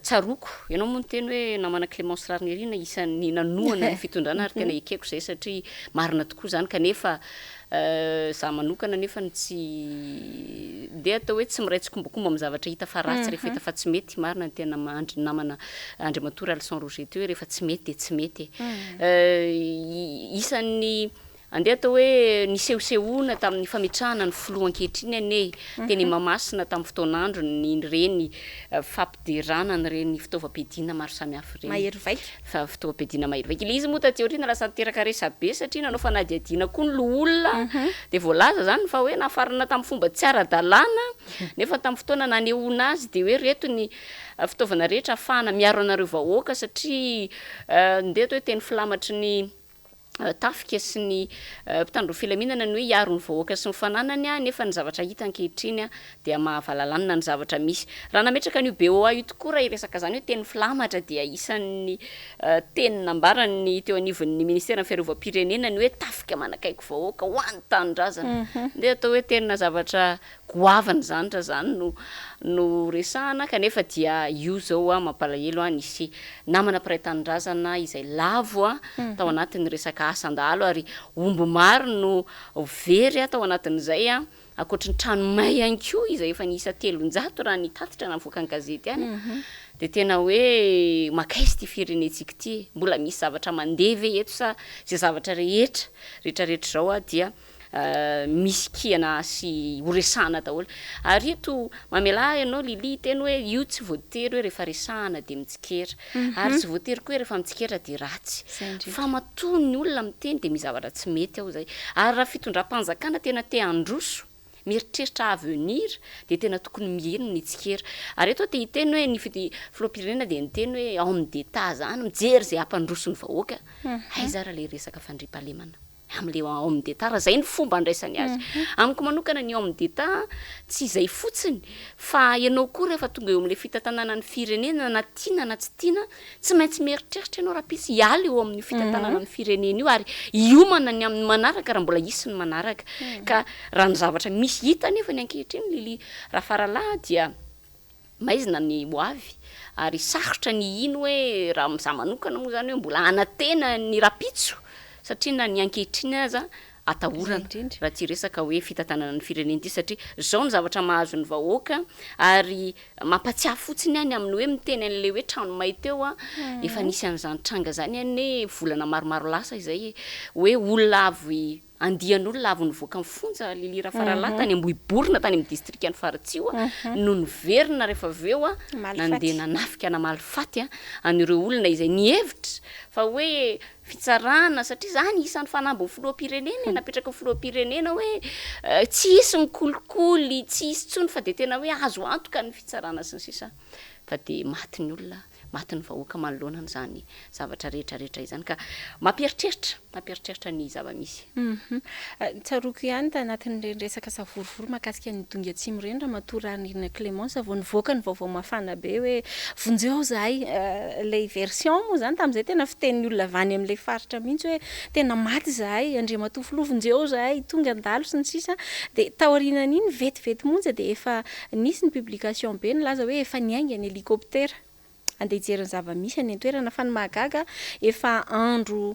tsaroko ianao moa ny teny hoe namana CLEMENCE RAHARINI isan'ny nanoana ny fitondrana ary tena ekeko zay satria marina tokoa zany kanefa za manokana nefa tsy de atao hoe tsy miray tsikombakomba amin'ny zavatra hita fa ratsy rehefa hita fa tsy mety marina ny tena namana Andriamatoa Alson Roger teo hoe rehefa tsy mety de tsy mety isan'ny andeha atao hoe nisehosehoana tamin'ny fametrahana ny filoha ankehitriny ane teny mamasina tamin'ny fotoanandro ny reny fampiderana ny reny fitaovam-piadiana maro samihafa reny mahery vaika fa fitaovam-piadiana mahery vaika ilay izy moa taty aoriana lasa niteraka resa be satria nanao fanadiadiana koa ny loholona de voalaza zany fa hoe nafarana tamin'ny fomba tsy ara-dalàna nefa tamin'ny fotoana nanehoana azy de hoe reto ny fitaovana rehetra afahana miaro anareo vahoaka satria ndeha atao hoe teny filamatry ny tafika sy ny mpitandro filaminana ny hoe iaro ny vahoaka sy ny fananany nefa ny zavatra hita ankehitriny dia mahavalalana ny zavatra misy raha nametraka an'io BOA io tokoa raha iresaka zany hoe teny filamatra dia isan'ny teny nambarany teo anivon'ny ministera ny fiarovam-pirenena ny hoe tafika manakaiky vahoaka ho an'ny tanindrazana de atao hoe tena zavatra goavana zany ra zany no resahana kanefa dia io zao mampalahelo nisy namana mpiray tanindrazana izay lavo tao anatin'ny resaka asandalo ary omby maro no very tao anatin'izay akoatra ny tranomay ihany koa izay efa niisa 300 raha nitatitra navoaka ny gazety any de tena hoe makaizy ty firenentsika ty mbola misy zavatra mandeve eto sa zay zavatra rehetra zao dia misy kiana sy horesahana daholo ary eto mamela ianao Lili teny hoe io tsy voatery hoe rehefa resahana de mitsikera ary tsy voatery koa rehefa mitsikera de ratsy fa matony ny olona miteny de mizavatra tsy mety ao zay ary raha fitondram-panjakana tena te androso mieritreritra avenir de tena tokony mieno ny tsikera ary eto te hiteny hoe ny filoham-pirenena de niteny hoe homme d'état zany mijery zay ampandroso ny vahoaka aiza raha le resaka fandriampahalemana am'le homme d'état raha zay ny fomba andraisany azy amiko manokana ny homme d'état tsy zay fotsiny fa ianao koa rehefa tonga eo am'le fitantanana ny firenena na tiana na tsy tiana tsy maintsy mieritreritra ianao raha pisy hiala eo amin'ny fitantanana ny firenena io ary iomana ny amin'ny manaraka raha mbola hisy ny manaraka ka raha ny zavatra misy hita nefa ny ankehitriny Lili RAFARALAHY dia maizina ny hoavy ary sarotra ny ino hoe raha za manokana moa zany hoe mbola anatena ny rapitso satria na ny ankehitriny aza atahorana raha ty resaka hoe fitantanana ny firenena ty satria zao ny zavatra mahazo ny vahoaka ary mampatsiahy fotsiny any amin'ny hoe miteny an'le hoe trano may teo efa nisy an'izany tranga zany any volana maromaro lasa izay hoe olona avy andian'olona avy nivoaka mifonja Lili RAFARALAHY tany Ambohiborina tany amin'ny distrika ny Faratsio no niverina rehefa aveo nandeha nanafika namaly-faty an'ireo olona izay nihevitra fa hoe fitsarana satria zany isan'ny fanambon'ny filoham-pirenena napetraka ny filoham-pirenena hoe tsy hisy ny kolikoly tsy hisy tsony fa de tena hoe azo antoka ny fitsarana sy ny sisa fa de maty ny olona maty ny vahoaka manoloana n'izany zavatra rehetrarehetra izany ka mampieritreritra ny zava-misy tsaroko ihany tanatin'ireny resaka savorivory makasika ny donga atsimo reny Ramatoa RAHARINI CLEMENCE vao nivoaka ny vaovao mafana be hoe vonjeo zahay lay version moa zany tamin'izay tena fitenin'ny olona avany amin'ilay faritra mihitsy hoe tena maty zahay Andriamatoa filoha vonjeo zahay tonga andalo sy ny sisa de taorianan'iny vetivety monja de efa nisy ny publication be nilaza hoe efa niainga ny hélicoptère andeha hijery ny zava-misy any an-toerana fa ny mahagaga efa andro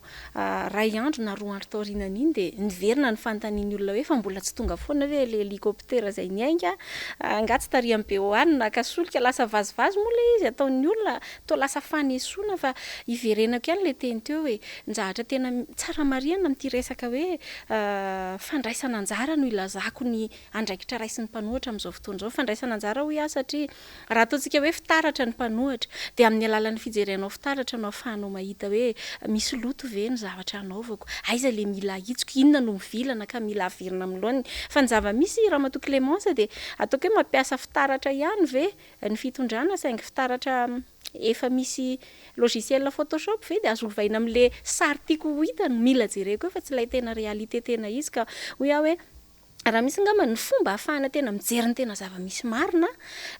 ray andro na roa andro taorianan'iny de niverina ny fanontanian'ny olona hoe fa mbola tsy tonga foana hoe le hélicoptère zay niainga angatsy tarian'ny BOA nakasolika lasa vazivazy moa le izy ataon'ny olona to lasa fanesoana fa iverenako ihany le teny teo hoe njahatra tena tsara marihana amin'ity resaka hoe fandraisana anjara no ilazako ny andraikitra raisy ny mpanohatra amin'izao fotoana izao fandraisana anjara hoy satria raha ataontsika hoe fitaratra ny mpanohatra dia amin'ny alalan'ny fijerenao fitaratra no ahafahanao mahita hoe misy loto ve ny zavatra anaovako, aiza le mila ahitsiko, inona no mivilana ka mila averina amin'ny loany. Fa ny zava-misy ramatoa Clémence dia ataoko hoe mampiasa fitaratra ihany ve ny fitondrana, saingy fitaratra efa misy logiciel Photoshop ve dia azovaina amin'le sary tiako ho hita no mila jereko fa tsy ilay tena réalité tena izy. Ka hoe aho hoe raha misy ngamba ny fomba ahafahana tena mijery ny tena zava-misy marina,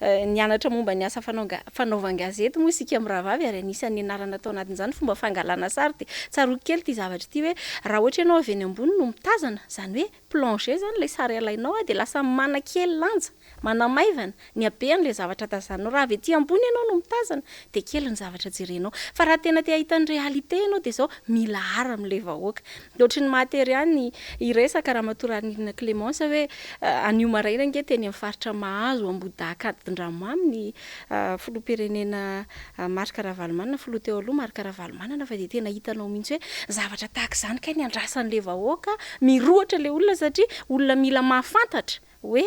nianatra momba ny asa fanaovan-gazety moa isika amin'ny rahavavy, ary anisan'ny anarana atao anatin'izany fomba fangalana sary. Dia tsaroako kely ity zavatra ity hoe raha ohatra ianao avy eny ambony no mitazana, zany hoe plancher zany ilay sary alainao dia lasa mana kely lanja, mana maivana ny habean'ilay zavatra tazanao. Raha avy ety ambony ianao no mitazana dia kely ny zavatra jerenao. Fa raha tena te ahita ny réalité ianao dia zao mila ara amin'ilay vahoaka. Dia ohatry ny mahatery ihany iresaka ramatoa RAHARINIR Clémence hoe anio maraina nge teny amin'ny faritra Mahazo Ambohidahy filoham-pirenena Marc Ravalomanana, filoha teo aloha Marc Ravalomanana, fa dia tena hitanao mihitsy hoe zavatra tahaka izany kay ny andrasan'ilay vahoaka, mirohatra ilay olona satria olona mila mahafantatra hoe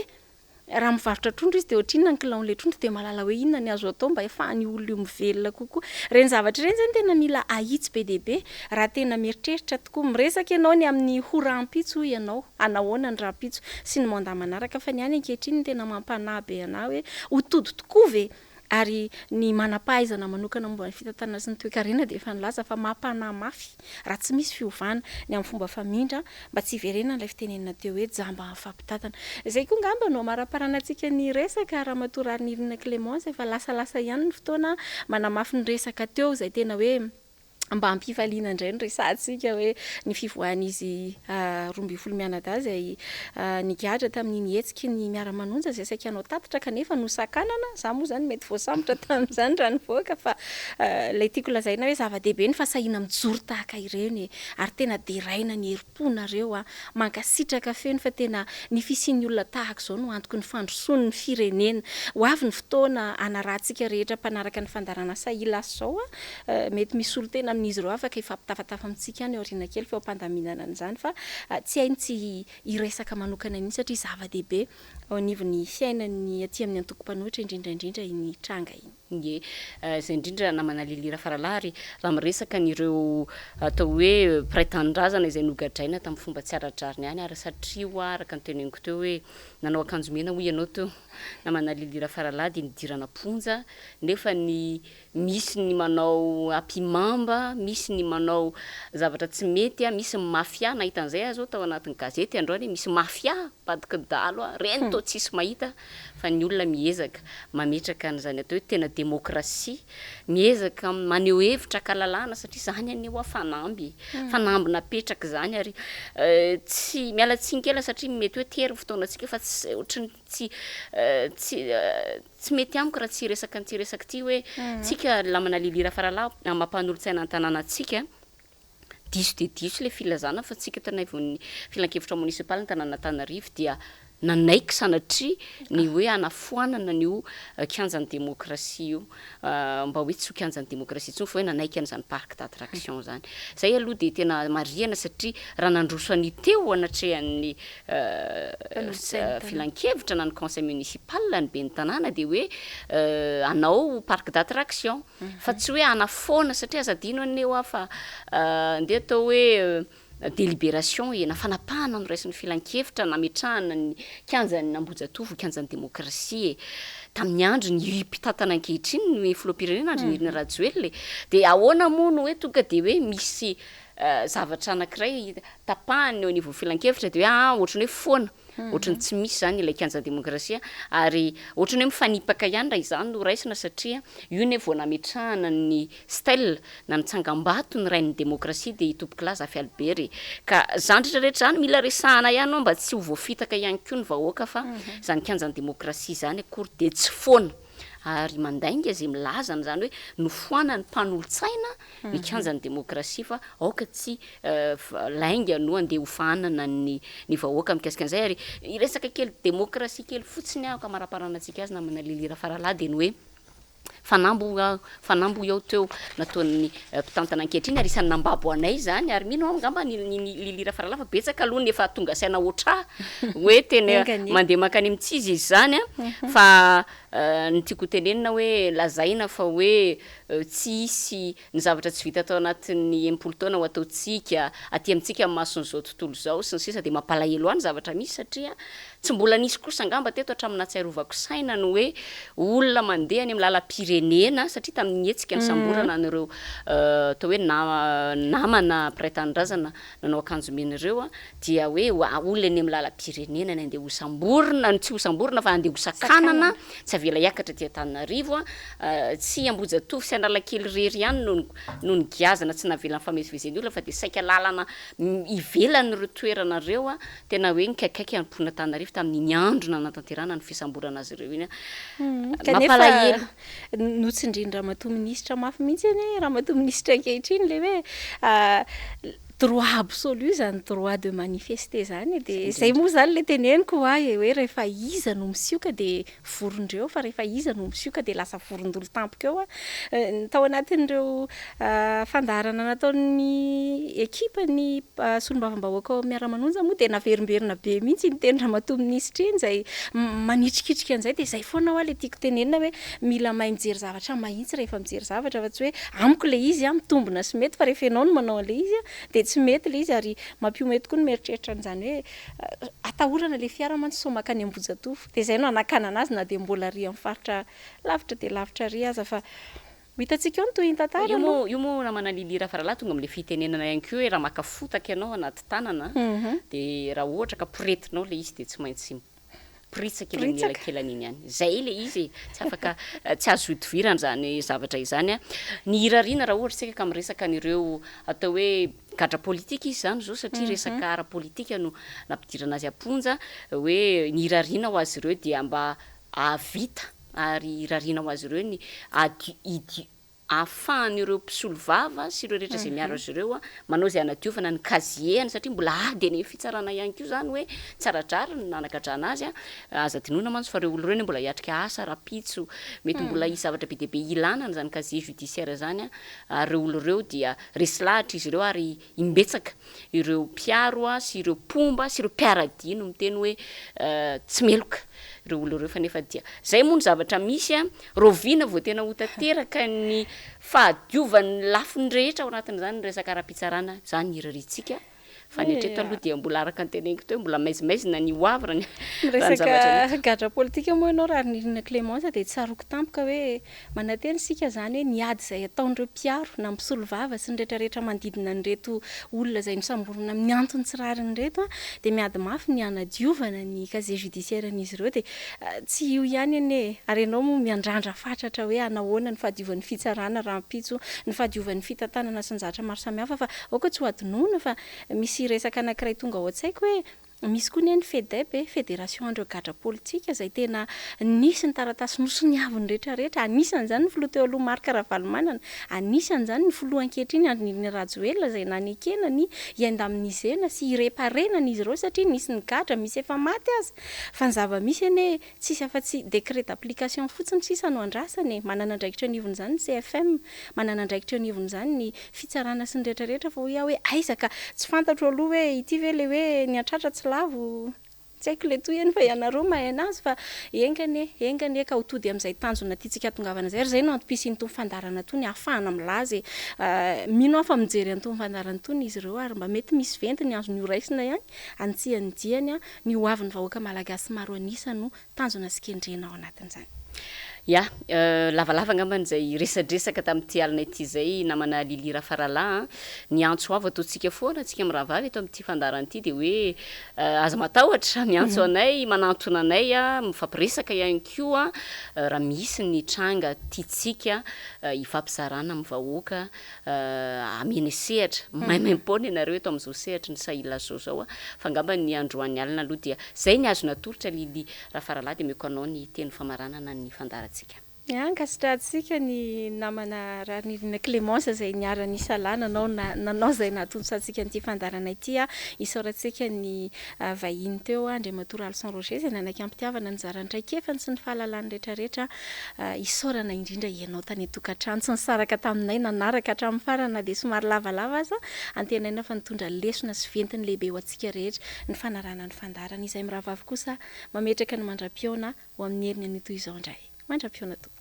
raha mivarotra trondro izy dia ohatrinona ny kilaon'ilay trondro dia mahalala hoe inona ny azo atao mba efahan'ny olona io mivelona kokoa. Reny zavatra ireny zany tena mila ahitsy be dia be raha tena mieritreritra tokoa. Miresaka ianao ny amin'ny horam-pitso ianao, anahoana ny raha-pitso sy ny manda manaraka, fa ny any ankehitriny tena mampanahy be anah hoe ho todo tokoa ve. Ary ny manam-pahaizana manokana momba ny fitantanana sy ny toe-karena dia efa nilaza fa mampanahy mafy raha tsy misy fiovana ny amin'ny fomba famindra mba tsy hiverena ilay fitenenina teo hoe jamba fampitantana. Izay koa ngamba no amara-parana antsika ny resaka ramatoa RAHARINIR Clémence, efa lasalasa ihany ny fotoana manamafy ny resaka teo izay tena hoe mba hampifaliana indray ny resantsika hoe ny fivoahan'izy 12 mianadahy izay nigadra tamin'ny nihetsiky ny miara-manonja izay saika anao tatitra kanefa nosakanana. Za moa zany mety voasambotra tamin'izany raha nivoaka, fa ilay tiako lazaina hoe zava-dehibe ny fahasahiana mijoro tahaka ireny, ary tena deraina ny herim-ponareo mankasitraka feno fa tena ny fisian'ny olona tahaka izao no antoky ny fandrosoany ny firenena. Ho avy ny fotoana anarantsika rehetra mpanaraka ny fandarana Sahia Lasa Izao, mety misy olo tena amin'izy ireo afaka ifampitafatafa amintsika any aoriana kely feo ampandaminana an'izany, fa tsy hainy tsy hiresaka manokana an'iny satria zava-dehibe ao anivon'ny fiainan'ny aty amin'ny antoko-mpanohitra indrindraindrindra iny tranga iny. Ie, izay indrindra namana lili RAFARALAHY raha miresaka an'ireo atao hoe praitan-drazana izay nogadraina tamin'ny fomba tsy aradrariny any, ary satria araka ny teneniko teo hoe nanao akanjo mena hoy ianao teo namana lili RAFARALAHY dia nidirana ponja, nefa ny misy ny manao ampimamba, misy ny manao zavatra tsy mety, misy mafia, nahita an'izay azo tao anatin'ny gazety androany, misy mafia badiky dalo reny tao tsisy mahita. Fa ny olona miezaka mametraka an'izany atao hoe tena demokrasia, miezaka maneho hevitra kalalana satria zany aneho fanamby napetraka zany, ary tsy miala tsinkela satria mety hoe tery fotoanantsika fa tsy ohatrany tsy mety amiko raha tsy resaka ny tsy resaka ty hoe tsika lamana lili RAFARALAHY mampanolotsaina an-tanànatsika diso de diso le filazana fa tsika tanavon'ny filan-kevitra municipal ny tanàn'Antananarivo dia nanaiky sanatria ny hoe anafoanana nio kianjan'ny demokrasia io, mba hoe tsy ho kianjan'ny demokrasia tsony fa hoe nanaiky an'izany parc d'attraction zany. Zay aloha dia tena marihana satria raha nandroso an'io teo anatrehan'ny filan-kevitra na ny conseil municipal ny be ny tanàna dia hoe anao parc d'attraction, fa tsy hoe anafoana satria azadino aneo fa ndeha atao hoe délibération ena fanapahana no raisin'ny filan-kevitra nametrahana ny kianjan'ny Ambojatovo, kianjan'ny demokrasia tamin'ny andro ny mpitantana ankehitriny ny filoham-pirenena Andrinirina Rajoelina, dia ahoana moa no hoe tonga dia hoe misy zavatra anankiray tapahany eo anivon'ny filan-kevitra dia hoe ohatrany hoe foana, ohatrany tsy misy zany ilay kianjan'ny demokrasia, ary ohatrany hoe mifanipaka ihany raha izany no raisina satria io ny vao nametrahana ny stèle na ny tsangam-bato ny rain'ny demokrasia dia itompokila Zafy Albery, ka zany rehetrarehetra zany mila resahana ihany mba tsy ho voafitaka ihany koa ny vahoaka fa zany kianjan'ny demokrasia zany akory dia tsy foana. Ary mandainga zay milazana zany hoe nofoana ny mpanolotsaina ny kianjan'ny demokrasia fa aoka tsy lainga no andeha hofanana ny vahoaka mikasika an'izay. Ary iresaka kely demokrasia kely fotsiny ahaka amara-parana antsika azy namana lili RAFARALAHY dia ny hoe fanambo eo teo nataon'ny mpitantana ankehitriny, ary isan'ny nambabo anay zany, ary mino angamba ny lili RAFARALAHY fa betsaka aloha nefa tonga saina oatra hoe tena mandeha makany amintsizy izy zany fa ny tiako tenenina hoe lazaina fa hoe tsy isy ny zavatra tsy vita atao anatin'ny 10 taona ho ataotsika aty amintsika amin'ny mason'izao tontolo zao sy ny sisa de mampalahelo any zavatra misy satria tsy mbola nisy kosa angamba teto hatramin'ny atsiarovako saina no hoe olona mandeha any amin'ny lalam-pirenena satria tamin'ny hetsika ny samborana an'ireo atao hoe namana mpiray-tanindrazana nanao akanjo mena ireo dia hoe olona any amin'ny lalam-pirenena ny andeha ho samborina tsy ho samborina fa andeha ho sakanana tsy avela hiakatra ty Antananarivo tsy Ambohijatovo sy Analakely rery ihany no ny giazana tsy navelany famezivezen'ny olona fa de saika lalana ivelan'ireo toerana reo tena hoe nikakaiky ampoina Antananarivo tamin'ny andro natanterana ny fisamborana azy ireo iny mampalahelo notsindrindra ramatoa ministra mafy mihitsy eny ramatoa ministra ankehitriny le hoe droit absolu zany droit de manifester zany de zay moa zany le teneniko hoe rehefa iza no misioka de vorondreo fa rehefa iza no misioka de lasa vorondolo tampoka eo tao anatin'ireo fandarana nataon'ny ekipa ny solombavam-bahoaka miara-manonja moa de naverimberina be mihitsy ny teny ramatoa ministra iny zay manitrikitrika an'izay de zay foana le tiako tenenina hoe mila mahay mijery zavatra mahitsy rehefa mijery zavatra fa tsy hoe amiko le izy mitombona sy mety fa rehefa ianao no manao an'le izy de tsy mety le izy ary mampio-mety koa ny mieritreritra an'izany hoe atahorana le fiara mantsy so makany Ambohijatovo de zay no anakana anazy na de mbola ry amin'ny faritra lavitra de lavitra ry aza fa hitantsika eo ny toy ny tantara io moa namana lili RAFARALAHY tonga am'le fitenenana ihany koa hoe raha maka fotaka ianao anaty tanana de raha ohatra ka poretinao le izy de tsy maintsy pritsaka eny amin'ny elakelany iny ihany zay le izy tsy afaka tsy azo idivirana zany zavatra izany ny hirariana raha ohatra tsika ka miresaka an'ireo atao hoe gadra politika izy zany zao satria resaka ara-politika no nampidirana azy amponja hoe ny hirariana ho azy ireo dia mba avita ary hirariana ho azy ireo ny ahafahan'ireo mpisolo vava sy ireo rehetra zay miaro azy ireo manao zay anadiovana ny kazieny satria mbola ady any fitsarana ihany koa zany hoe tsaradrara ny nanagadrana azy aza dinoina mantsy fa reo olo reny mbola hiatrika asa rapitso mety mbola isy zavatra be deabe ilana zany kazier judiciaire zany ary reo olo reo dia resy lahatra izy ireo ary imbetsaka ireo mpiaro sy ireo pomba sy ireo mpiaradino miteny hoe tsy meloka ireo olo reo fa nefa dia zay moa ny zavatra misy roviana vao tena ho tanteraka ny fahadiovan'ny lafiny rehetra ao anatin'izany resaka ara-pitsarana zany hiraritsika fa ny hatreto aloha dia mbola araka ny teneniko teo mbola maizimaizina ny hoavra ny resaka gadra politika moa ianao RAHARINIR CLEMENCE de tsaroko tampoka hoe manateny sika zany hoe niady zay ataon'ireo mpiaro na mpisolo vava sy ny rehetrarehetra manodidina nyreto olona zay misamborona amin'ny antony tsy rariny reto de miady mafy ny anadiovana ny kazier judiciaire an'izy ireo de tsy io ihany ane ary ianao moa miandrandra fatratra hoe anahoana ny fahadiovan'ny fitsarana rampitso ny fahadiovan'ny fitantanana sy ny zavatra maro samihafa fa aoka tsy ho adinoina fa misy resaka anankiray tonga ao an-tsaiko hoe misy koa ny FEDEP fédération andreo gadra politika zay tena nisy ny taratasy nosoniaviny rehetrarehetra anisan'izany ny filoha teo aloha Marc Ravalomanana anisan'izany ny filoha ankehitriny Andrininy Rajoelina zay nanekena ny iandaminisena sy ireparenana izy ireo satria nisy ny gadra misy efa maty azy fa ny zava-misy ane tsisy afa-tsy décret d'application fotsiny sisa no andrasany manana andraikitra anivony zany CFM manana andraikitra anivony zany ny fitsarana sy ny rehetrarehetra fa hoe aizaka tsy fantatro aloha hoe ity ve le hoe ny atratra tsy lavo tsy haiko le toy eny fa ianareo mahay anazy fa engane ka ho tody amin'izay tanjona tiatsika tongavana zay ary zay no antom-pisiny tony fandarana tony ahafahana milaza mino afa mijery antony fandarana tony izy ireo ary mba mety misy venty ny azo ny oraisina ihany antsiany diany ny hoavin'ny vahoaka malagasy maro anisa no tanjona sy kendrena ao anatin'izany lavalava ngambany zay resadresaka tamin'ity alina ity zay namana lili RAFARALAHY ny antso avy ataotsika foana atsika amin'ny rahavavy eto amin'ity fandarana ity de hoe aza matahotra miantso anay manantona anay mifampiresaka ihany koa raha misy ny tranga tiatsika ifampizarana amin'ny vahoaka amena sehatra maimaim-pona ianareo eto amin'izao sehatra ny Sahia Lasa zao fa ngambany ny androan'ny alina aloha dia zay ny azo natolotra lili RAFARALAHY de meko anao ny teny famaranana ny fandaratsika ankasitratsika ny namana RAHARINIR CLEMENCE zay niarany isalana nanao zay natontosatsika nyity fandarana ity isaoratsika ny vahiny teo Andriamatoa Alsan Roger zay nanaky ampitiavana ny zarandraikefany sy ny fahalalany rehetrarehetra isaorana indrindra ianao tany tokatrano tsy nisaraka taminay nanaraka hatramin'ny farana de somary lavalava aza antenaina fa nitondra lesona sy ventiny lehibe ho antsika rehetra ny fanarana ny fandarana izay mirahavavy kosa mametraka ny mandra-piona ho amin'ny heriny an'ito izao indray mandra-pioana tokoa.